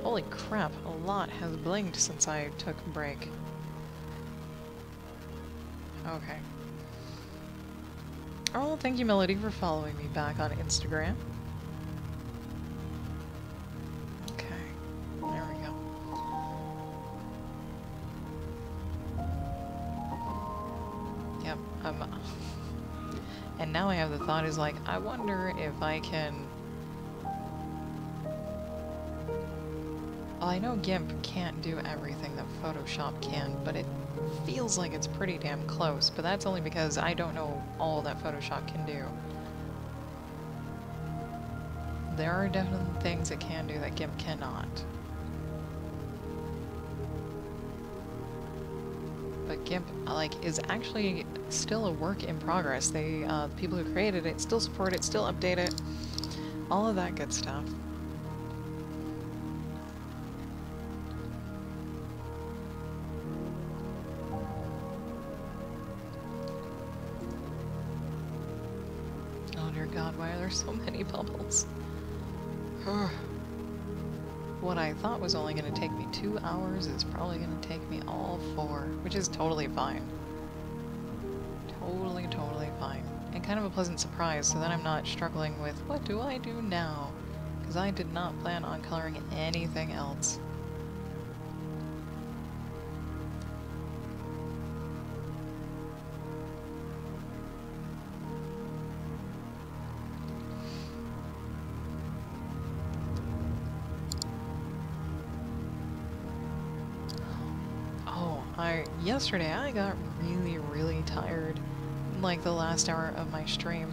Holy crap, a lot has blinged since I took a break. Okay. Oh, thank you, Melody, for following me back on Instagram. Okay, there we go. Yep, and now I have the thought is like, I wonder if I can... Well, I know GIMP can't do everything that Photoshop can, but it feels like it's pretty damn close, but that's only because I don't know all that Photoshop can do. there are definitely things it can do that GIMP cannot. But GIMP, like, is actually still a work in progress. They, the people who created it still support it, still update it, all of that good stuff. Oh dear God, why are there so many bubbles? What I thought was only going to take me 2 hours is probably going to take me all 4, which is totally fine. Totally fine. And kind of a pleasant surprise, so that I'm not struggling with, what do I do now? Because I did not plan on coloring anything else. Yesterday I got really tired, like the last hour of my stream,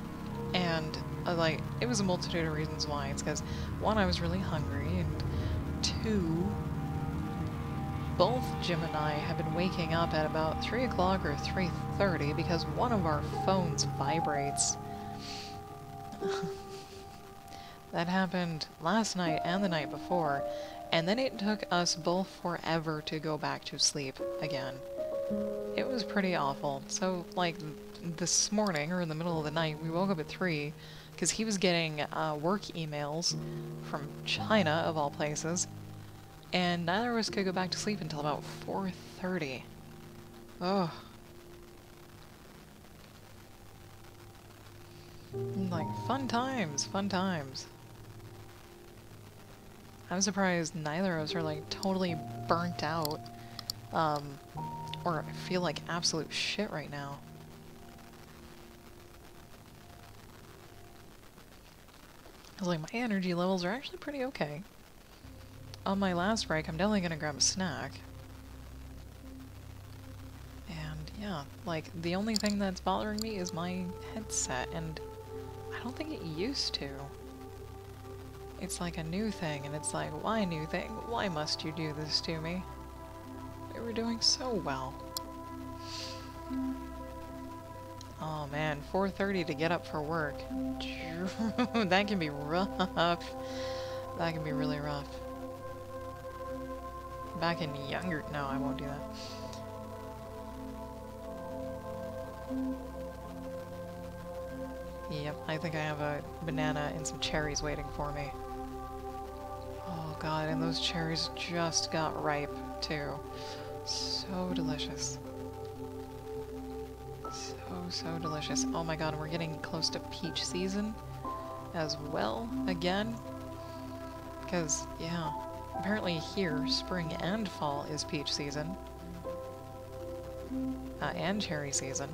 and like, it was a multitude of reasons why. It's because, 1, I was really hungry, and 2, both Jim and I have been waking up at about 3 o'clock or 3:30 because one of our phones vibrates. That happened last night and the night before, and then it took us both forever to go back to sleep again. It was pretty awful. So, like, this morning, or in the middle of the night, we woke up at 3, because he was getting work emails from China, of all places, and neither of us could go back to sleep until about 4:30. Ugh. Like, fun times, fun times. I'm surprised neither of us are, like, totally burnt out, or feel like absolute shit right now. Like, my energy levels are actually pretty okay. On my last break, I'm definitely gonna grab a snack. And yeah, like, the only thing that's bothering me is my headset, and I don't think it used to. It's like a new thing, and it's like, why new thing? Why must you do this to me? They were doing so well. Oh man, 4:30 to get up for work. That can be rough. That can be really rough. Back in younger... No, I won't do that. Yep, I think I have a banana and some cherries waiting for me. Oh god, and those cherries just got ripe, too. So delicious. So delicious. Oh my god, we're getting close to peach season as well, again. Because, yeah, apparently here, spring and fall is peach season. And cherry season.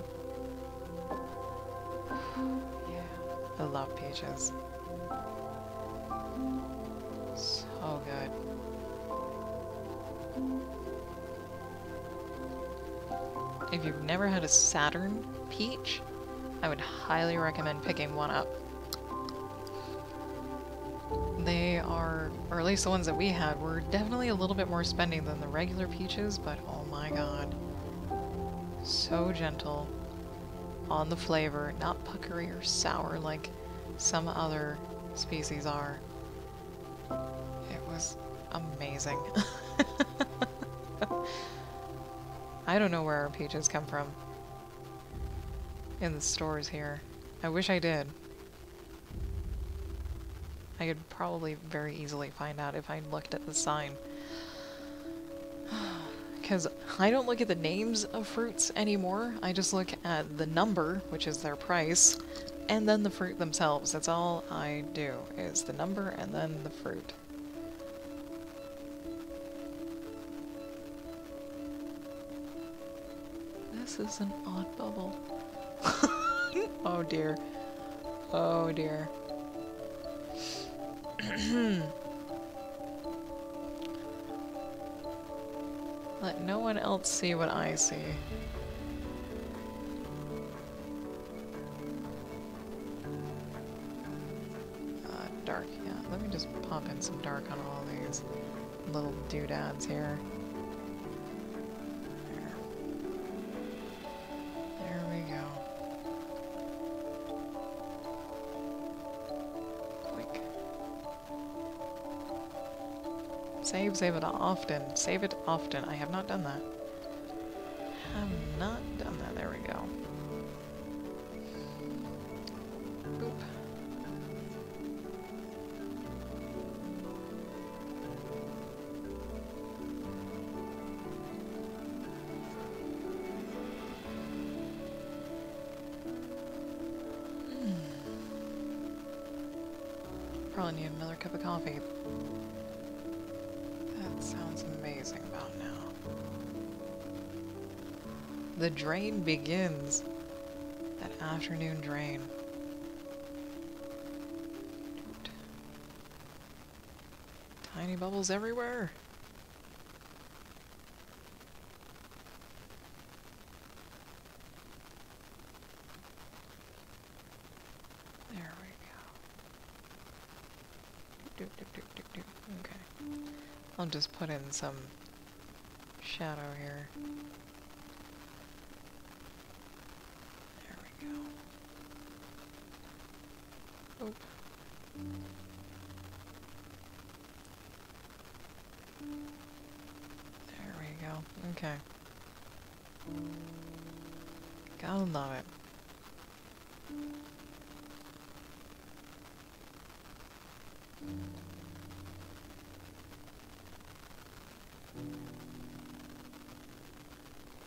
Yeah, I love peaches. So good. If you've never had a Saturn peach, I would highly recommend picking one up. They are, or at least the ones that we had, were definitely a little bit more spending than the regular peaches, but oh my god. So gentle on the flavor, not puckery or sour like some other species are. It was amazing. I don't know where our peaches come from in the stores here. I wish I did. I could probably very easily find out if I looked at the sign. Because I don't look at the names of fruits anymore. I just look at the number, which is their price, and then the fruit themselves. That's all I do, is the number and then the fruit. This is an odd bubble. Oh dear. Oh dear. Let no one else see what I see. dark. Yeah, let me just pop in some dark on all these little doodads here. There we go. Quick. Save it often. Save it often. I have not done that. Have not done that. There we go. Boop. Probably need another cup of coffee. That sounds amazing about now. The drain begins. That afternoon drain. Tiny bubbles everywhere. There we go. Okay. I'll just put in some shadow here. There we go. Oop. There we go. Okay. Gotta love it.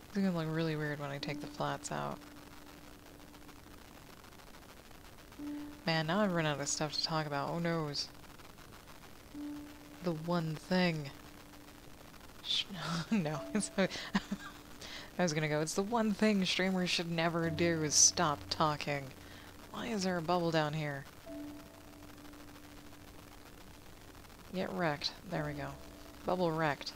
It's gonna look really weird when I take the flats out. Man, now I've run out of stuff to talk about. Oh noes. The one thing. No, it's I was gonna go, it's the one thing streamers should never do is stop talking. Why is there a bubble down here? Get wrecked. There we go. Bubble wrecked.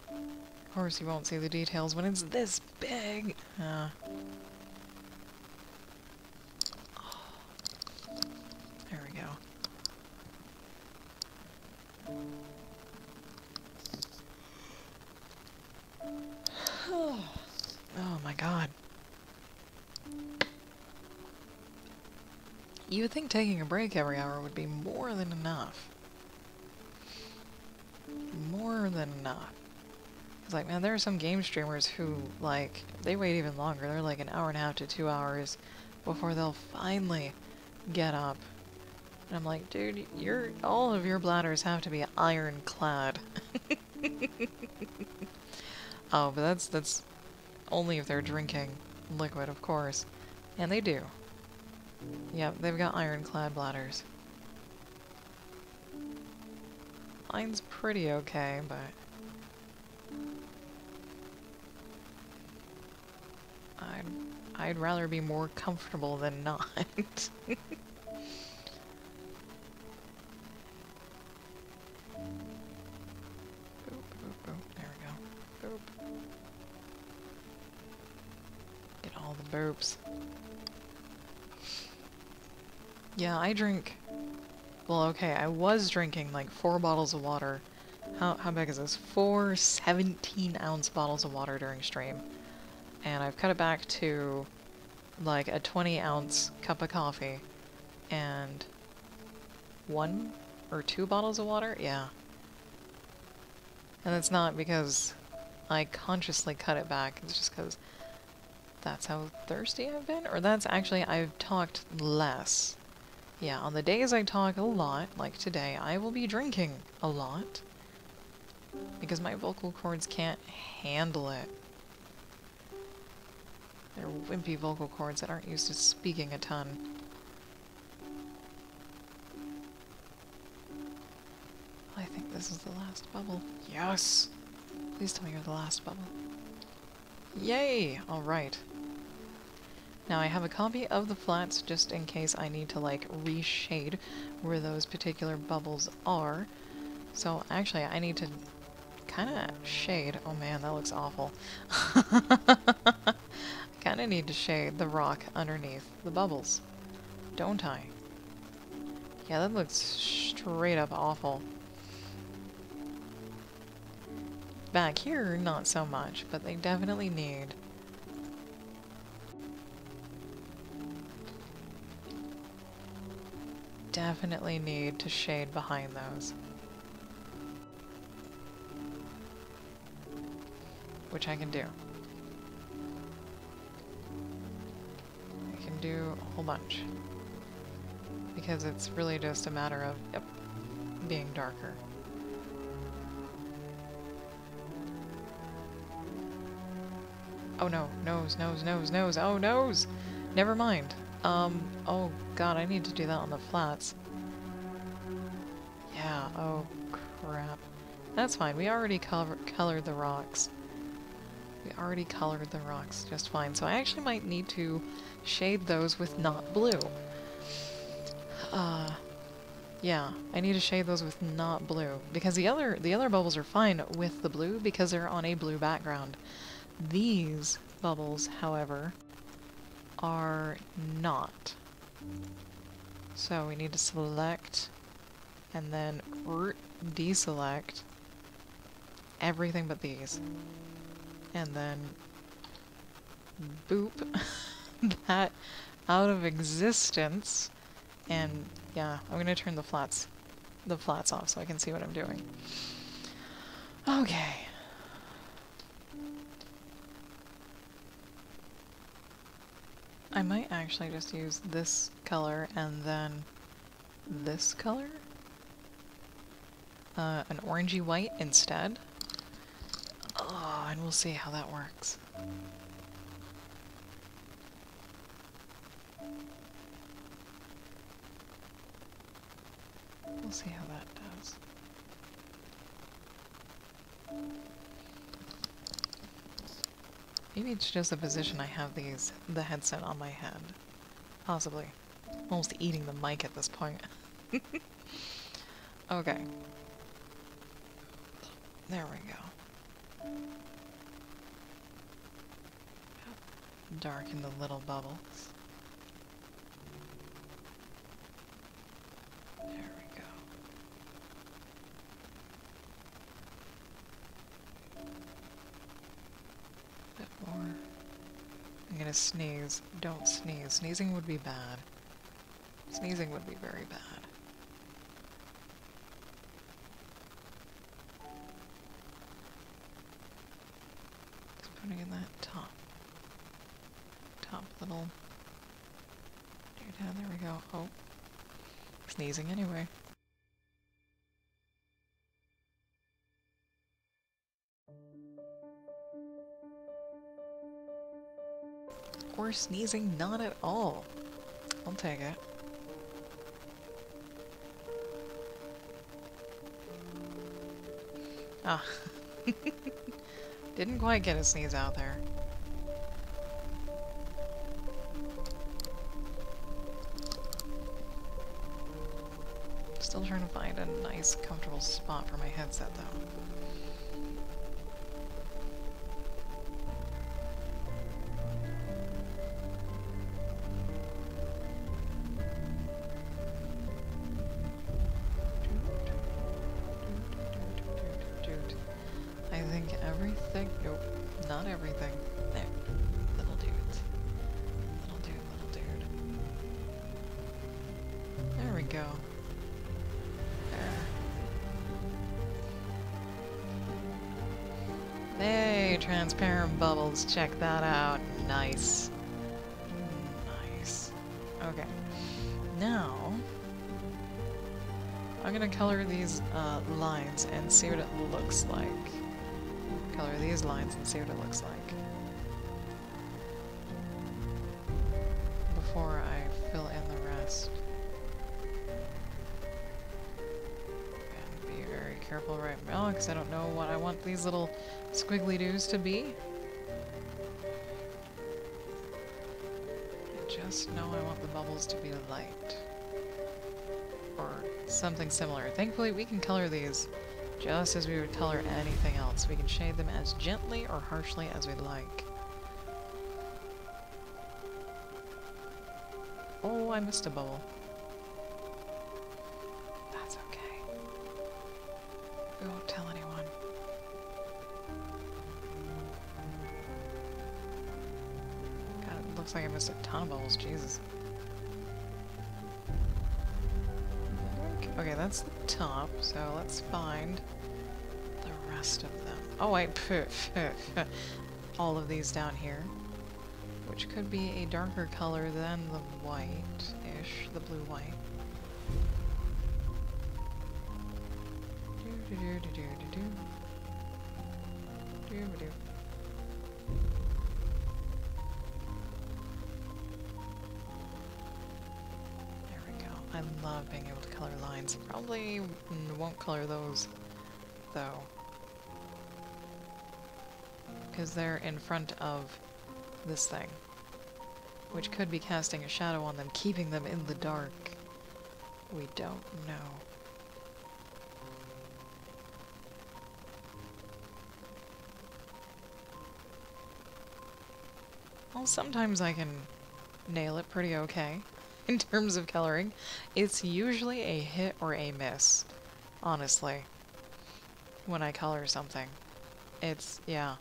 Of course you won't see the details when it's this big. There we go. Oh my god. You would think taking a break every hour would be more than enough. More than enough. It's like, man, there are some game streamers who, like, they wait even longer. They're like an hour and a half to 2 hours before they'll finally get up. And I'm like, dude, all of your bladders have to be ironclad. Oh, but that's only if they're drinking liquid, of course. And they do. Yep, they've got ironclad bladders. Mine's pretty okay, but I'd rather be more comfortable than not. Boop, boop, boop. There we go. Boop. Get all the burps. Yeah, I drink... Well, okay, I was drinking like 4 bottles of water. How big is this? 4 17-ounce bottles of water during stream. And I've cut it back to like a 20-ounce cup of coffee. And 1 or 2 bottles of water? Yeah. And it's not because I consciously cut it back. It's just because that's how thirsty I've been. Or that's actually, I've talked less. Yeah, on the days I talk a lot, like today, I will be drinking a lot. Because my vocal cords can't handle it. They're wimpy vocal cords that aren't used to speaking a ton. I think this is the last bubble. Yes! Please tell me you're the last bubble. Yay! Alright. Now I have a copy of the flats just in case I need to like reshade where those particular bubbles are. So actually I need to kind of shade. Oh man, that looks awful. Kind of need to shade the rock underneath the bubbles, don't I? Yeah, that looks straight up awful. Back here, not so much, but they definitely need... Definitely need to shade behind those. Which I can do. I can do a whole bunch. Because it's really just a matter of, yep, being darker. Oh no, nose, nose, nose, nose, oh nose! Never mind. Oh god, I need to do that on the flats. Yeah, oh crap. That's fine, we already colored the rocks. We already colored the rocks just fine, so I actually might need to shade those with not blue. Yeah, I need to shade those with not blue, because the other bubbles are fine with the blue because they're on a blue background. These bubbles, however, are not. So we need to select and then deselect everything but these. And then boop that out of existence. And yeah, I'm gonna turn the flats off so I can see what I'm doing. Okay. I might actually just use this color and then this color. An orangey white instead. Oh, and we'll see how that works. We'll see how that does. Maybe it's just the position I have the headset on my head. Possibly. I'm almost eating the mic at this point. Okay. There we go. Darken the little bubbles. There we go. A bit more. I'm gonna sneeze. Don't sneeze. Sneezing would be bad. Sneezing would be very bad. Just putting in that top little down. There we go. Oh, sneezing anyway. Or sneezing not at all. I'll take it. Ah. Didn't quite get a sneeze out there. Still trying to find a nice, comfortable spot for my headset, though. I think everything... Nope, not everything. There. Little dude. Little dude, little dude. There we go. Hey, transparent bubbles, check that out. Nice. Nice. Okay. Now, I'm gonna color these lines and see what it looks like. Color these lines and see what it looks like. Before I fill in the rest. Careful right now, because I don't know what I want these little squiggly doos to be. I just know I want the bubbles to be light. Or something similar. Thankfully, we can color these just as we would color anything else. We can shade them as gently or harshly as we'd like. Oh, I missed a bubble. We won't tell anyone. God, it looks like I missed a ton of bubbles, Jesus. Okay, that's the top, so let's find the rest of them. Oh wait, all of these down here, which could be a darker color than the white-ish, the blue-white. There we go. I love being able to color lines. Probably won't color those, though, because they're in front of this thing, which could be casting a shadow on them, keeping them in the dark. We don't know. Well, sometimes I can nail it pretty okay in terms of coloring. It's usually a hit or a miss, honestly, when I color something. It's, yeah.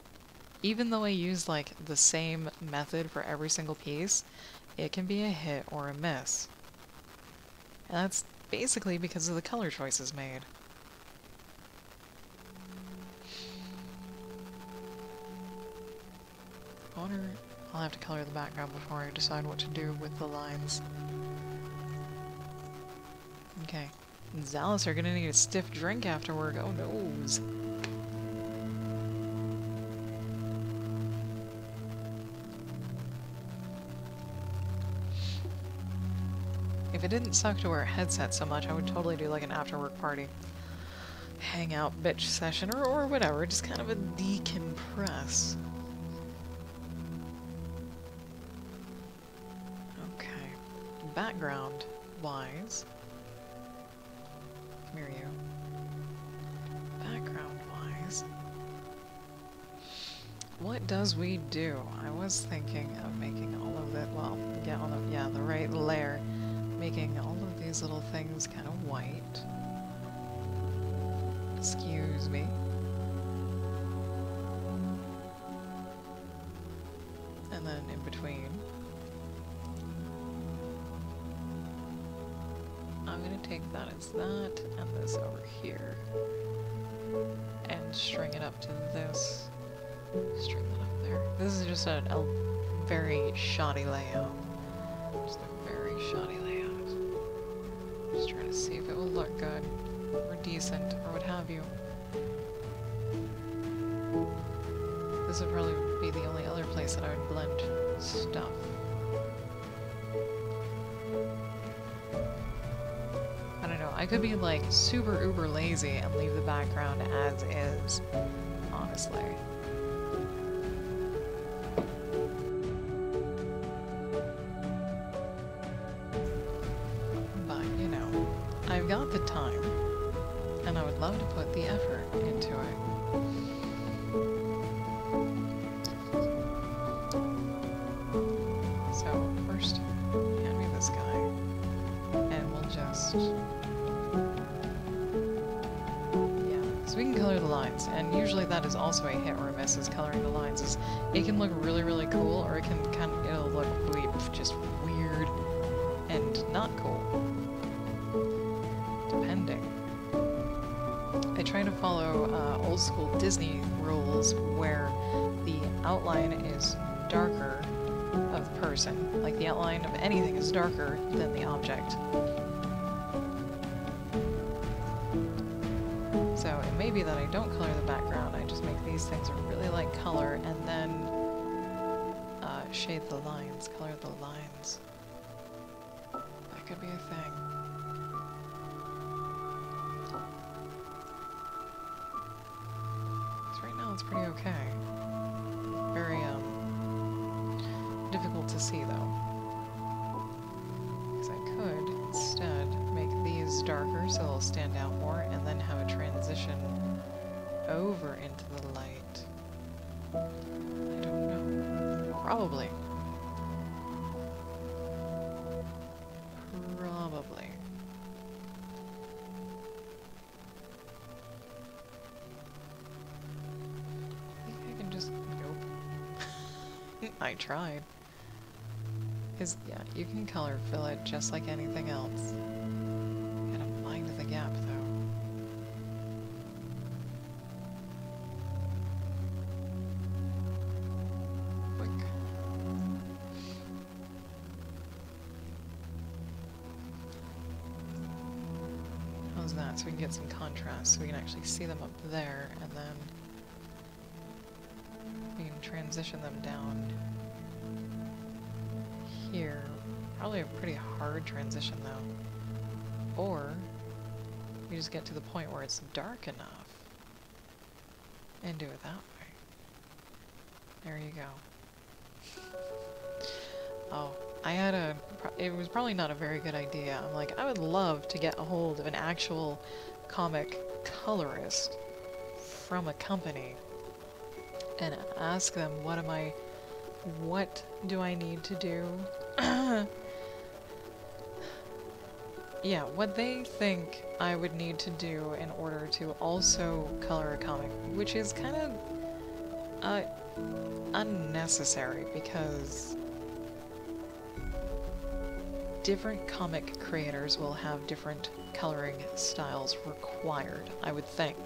Even though I use, like, the same method for every single piece, it can be a hit or a miss. And that's basically because of the color choices made. I wonder... I'll have to color the background before I decide what to do with the lines. Okay. Zalus are gonna need a stiff drink after work. Oh noes. If it didn't suck to wear a headset so much, I would totally do like an after-work party. Hangout bitch session or whatever, just kind of a decompress. Okay. Background-wise... Come here, you. Background-wise... What does we do? I was thinking of making all of it, well, get on the, yeah, the right layer. Making all of these little things kind of white. Excuse me. And then in between, I'm gonna take that as that, and this over here, and string it up to this. String that up there. This is just a very shoddy layout. Just a very shoddy layout. Just trying to see if it will look good, or decent, or what have you. This would probably be the only other place that I would blend stuff. I don't know, I could be like super uber lazy and leave the background as is, honestly. I've got the time, and I would love to put the effort into it. So, first, hand me this guy, and we'll just... Yeah, so we can color the lines, and usually that is also a hit or a miss, is coloring the lines. Is it can look really, really cool, or it can kind of, it'll look just weird and not cool. I try to follow old school Disney rules where the outline is darker of the person, like the outline of anything is darker than the object. So it may be that I don't color the background, I just make these things a really light color and then shade the lines, color the lines. That could be a thing. It's pretty okay. Very, difficult to see, though. Because I could, instead, make these darker so they'll stand out more, and then have a transition over into the light. I don't know. Probably. Probably. I tried. Yeah, you can color fill it just like anything else. Gotta mind the gap, though. Quick. How's that? So we can get some contrast, so we can actually see them up there, and then we can transition them down here. Probably a pretty hard transition, though. Or we just get to the point where it's dark enough and do it that way. There you go. Oh, it was probably not a very good idea. I'm like, I would love to get a hold of an actual comic colorist from a company and ask them, what do I need to do? Yeah, what they think I would need to do in order to also color a comic, which is kind of unnecessary because different comic creators will have different coloring styles required, I would think.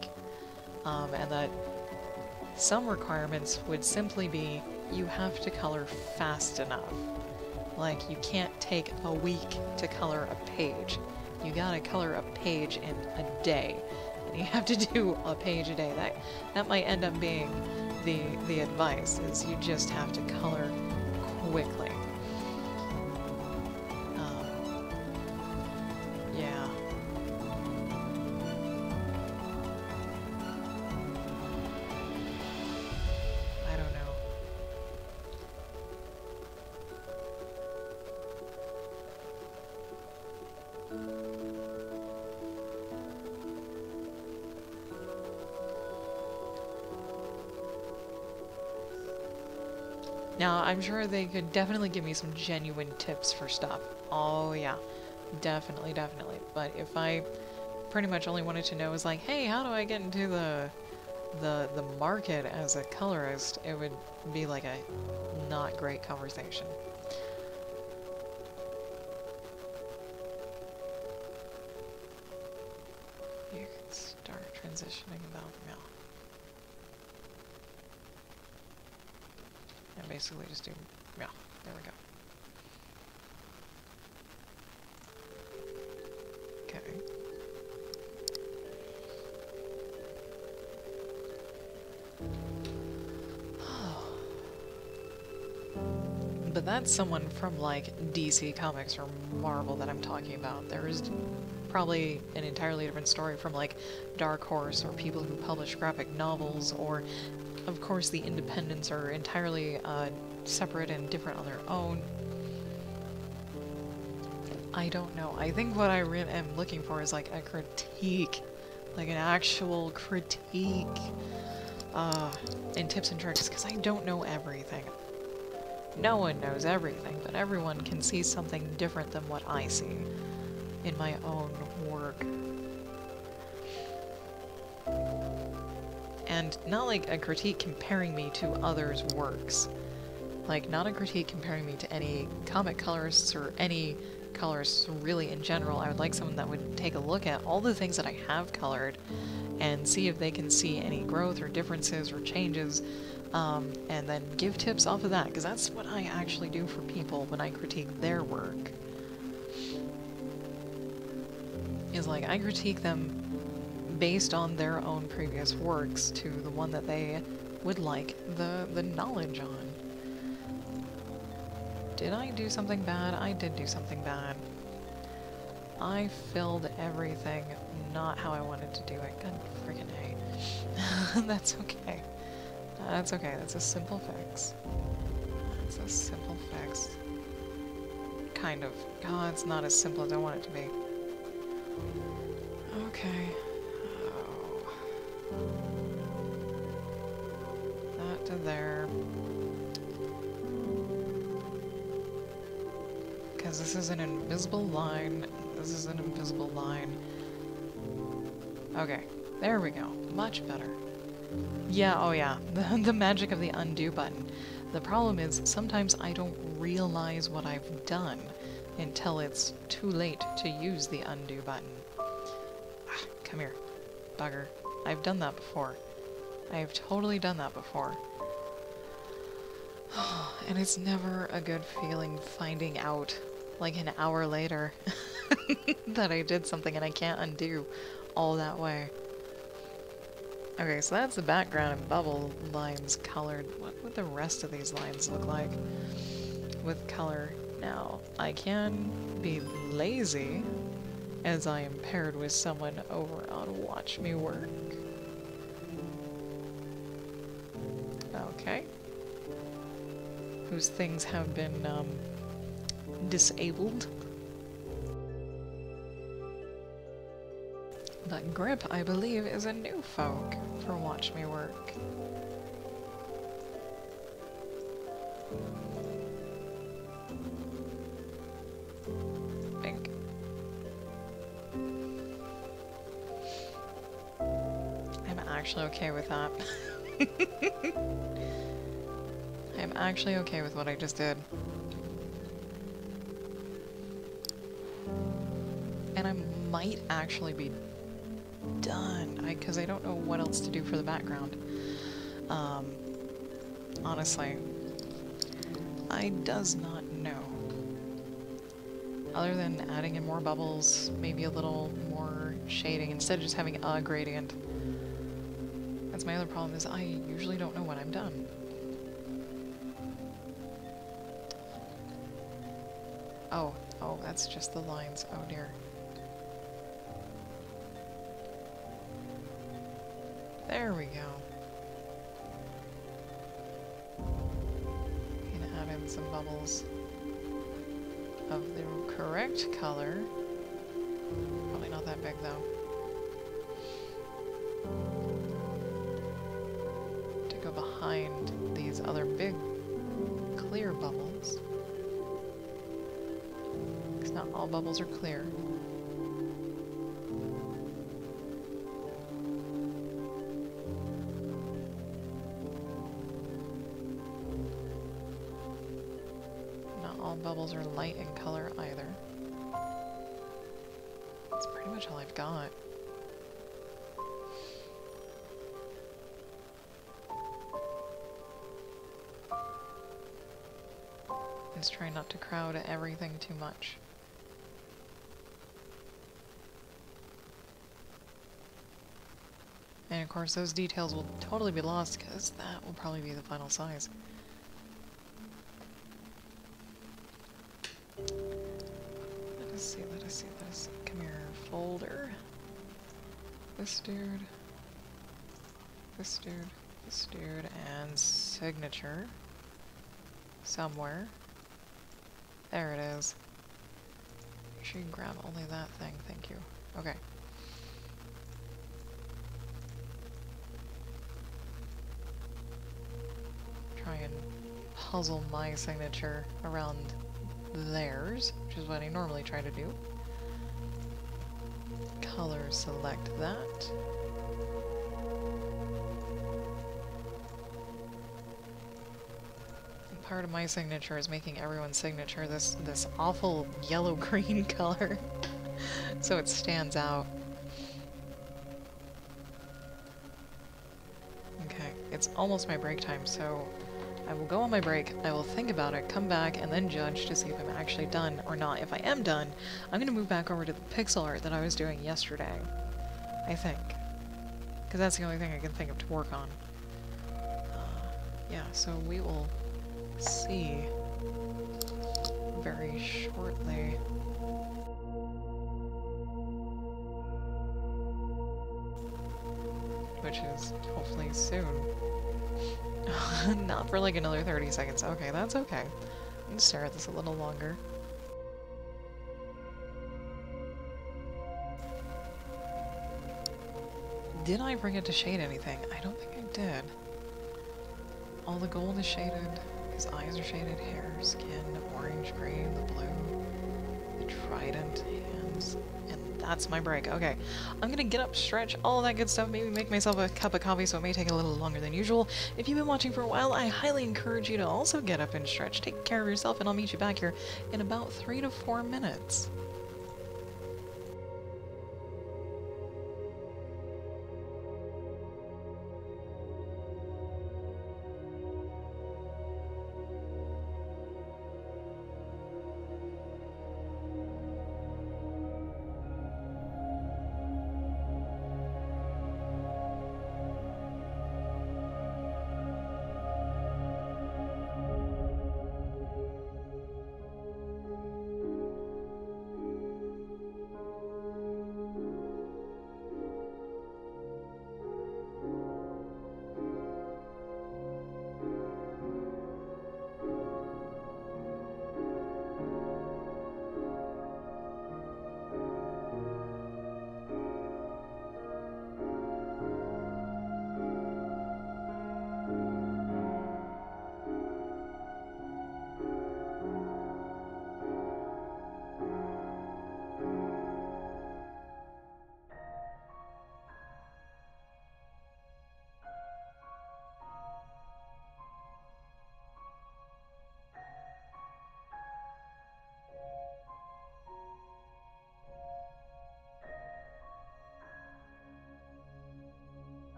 And that some requirements would simply be you have to color fast enough. Like, you can't take a week to color a page. You gotta color a page in a day. And you have to do a page a day. That might end up being the advice, is you just have to color quickly. Yeah. I don't know. Now, I'm sure they could definitely give me some genuine tips for stuff. Oh yeah, definitely, definitely. But if I pretty much only wanted to know is like, hey, how do I get into the market as a colorist, it would be like a not great conversation. You can start transitioning about now. And basically just do, yeah, there we go. Okay. But that's someone from like DC Comics or Marvel that I'm talking about. There is probably an entirely different story from like Dark Horse or people who publish graphic novels, or of course the independents are entirely separate and different on their own. I don't know. I think what I am looking for is like a critique, like an actual critique, and tips and tricks, because I don't know everything. No one knows everything, but everyone can see something different than what I see in my own work. And not like a critique comparing me to others' works. Like, not a critique comparing me to any comic colorists or any colorists really in general. I would like someone that would take a look at all the things that I have colored and see if they can see any growth or differences or changes, and then give tips off of that, because that's what I actually do for people when I critique their work. Is like, I critique them based on their own previous works to the one that they would like the knowledge on. Did I do something bad? I did do something bad. I filled everything not how I wanted to do it. God friggin' A. That's okay. That's okay. That's a simple fix. That's a simple fix. Kind of. Oh, it's not as simple as I want it to be. Okay. Oh. That to there. Because this is an invisible line. This is an invisible line. Okay. There we go. Much better. Yeah, oh yeah. The magic of the undo button. The problem is sometimes I don't realize what I've done until it's too late to use the undo button. Ah, come here, bugger. I've done that before. I've totally done that before. And it's never a good feeling finding out, like an hour later, that I did something and I can't undo all that way. Okay, so that's the background and bubble lines colored. What would the rest of these lines look like with color? Now, I can be lazy, as I am paired with someone over on Watch Me Work. Okay. Whose things have been, disabled. But Grip, I believe, is a new folk for Watch Me Work. Bink. I'm actually okay with that. I'm actually okay with what I just did. And I might actually be done, because I don't know what else to do for the background. Honestly, I does not know. Other than adding in more bubbles, maybe a little more shading, instead of just having a gradient. That's my other problem, is I usually don't know when I'm done. Oh, that's just the lines. Oh dear. There we go. Gonna add in some bubbles of the correct color. Probably not that big though. To go behind these other big clear bubbles. Because not all bubbles are clear. All bubbles are light in color either. That's pretty much all I've got. Just try not to crowd everything too much. And of course those details will totally be lost because that will probably be the final size. Let us see. Come here, folder. This dude, and signature. Somewhere. There it is. Make sure you grab only that thing, thank you. Okay. Try and puzzle my signature around theirs, which is what I normally try to do. Color, select that. And part of my signature is making everyone's signature this awful yellow-green color, so it stands out. Okay, it's almost my break time, so I will go on my break, I will think about it, come back, and then judge to see if I'm actually done or not. If I am done, I'm going to move back over to the pixel art that I was doing yesterday, I think. Because that's the only thing I can think of to work on. Yeah, so we will see very shortly. Which is hopefully soon. Not for like another 30 seconds. Okay, that's okay. I can stare at this a little longer. Did I forget to shade anything? I don't think I did. All the gold is shaded. His eyes are shaded. Hair, skin, orange, green, the blue, the trident, hands, and That's my break. Okay. I'm gonna get up, stretch, all that good stuff, maybe make myself a cup of coffee so it may take a little longer than usual. If you've been watching for a while, I highly encourage you to also get up and stretch. Take care of yourself, and I'll meet you back here in about 3 to 4 minutes.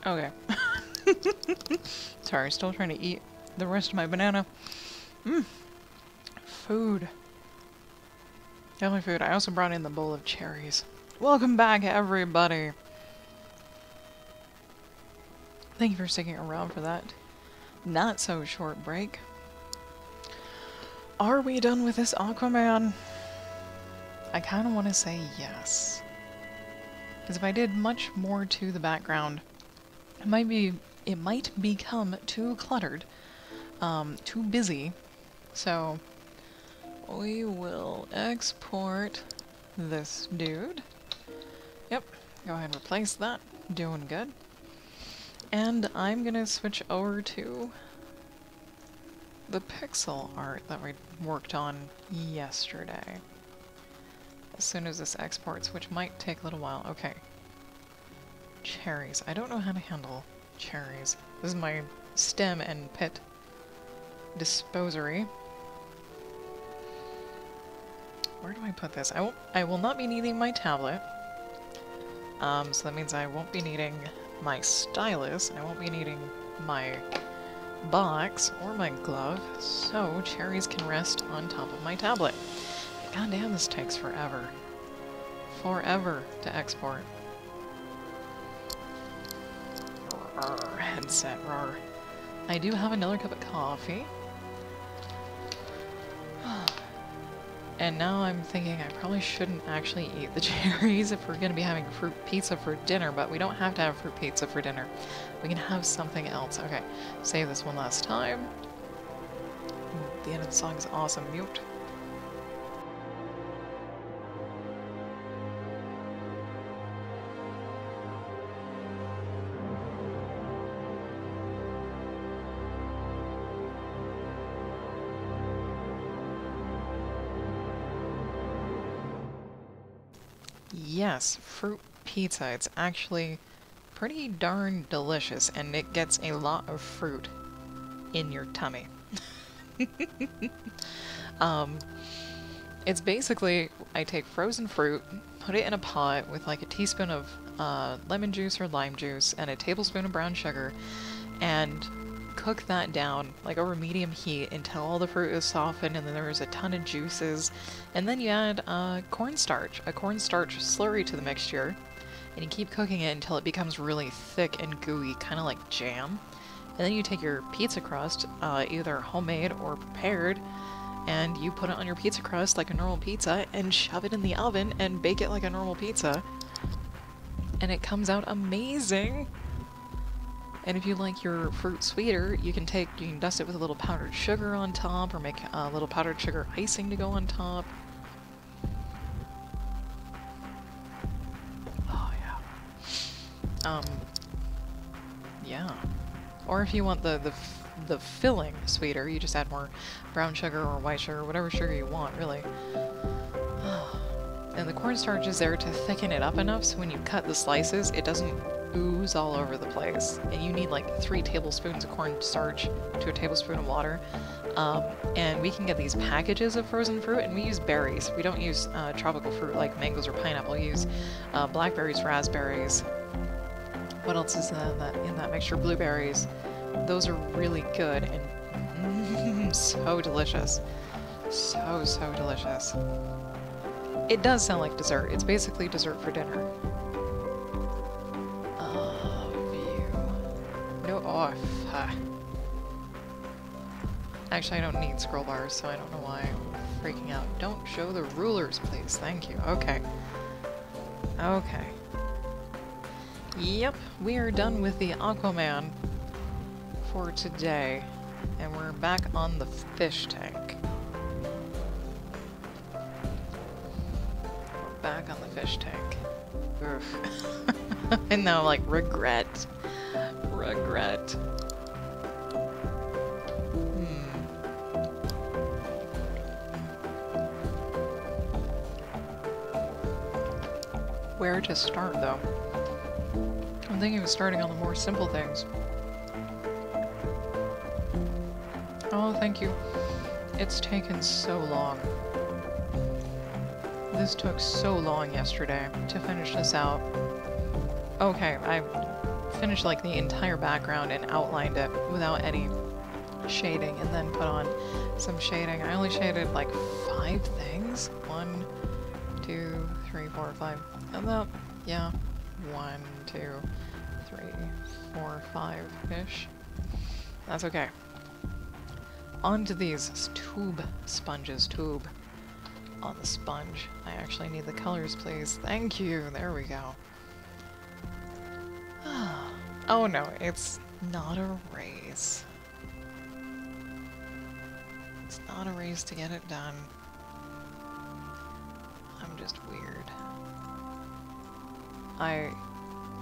Okay. Sorry, still trying to eat the rest of my banana. Food. Definitely food. I also brought in the bowl of cherries. Welcome back, everybody. Thank you for sticking around for that not so short break. Are we done with this Aquaman? I kind of want to say yes. Because if I did much more to the background, it might become too cluttered, too busy. So we will export this dude. Yep, go ahead and replace that. Doing good. And I'm gonna switch over to the pixel art that we worked on yesterday. As soon as this exports, which might take a little while. Okay. Cherries. I don't know how to handle cherries. This is my stem and pit disposery. Where do I put this? I will not be needing my tablet. So that means I won't be needing my stylus. I won't be needing my box or my glove. So cherries can rest on top of my tablet. God damn, this takes forever. Forever to export. Rawr, headset, rawr. I do have another cup of coffee. And now I'm thinking I probably shouldn't actually eat the cherries if we're going to be having fruit pizza for dinner, but we don't have to have fruit pizza for dinner. We can have something else. Okay, save this one last time. The end of the song is awesome. Mute. Yes, fruit pizza. It's actually pretty darn delicious, and it gets a lot of fruit in your tummy. It's basically, I take frozen fruit, put it in a pot with like a teaspoon of lemon juice or lime juice and a tablespoon of brown sugar, and cook that down like over medium heat until all the fruit is softened and then there's a ton of juices, and then you add cornstarch, a cornstarch slurry to the mixture, and you keep cooking it until it becomes really thick and gooey, kind of like jam. And then you take your pizza crust, either homemade or prepared, and you put it on your pizza crust like a normal pizza and shove it in the oven and bake it like a normal pizza, and it comes out amazing. And if you like your fruit sweeter, you can dust it with a little powdered sugar on top, or make a little powdered sugar icing to go on top. Oh yeah. Yeah. Or if you want the filling sweeter, you just add more brown sugar or white sugar, whatever sugar you want, really. And the cornstarch is there to thicken it up enough so when you cut the slices, it doesn't ooze all over the place. And you need like 3 tablespoons of cornstarch to a tablespoon of water. And we can get these packages of frozen fruit, and we use berries. We don't use tropical fruit like mangoes or pineapple. We use blackberries, raspberries. What else is in that mixture? Blueberries. Those are really good and so delicious. So delicious. It does sound like dessert. It's basically dessert for dinner. Actually, I don't need scroll bars, so I don't know why I'm freaking out. Don't show the rulers, please. Thank you. Okay. Okay. Yep, we are done with the Aquaman for today, and we're back on the fish tank. We're back on the fish tank. Oof. And now, like, regret. Regret. Where to start, though? I'm thinking of starting on the more simple things. Oh, thank you. It's taken so long. This took so long yesterday to finish this out. Okay, I finished like the entire background and outlined it without any shading, and then put on some shading. I only shaded like 5 things. 1, 2, 3, 4, 5. About, yeah, 1, 2, 3, 4, 5-ish. That's okay. onto these tube sponges. Tube on the sponge. I actually need the colors, please. Thank you. There we go. Oh no, it's not a race. It's not a race to get it done. I'm just weird. I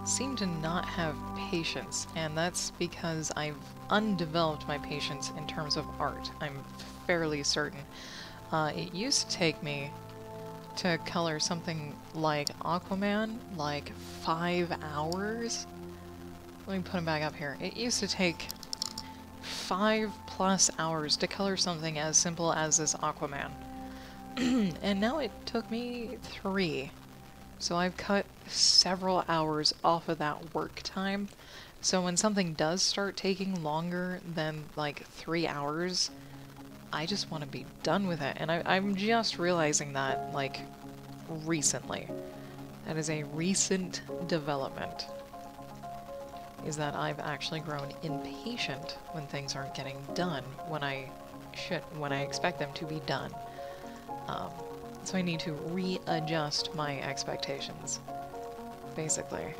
seem to not have patience, and that's because I've undeveloped my patience in terms of art. I'm fairly certain. It used to take me to color something like Aquaman, like 5 hours. Let me put him back up here. It used to take 5+ hours to color something as simple as this Aquaman. And now it took me 3. So I've cut several hours off of that work time. So when something does start taking longer than like 3 hours, I just want to be done with it. And I'm just realizing that, like, recently. That is a recent development. Is that I've actually grown impatient when things aren't getting done when I expect them to be done. So I need to readjust my expectations, basically.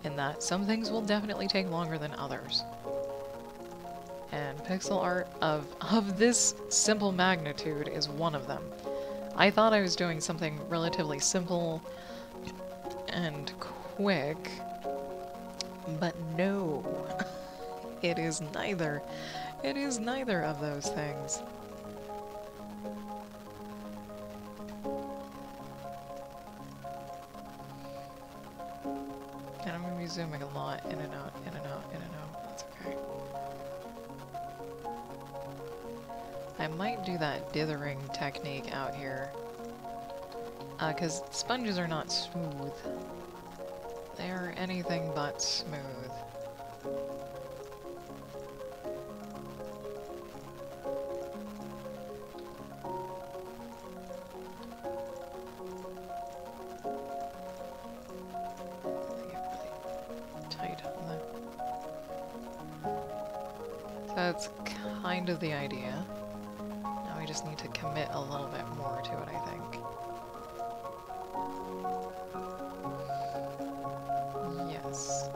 In that some things will definitely take longer than others. And pixel art of this simple magnitude is one of them. I thought I was doing something relatively simple and quick, but no. It is neither. It is neither of those things. And I'm going to be zooming a lot, in and out, in and out, in and out. That's okay. I might do that dithering technique out here. Because sponges are not smooth. They are anything but smooth. That's kind of the idea. Now we just need to commit a little bit more to it, I think. Yes.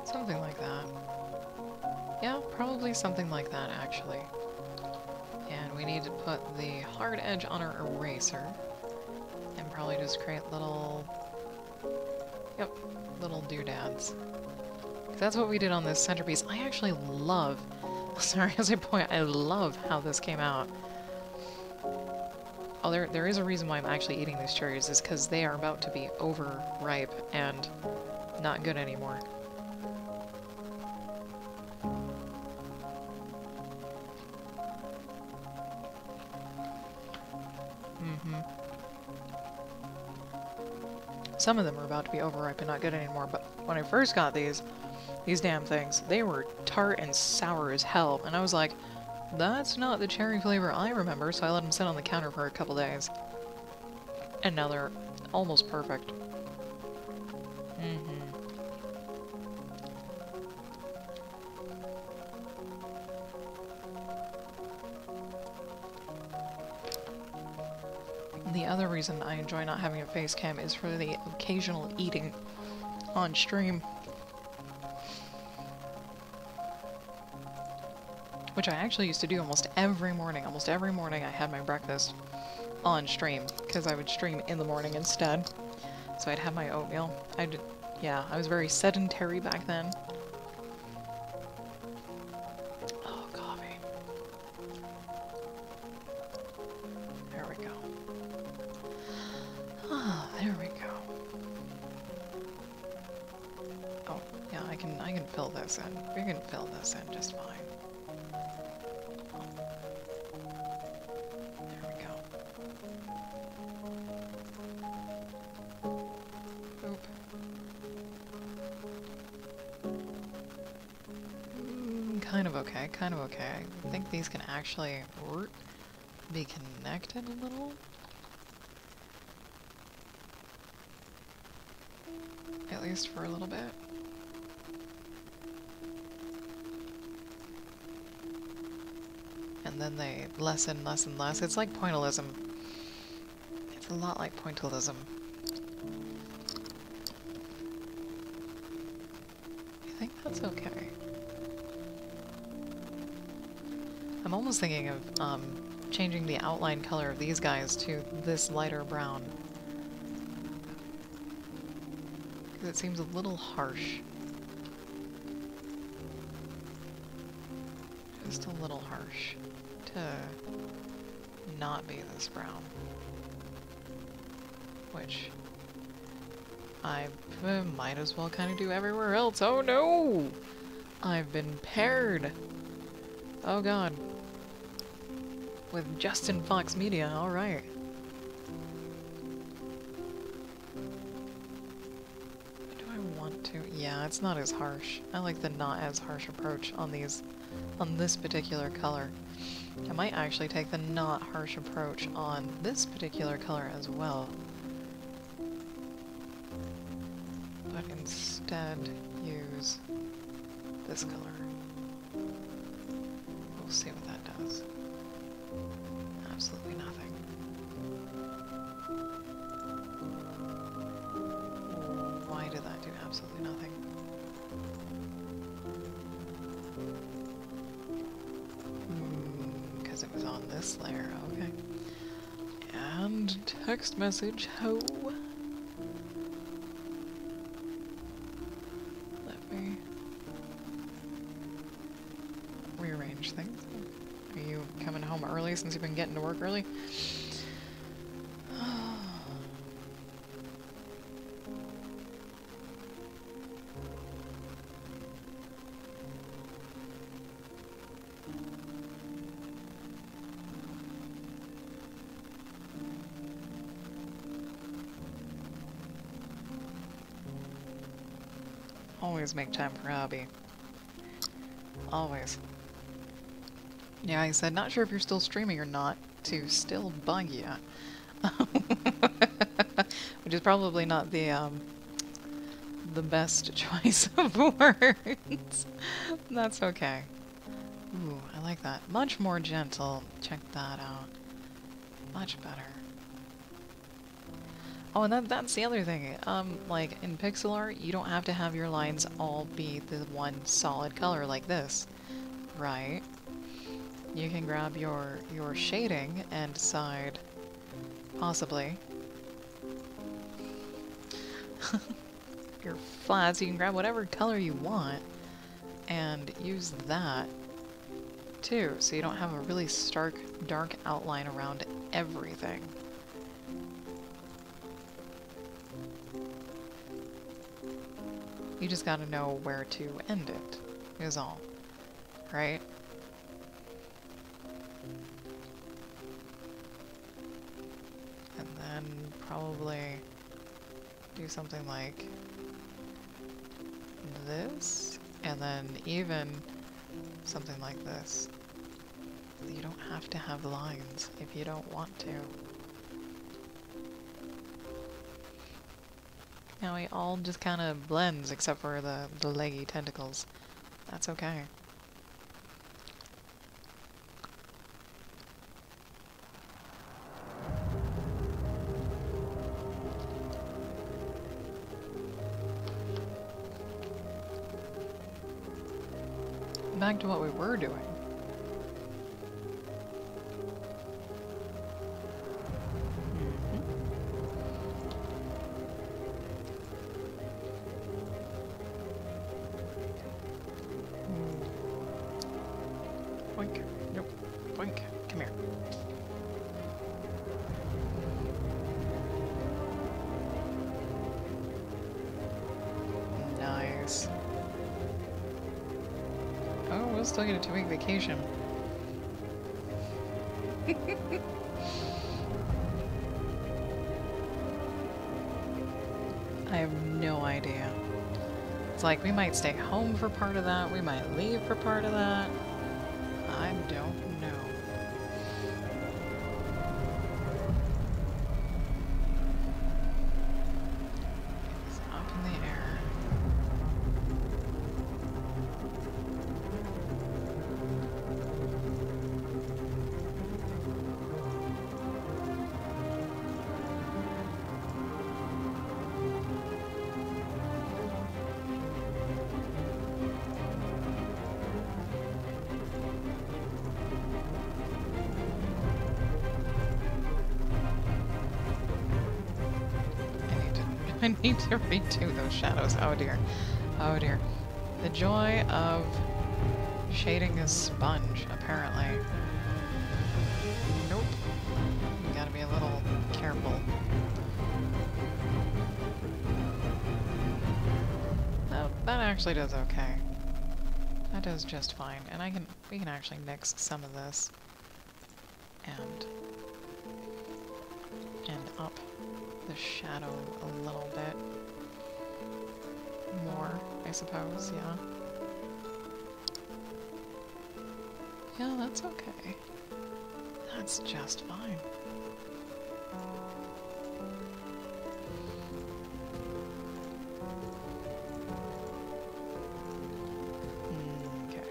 Something like that. Yeah, probably something like that, actually. And we need to put the hard edge on our eraser. And probably just create little... Yep, little doodads. That's what we did on this centerpiece. I actually love... Sorry, as I point, I love how this came out. Oh, there is a reason why I'm actually eating these cherries, is because they are about to be overripe and not good anymore. Some of them are about to be overripe and not good anymore, but when I first got these damn things, they were tart and sour as hell, and I was like, that's not the cherry flavor I remember, so I let them sit on the counter for a couple days. And now they're almost perfect. The other reason I enjoy not having a face cam is for the occasional eating on stream. Which I actually used to do almost every morning. Almost every morning I had my breakfast on stream, because I would stream in the morning instead. So I'd have my oatmeal. Yeah, I was very sedentary back then. Oh, coffee. There we go. Ah, there we go. Oh, yeah, I can fill this in. We can fill this in just fine. of okay, kind of okay. I think these can actually be connected a little. At least for a little bit. And then they lessen, less and less. It's like pointillism. It's a lot like pointillism. I think that's okay. I'm almost thinking of changing the outline color of these guys to this lighter brown. Because it seems a little harsh. Just a little harsh to not be this brown. Which I might as well kind of do everywhere else. Oh no! I've been paired! Oh god. With Justin Fox Media, alright. Do I want to? Yeah, it's not as harsh. I like the not as harsh approach on these, on this particular color. I might actually take the not harsh approach on this particular color as well. But instead use this color. We'll see what that does. Absolutely nothing. Why did that do absolutely nothing? Because it was on this layer, okay. And text message, ho. Let me rearrange things. Are you coming home early since you've been getting to work early? Always make time for hobby. Always. Yeah, I said, not sure if you're still streaming or not, to still bug you. Which is probably not the best choice of words. That's okay. Ooh, I like that. Much more gentle. Check that out. Much better. Oh, and that's the other thing. Like, in pixel art, you don't have to have your lines all be the one solid color like this. Right? You can grab your shading and decide, possibly, your flats, you can grab whatever color you want and use that too, so you don't have a really stark, dark outline around everything. You just gotta know where to end it, is all. Right? And then probably do something like this, and then even something like this. You don't have to have lines if you don't want to. Now it all just kind of blends except for the leggy tentacles. That's okay. Back to what we were doing. Boink. Nope. Boink. Come here. Nice. Oh, we'll still get a 2-week vacation. I have no idea. It's like we might stay home for part of that, we might leave for part of that. don't know. It's up in the air. I need to redo those shadows. Oh dear. Oh dear. The joy of shading a sponge, apparently. Nope. You gotta be a little careful. Oh, that actually does okay. That does just fine. And we can actually mix some of this and up the shadow a little bit more, I suppose, yeah. Yeah, that's okay. That's just fine. Okay.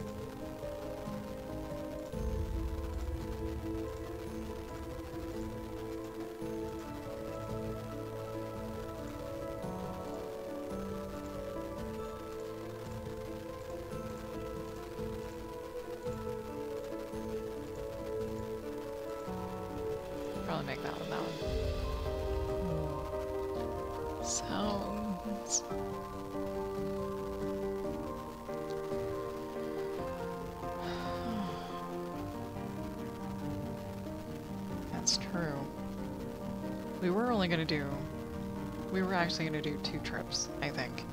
Probably make that one, Sounds. That's true. We were actually gonna do 2 trips, I think.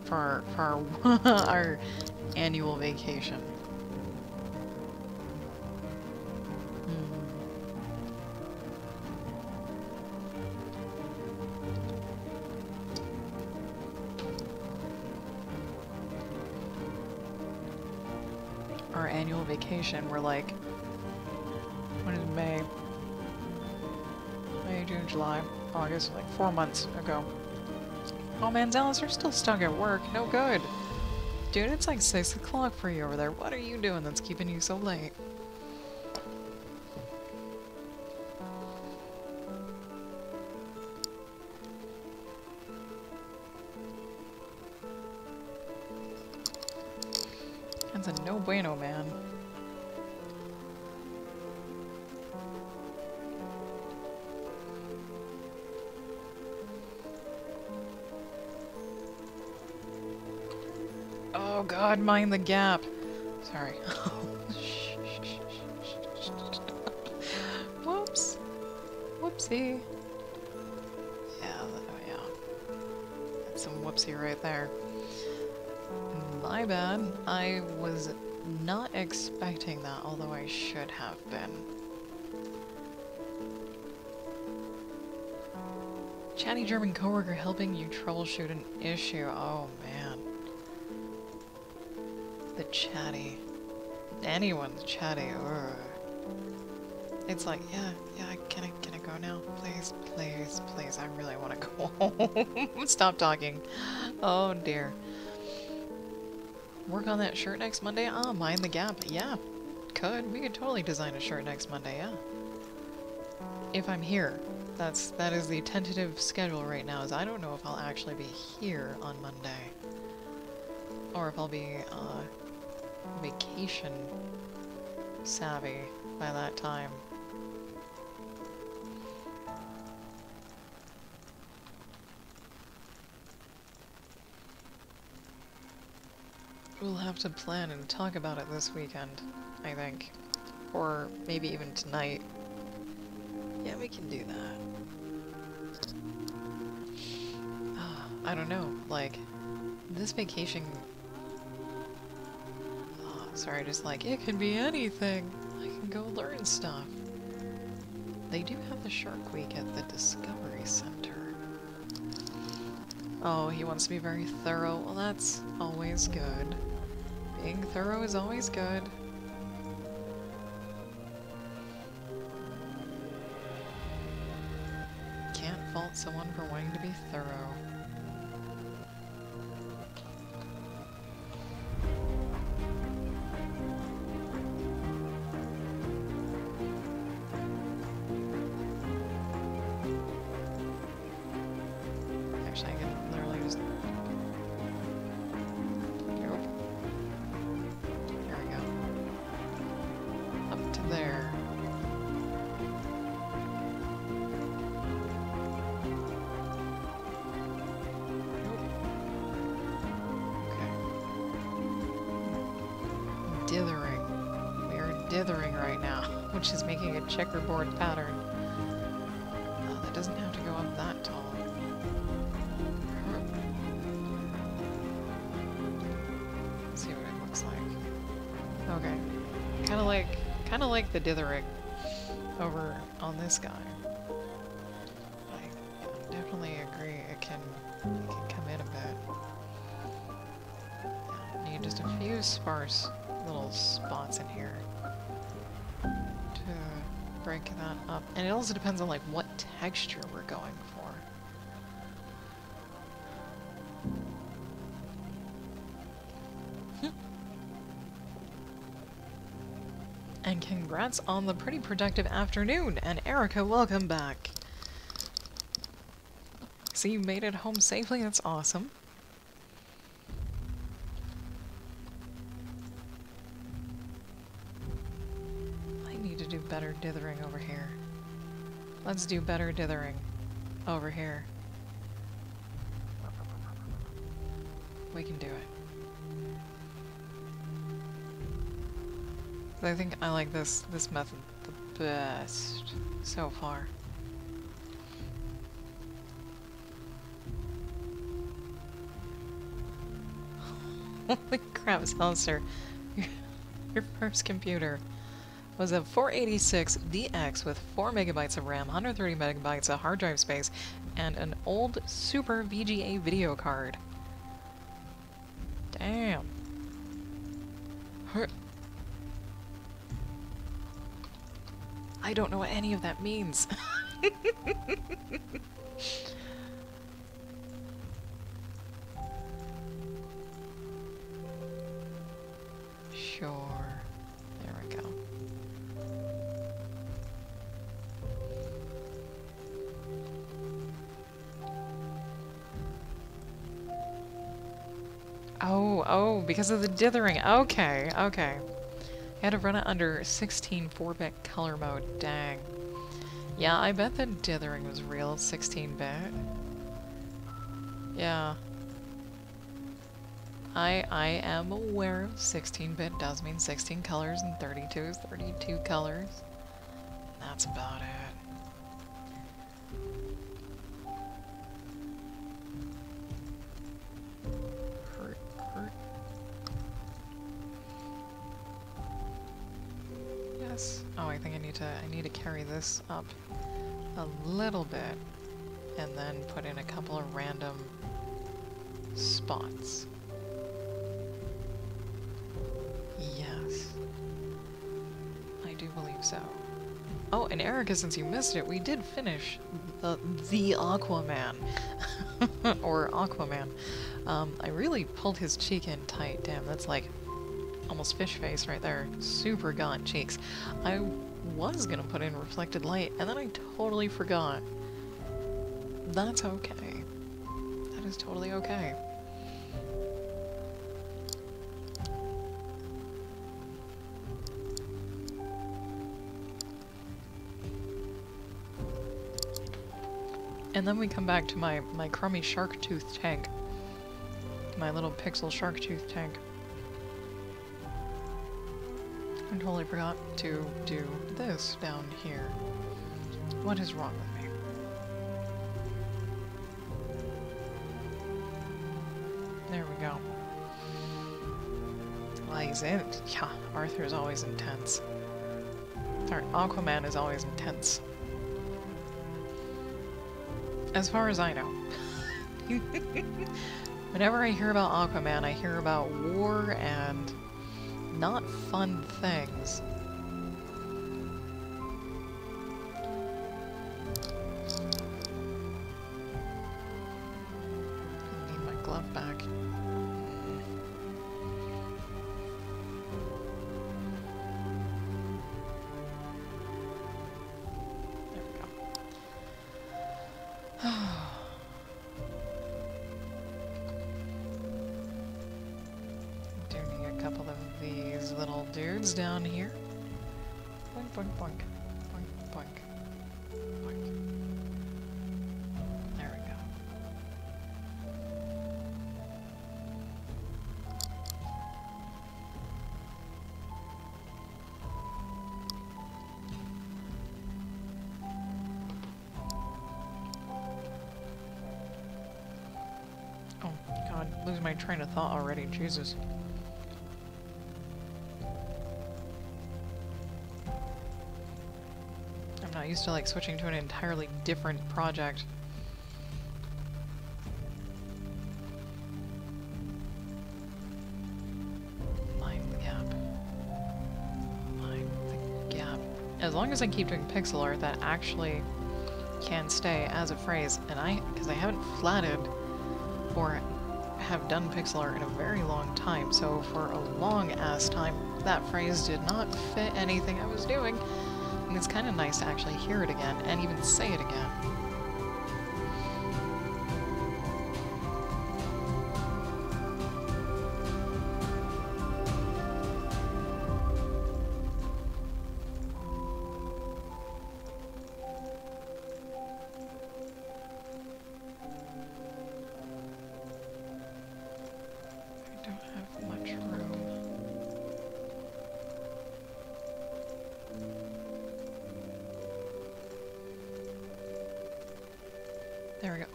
For our, our annual vacation. Our annual vacation, we're like, when is May? May, June, July, August, like 4 months ago. Oh man, Dallas, you're still stuck at work. No good. Dude, it's like 6 o'clock for you over there. What are you doing that's keeping you so late? That's a no bueno, man. Oh god, mind the gap. Sorry. Whoops. Whoopsie. Yeah, yeah. That's some whoopsie right there. My bad. I was not expecting that, although I should have been. Chatty German coworker helping you troubleshoot an issue. Oh man. The chatty. Anyone's chatty. Ugh. It's like, yeah, can I go now? Please, please, please. I really want to go home. Stop talking. Oh dear. Work on that shirt next Monday? Ah, mind the gap. Yeah, we could totally design a shirt next Monday, yeah. If I'm here. That is the tentative schedule right now, is I don't know if I'll actually be here on Monday. Or if I'll be, vacation savvy by that time. We'll have to plan and talk about it this weekend, I think. Or maybe even tonight. Yeah, we can do that. I don't know, like, this vacation... sorry, just like, it can be anything. I can go learn stuff. They do have the Shark Week at the Discovery Center. Oh, he wants to be very thorough. Well, that's always good. Being thorough is always good. fault someone for wanting to be thorough. Actually, I can literally just... Nope. There we go. Up to there. Dithering. We are dithering right now, which is making a checkerboard pattern. Oh, that doesn't have to go up that tall. Let's see what it looks like. Okay. Kinda like the dithering over on this guy. I definitely agree it can come in a bit. Yeah, need just a few sparse little spots in here to break that up. And it also depends on like what texture we're going for. And congrats on the pretty productive afternoon, and Erica, welcome back. So you made it home safely, that's awesome. Do better dithering over here. Let's do better dithering over here. We can do it. I think I like this method the best so far. Holy crap, Seltzer. Your first computer was a 486 DX with 4 megabytes of RAM, 130 megabytes of hard drive space, and an old Super VGA video card. Damn. I don't know what any of that means. Sure. There we go. Oh, because of the dithering. Okay, okay. I had to run it under 16 4-bit color mode. Dang. Yeah, I bet the dithering was real 16-bit. Yeah. I am aware of 16-bit does mean 16 colors and 32 is 32 colors. That's about it. Oh, I think I need to carry this up a little bit and then put in a couple of random spots. Yes. I do believe so. Oh, and Erica, since you missed it, we did finish the Aquaman. Or Aquaman. I really pulled his cheek in tight. Damn, that's like almost fish face right there. Super gaunt cheeks. I was gonna put in reflected light, and then I totally forgot. That's okay. That is totally okay. And then we come back to my crummy shark tooth tank. My little pixel shark tooth tank. I totally forgot to do this down here. What is wrong with me? There we go. Well, he's in. Yeah, Arthur's always intense. Sorry, Aquaman is always intense. As far as I know. Whenever I hear about Aquaman, I hear about war and not fun things. back. There we go. Do need a couple of these little dudes down here. Boink, boink, boink. Boink, boink. Boink. There we go. Oh, God, losing my train of thought already, Jesus. I'm not used to, like, switching to an entirely different project. Mind the gap. Mind the gap. As long as I keep doing pixel art, that actually can stay as a phrase, and because I haven't flatted or have done pixel art in a very long time, so for a long ass time, that phrase did not fit anything I was doing. And it's kind of nice to actually hear it again, and even say it again. I don't have much room. There we go.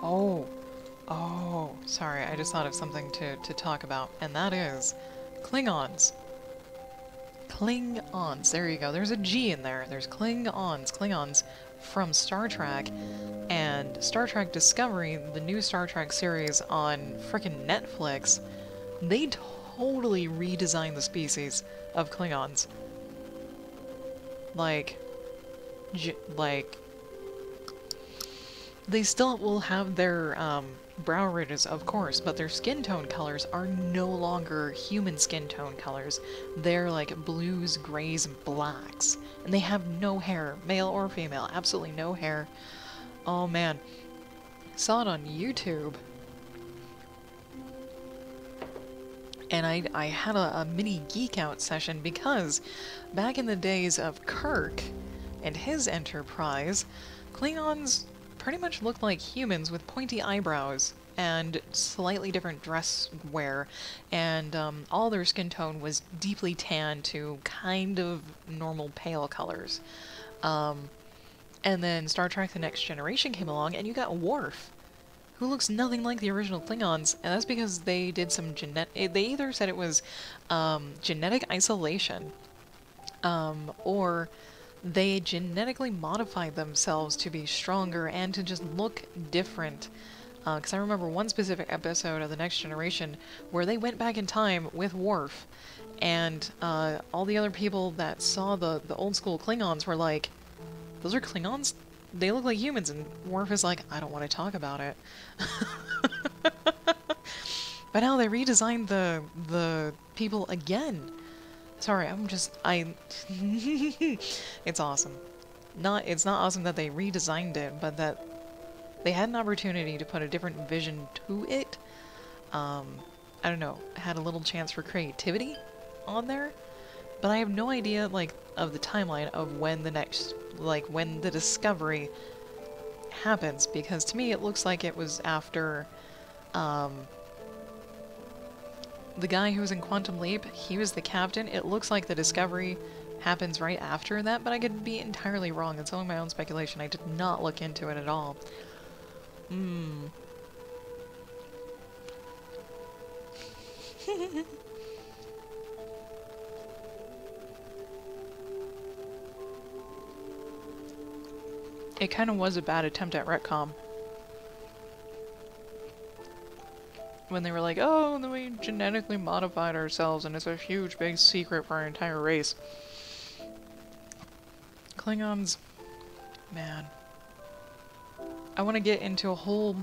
Oh, sorry, I just thought of something to talk about, and that is Klingons. Klingons, there you go. There's a G in there. There's Klingons. Klingons from Star Trek, and Star Trek Discovery, the new Star Trek series on frickin' Netflix, they totally redesigned the species of Klingons. Like, they still will have their brow ridges, of course, but their skin tone colors are no longer human skin tone colors. They're like blues, grays, and blacks. And they have no hair, male or female, absolutely no hair. Oh man. Saw it on YouTube. And I had a mini geek out session because back in the days of Kirk and his Enterprise, Klingons pretty much looked like humans with pointy eyebrows and slightly different dress wear, and all their skin tone was deeply tan to kind of normal pale colors. And then Star Trek The Next Generation came along, and you got Worf, who looks nothing like the original Klingons, and that's because they did some they either said it was genetic isolation, or they genetically modified themselves to be stronger and to just look different. Because I remember one specific episode of The Next Generation where they went back in time with Worf, and all the other people that saw the old school Klingons were like, those are Klingons? They look like humans, and Worf is like, I don't want to talk about it. But now they redesigned the people again. Sorry, it's awesome. It's not awesome that they redesigned it, but that they had an opportunity to put a different vision to it. I don't know, had a little chance for creativity on there, but I have no idea, like, of the timeline of when the next, like, when the discovery happens, because to me it looks like it was after, the guy who was in Quantum Leap, he was the captain. It looks like the discovery happens right after that, but I could be entirely wrong. It's only my own speculation. I did not look into it at all. It kind of was a bad attempt at retcon. When they were like, oh, then we genetically modified ourselves and it's a huge big secret for our entire race. Klingons, man. I want to get into a whole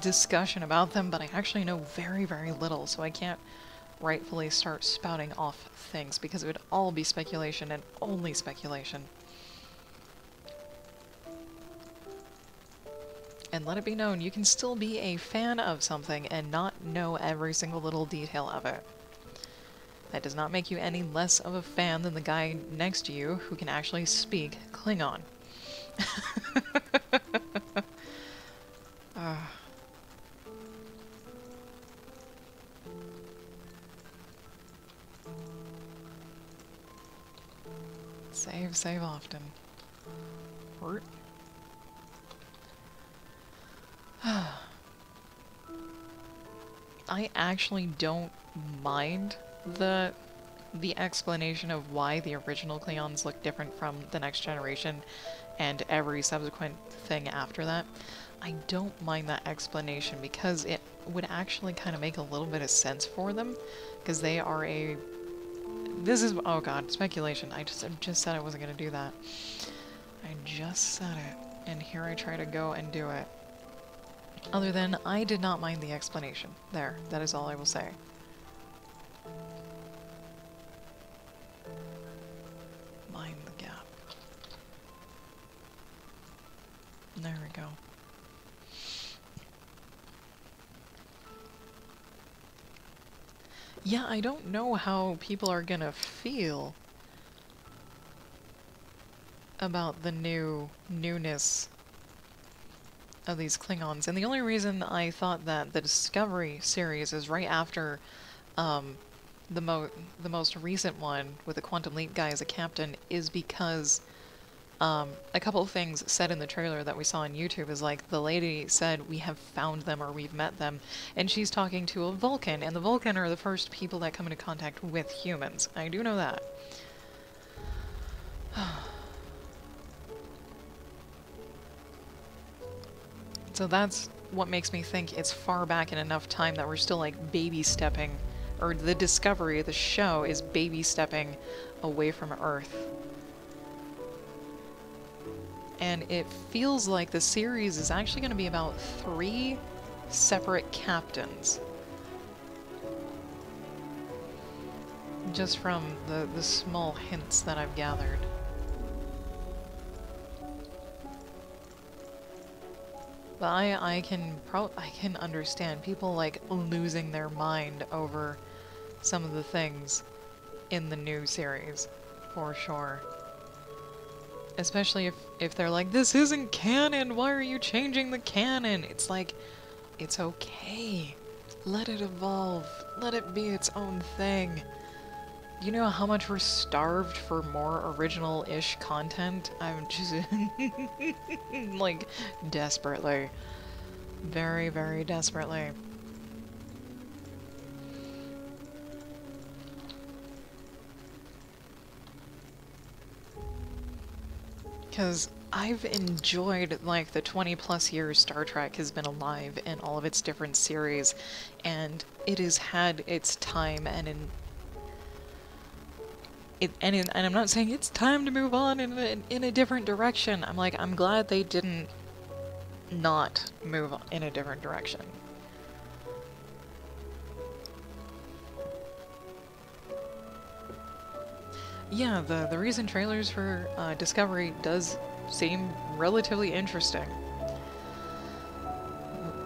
discussion about them, but I actually know very, very little, so I can't rightfully start spouting off things, because it would all be speculation and only speculation. And let it be known, you can still be a fan of something and not know every single little detail of it. That does not make you any less of a fan than the guy next to you who can actually speak Klingon. Save often. Hurt. I actually don't mind the explanation of why the original Klingons look different from the Next Generation and every subsequent thing after that. I don't mind that explanation because it would actually kind of make a little bit of sense for them, because they are a... This is... Oh god, speculation. I just said I wasn't going to do that. I just said it, and here I try to go and do it. Other than, I did not mind the explanation. There, that is all I will say. Mind the gap. There we go. Yeah, I don't know how people are gonna feel about the newness of these Klingons. And the only reason I thought that the Discovery series is right after the most recent one with the Quantum Leap guy as a captain is because a couple of things said in the trailer that we saw on YouTube is like, the lady said, we have found them or we've met them, and she's talking to a Vulcan, and the Vulcan are the first people that come into contact with humans. I do know that. So that's what makes me think it's far back in enough time that we're still like baby stepping, or the Discovery, the show, is baby stepping away from Earth. And it feels like the series is actually going to be about 3 separate captains. Just from the small hints that I've gathered. But I can understand people like losing their mind over some of the things in the new series, for sure. Especially if they're like, this isn't canon, why are you changing the canon? It's like, it's okay. Let it evolve. Let it be its own thing. You know how much we're starved for more original-ish content? I'm just... like, desperately. Very, very desperately. Because I've enjoyed, like, the 20-plus years Star Trek has been alive in all of its different series, and it has had its time, and and I'm not saying it's time to move on in a different direction. I'm like, I'm glad they didn't not move in a different direction. Yeah, the recent trailers for Discovery does seem relatively interesting.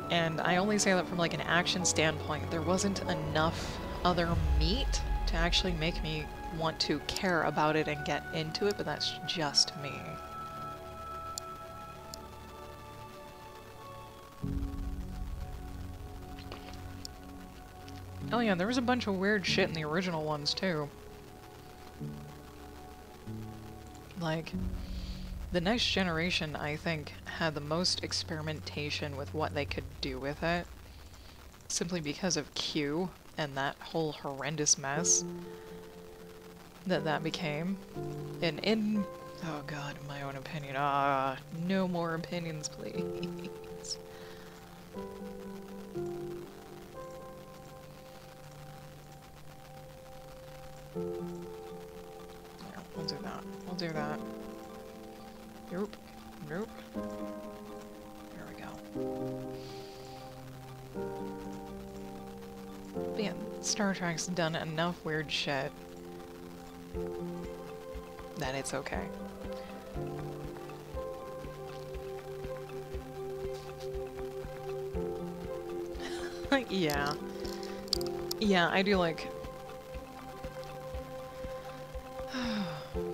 And I only say that from like an action standpoint. There wasn't enough other meat to actually make me want to care about it and get into it, but that's just me. Oh yeah, there was a bunch of weird shit in the original ones too. Like, the Next Generation, I think, had the most experimentation with what they could do with it. Simply because of Q and that whole horrendous mess that became. And in... oh god, my own opinion. No more opinions, please. Yeah, we'll do that. We'll do that. Nope. Nope. There we go. Star Trek's done enough weird shit that it's okay. Yeah. Yeah, I do like...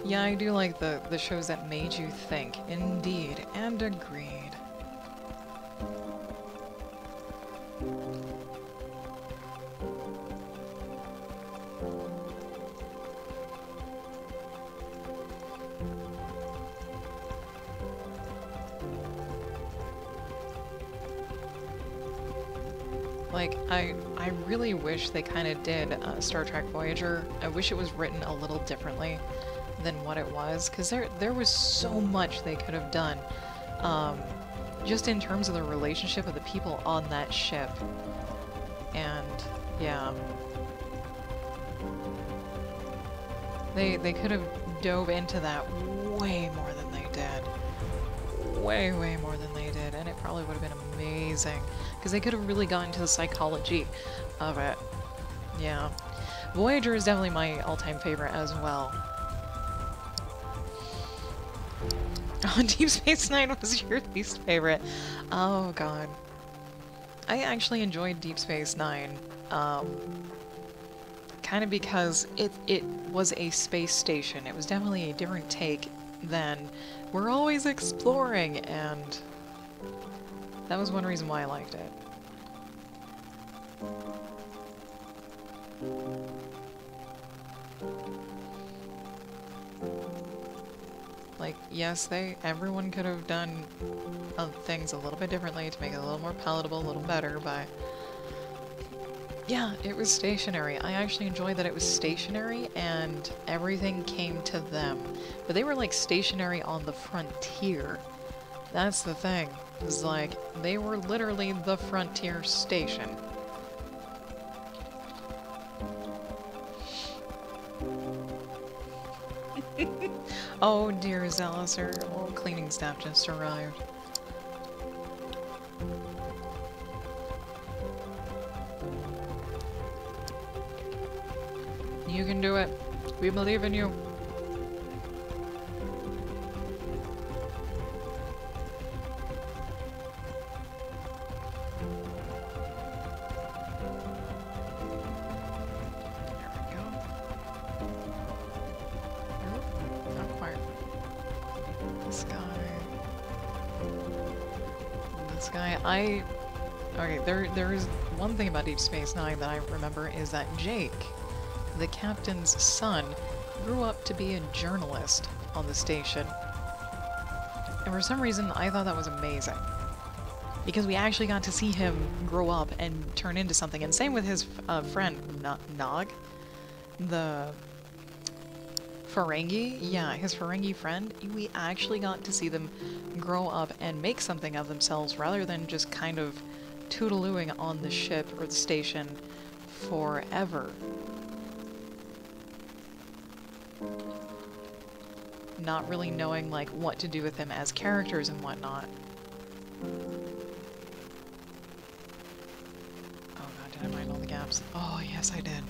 Yeah, I do like the shows that made you think. Indeed, and agreed. Like, I really wish they kind of did Star Trek Voyager. I wish it was written a little differently than what it was, because there was so much they could have done, just in terms of the relationship of the people on that ship. And, yeah. They could have dove into that way more than they did. Way more than they did, and it probably would have been amazing. Because they could have really gotten into the psychology of it. Yeah. Voyager is definitely my all-time favorite as well. Oh, Deep Space Nine was your least favorite. Oh, God. I actually enjoyed Deep Space Nine. Kind of because it was a space station. It was definitely a different take than we're always exploring, and that was one reason why I liked it. Like, yes, everyone could have done things a little bit differently to make it a little more palatable, a little better, but yeah, it was stationary. I actually enjoyed that it was stationary and everything came to them. But they were like stationary on the frontier. That's the thing. It's like, they were literally the frontier station. Oh dear, Zealous, our old cleaning staff just arrived. You can do it. We believe in you. Okay, there is one thing about Deep Space Nine that I remember is that Jake, the captain's son, grew up to be a journalist on the station. And for some reason, I thought that was amazing. Because we actually got to see him grow up and turn into something. And same with his friend, Nog, the Ferengi. Yeah, his Ferengi friend. We actually got to see them grow up and make something of themselves rather than just kind of toodalooing on the ship or the station forever. Not really knowing, like, what to do with them as characters and whatnot. Oh god, did I mind all the gaps? Oh, yes, I did.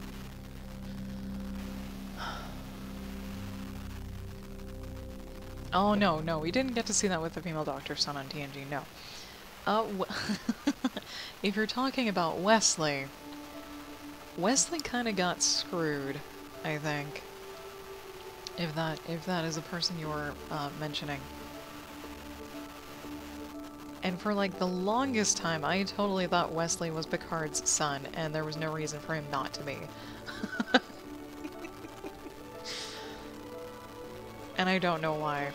Oh, no, we didn't get to see that with the female Doctor's son on TNG, no. If you're talking about Wesley, Wesley kind of got screwed, I think. If that is a person you're mentioning. And for like the longest time, I totally thought Wesley was Picard's son, and there was no reason for him not to be. And I don't know why.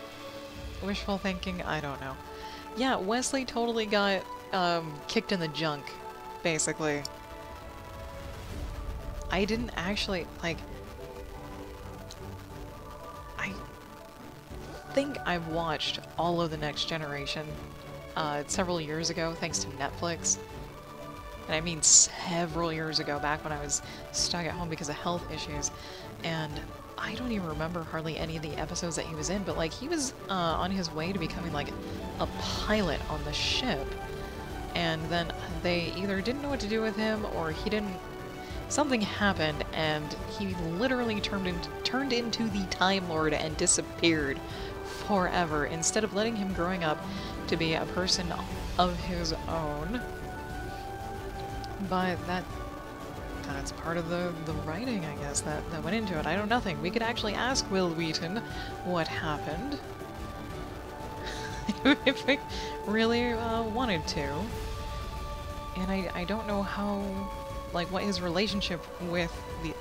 Wishful thinking? I don't know. Yeah, Wesley totally got kicked in the junk, basically. I didn't actually, like... I think I've watched all of The Next Generation several years ago, thanks to Netflix. And I mean several years ago, back when I was stuck at home because of health issues. And I don't even remember hardly any of the episodes that he was in, but like he was on his way to becoming like a pilot on the ship. And then they either didn't know what to do with him, or he didn't something happened and he literally turned into the Time Lord and disappeared forever, instead of letting him growing up to be a person of his own. But that's part of the writing, I guess, that went into it. I know nothing. We could actually ask Will Wheaton what happened. If we really wanted to. And I don't know how, like, what his relationship with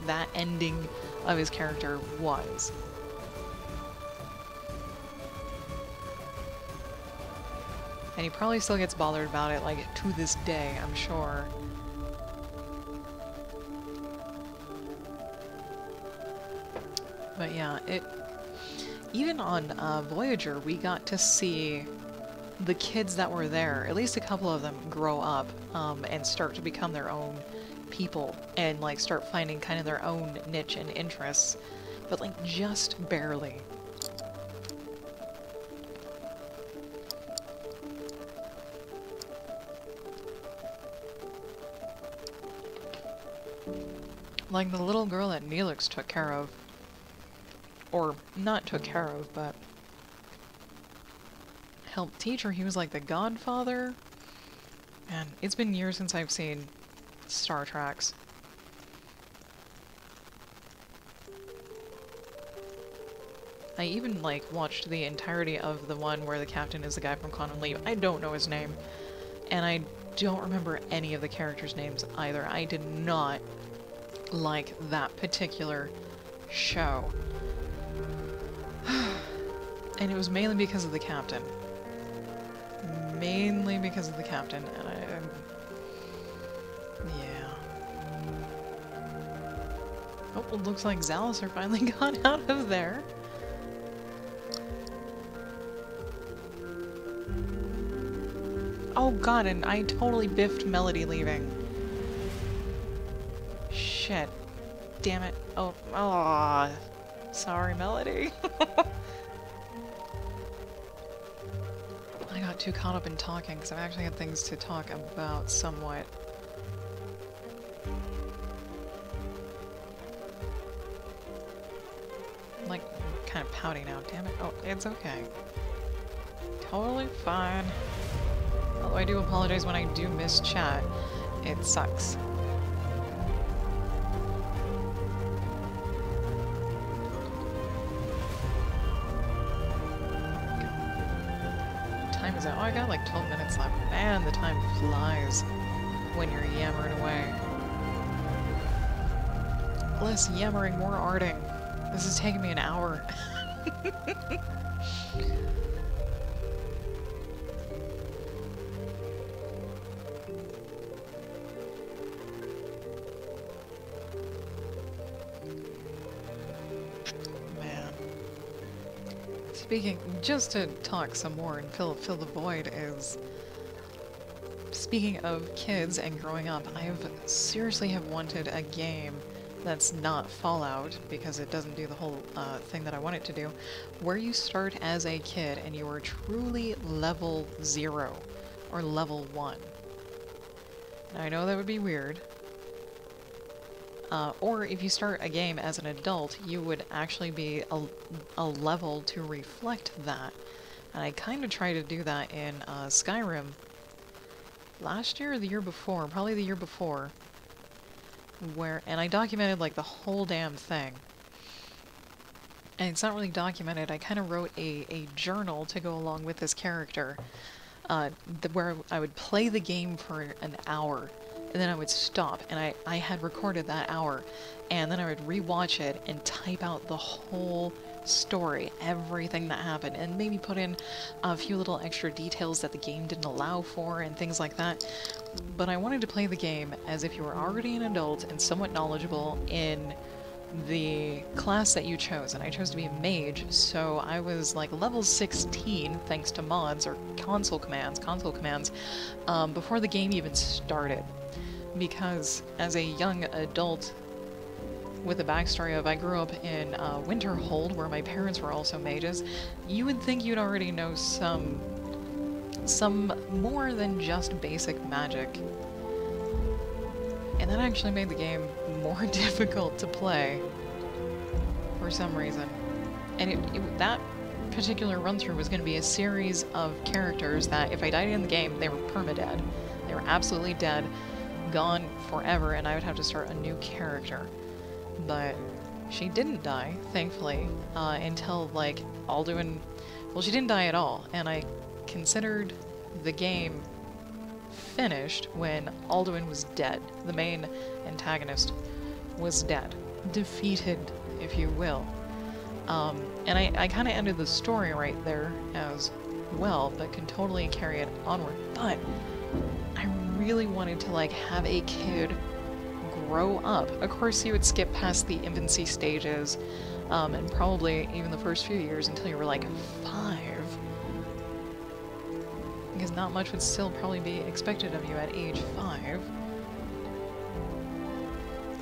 that ending of his character was. And he probably still gets bothered about it, like, to this day, I'm sure. But yeah, even on Voyager, we got to see the kids that were there, at least a couple of them, grow up and start to become their own people and like start finding kind of their own niche and interests, but like just barely. Like the little girl that Neelix took care of. Or not took care of, but helped teach her. He was like the godfather. Man, it's been years since I've seen Star Treks. I even like watched the entirety of the one where the captain is the guy from Quantum Leap. I don't know his name. And I don't remember any of the characters' names either. I did not like that particular show. And it was mainly because of the captain. Mainly because of the captain, and yeah. Oh, it looks like Zalisar finally got out of there. Oh god, and I totally biffed Melody leaving. Shit. Damn it. Oh, sorry, Melody. I got too caught up in talking because I've actually had things to talk about somewhat. I'm like kind of pouty now, damn it. Oh, it's okay. Totally fine. Although I do apologize when I do miss chat. It sucks. Oh, I got like 12 minutes left. Man, the time flies when you're yammering away. Less yammering, more arting. This is taking me an hour. Speaking, just to talk some more and fill the void, is speaking of kids and growing up, I seriously have wanted a game that's not Fallout, because it doesn't do the whole thing that I want it to do, where you start as a kid and you are truly level 0 or level 1. Now, I know that would be weird. Or if you start a game as an adult, you would actually be a level to reflect that. And I kind of tried to do that in Skyrim last year or the year before, probably the year before, and I documented like the whole damn thing. And it's not really documented, I kind of wrote a journal to go along with this character, where I would play the game for an hour. And then I would stop, and I had recorded that hour, and then I would rewatch it and type out the whole story, everything that happened, and maybe put in a few little extra details that the game didn't allow for and things like that. But I wanted to play the game as if you were already an adult and somewhat knowledgeable in the class that you chose, and I chose to be a mage, so I was like level 16 thanks to mods or console commands, before the game even started. Because as a young adult with a backstory of I grew up in Winterhold, where my parents were also mages, you would think you'd already know some more than just basic magic. And that actually made the game more difficult to play for some reason. And that particular run-through was going to be a series of characters that if I died in the game, they were permadead. They were absolutely dead, gone forever, and I would have to start a new character. But she didn't die, thankfully, until, like, Alduin... Well, she didn't die at all, and I considered the game finished when Alduin was dead. The main antagonist was dead. Defeated, if you will. And I kind of ended the story right there as well, but can totally carry it onward. But I really wanted to, like, have a kid grow up. Of course, you would skip past the infancy stages, and probably even the first few years until you were, like, 5. Because not much would still probably be expected of you at age 5.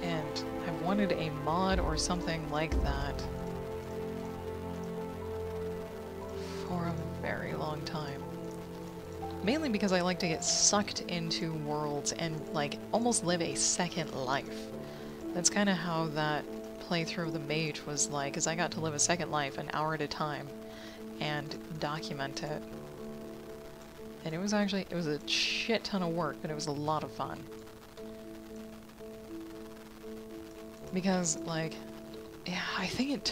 And I wanted a mod or something like that for a very long time. Mainly because I like to get sucked into worlds and, like, almost live a second life. That's kind of how that playthrough of the mage was like, is I got to live a second life an hour at a time and document it. And it was a shit ton of work, but it was a lot of fun. Because, like, yeah, I think it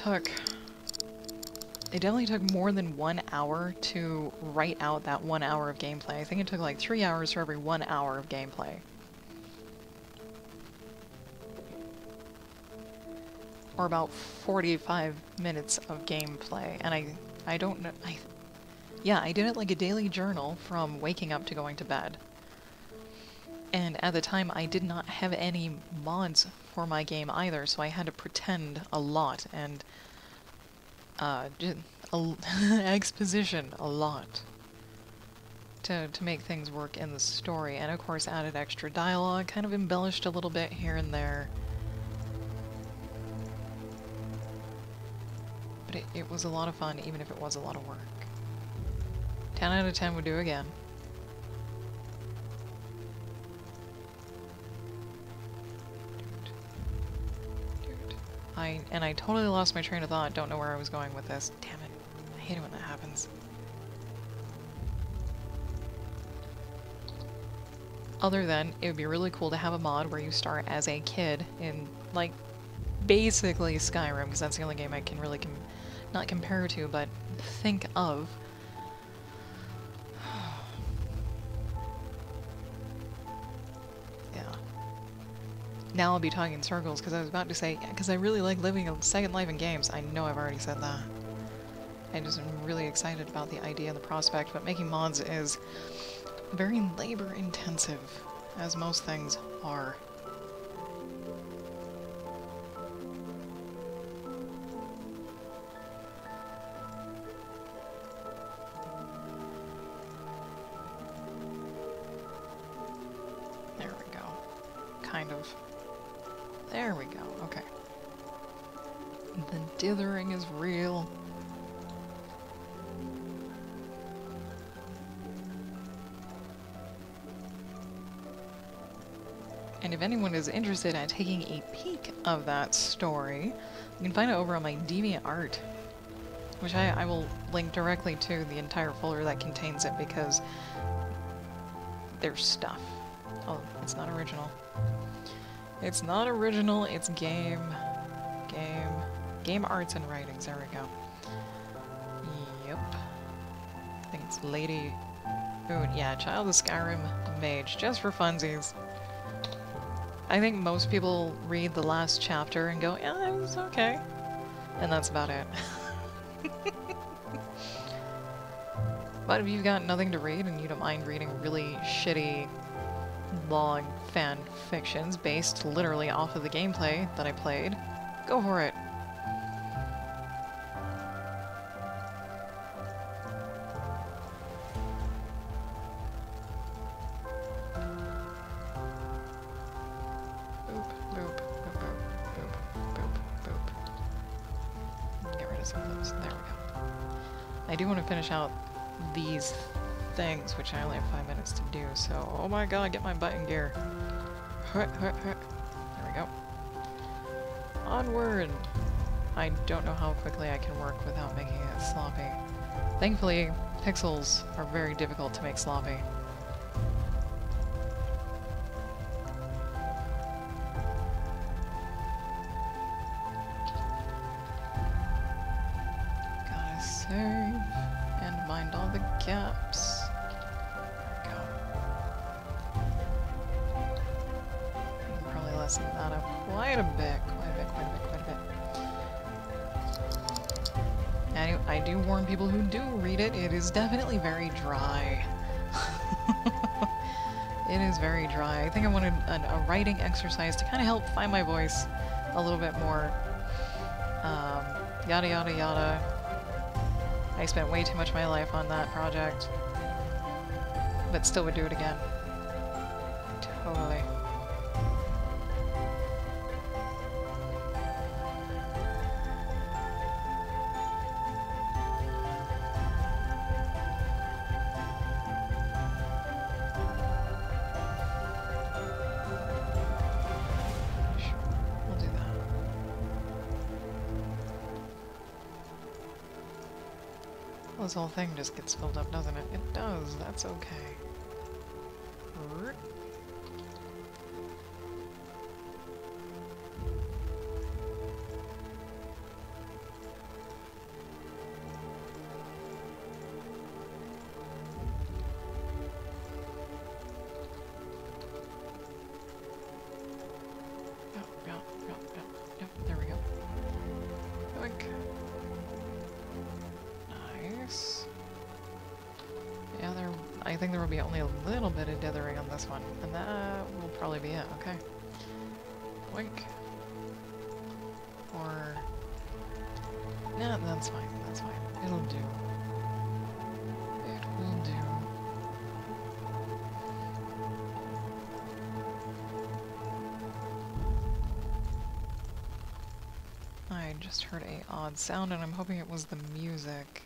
definitely took more than 1 hour to write out that 1 hour of gameplay. I think it took like 3 hours for every 1 hour of gameplay. Or about 45 minutes of gameplay. And I don't know, yeah, I did it like a daily journal from waking up to going to bed. And at the time, I did not have any mods for my game either, so I had to pretend a lot and exposition a lot to make things work in the story. And of course, added extra dialogue, kind of embellished a little bit here and there. But it was a lot of fun, even if it was a lot of work. 10 out of 10 would do again. I totally lost my train of thought. Don't know where I was going with this. Damn it. I hate it when that happens. Other than, it would be really cool to have a mod where you start as a kid in, like, basically Skyrim, because that's the only game I can really not compare to, but think of. Now I'll be talking in circles, because I was about to say, because I really like living a second life in games. I know I've already said that. I just am really excited about the idea and the prospect, but making mods is very labor intensive, as most things are. There we go. Kind of. There we go, okay. The dithering is real. And if anyone is interested in taking a peek of that story, you can find it over on my DeviantArt, which I will link directly to the entire folder that contains it, because there's stuff. Oh, it's not original. It's not original, it's game arts and writings, there we go. Yep. I think it's Lady Boone. Yeah, Child of Skyrim Mage, just for funsies. I think most people read the last chapter and go, yeah, it was okay. And that's about it. But if you've got nothing to read and you don't mind reading really shitty long fan fictions based literally off of the gameplay that I played, go for it. Boop, boop, boop, boop, boop, boop, boop. Get rid of some of those. There we go. I do want to finish out these things, which I only have 5 minutes to do, so oh my god, get my button gear. There we go. Onward! I don't know how quickly I can work without making it sloppy. Thankfully, pixels are very difficult to make sloppy. Gotta save and mind all the gaps. There we go. I can probably lessen that up quite a bit. I do warn people who do read it, it is definitely very dry. It is very dry. I think I wanted a writing exercise to kind of help find my voice a little bit more. Yada yada yada. I spent way too much of my life on that project, but still would do it again. Totally. This whole thing just gets filled up, doesn't it? It does. That's okay. Yep, there we go. Yoink. Yeah, I think there will be only a little bit of dithering on this one, and that will probably be it, okay. Wink. Or... nah, that's fine, It'll do. It will do. I just heard a odd sound, and I'm hoping it was the music.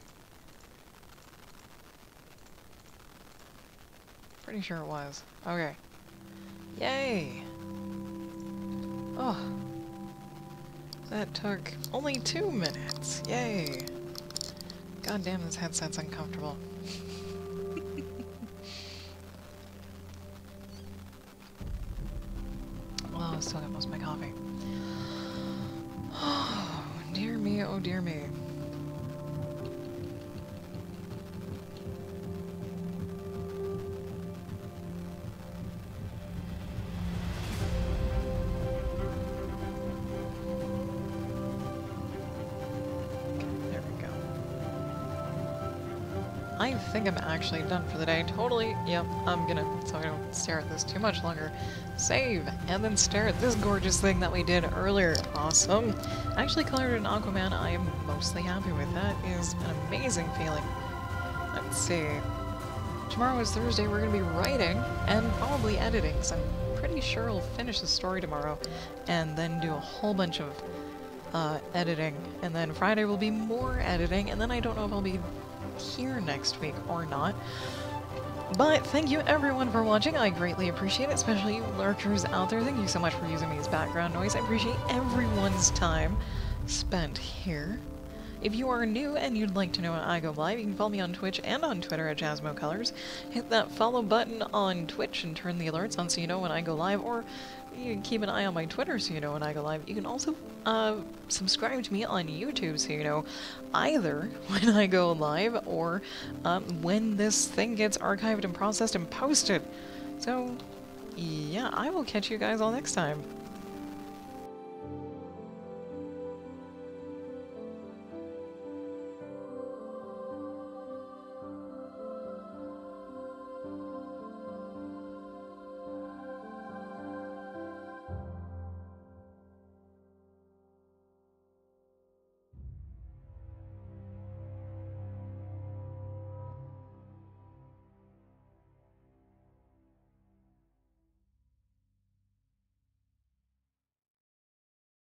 Pretty sure it was. Okay. Yay! Oh. That took only 2 minutes. Yay! God damn, this headset's uncomfortable. Oh, I still got most of my coffee. Oh, dear me, oh dear me. I think I'm actually done for the day. Totally, yep, I'm gonna, so I don't stare at this too much longer, save, and then stare at this gorgeous thing that we did earlier. Awesome. I actually colored an Aquaman. I am mostly happy with that. It is an amazing feeling. Let's see. Tomorrow is Thursday. We're gonna be writing and probably editing, so I'm pretty sure I'll finish the story tomorrow and then do a whole bunch of editing. And then Friday will be more editing, and then I don't know if I'll be here next week or not. But thank you everyone for watching. I greatly appreciate it, especially you lurkers out there. Thank you so much for using me as background noise. I appreciate everyone's time spent here. If you are new and you'd like to know when I go live, you can follow me on Twitch and on Twitter at JasmoColors. Hit that follow button on Twitch and turn the alerts on so you know when I go live, or you can keep an eye on my Twitter so you know when I go live. You can also subscribe to me on YouTube so you know either when I go live or when this thing gets archived and processed and posted. So, yeah, I will catch you guys all next time.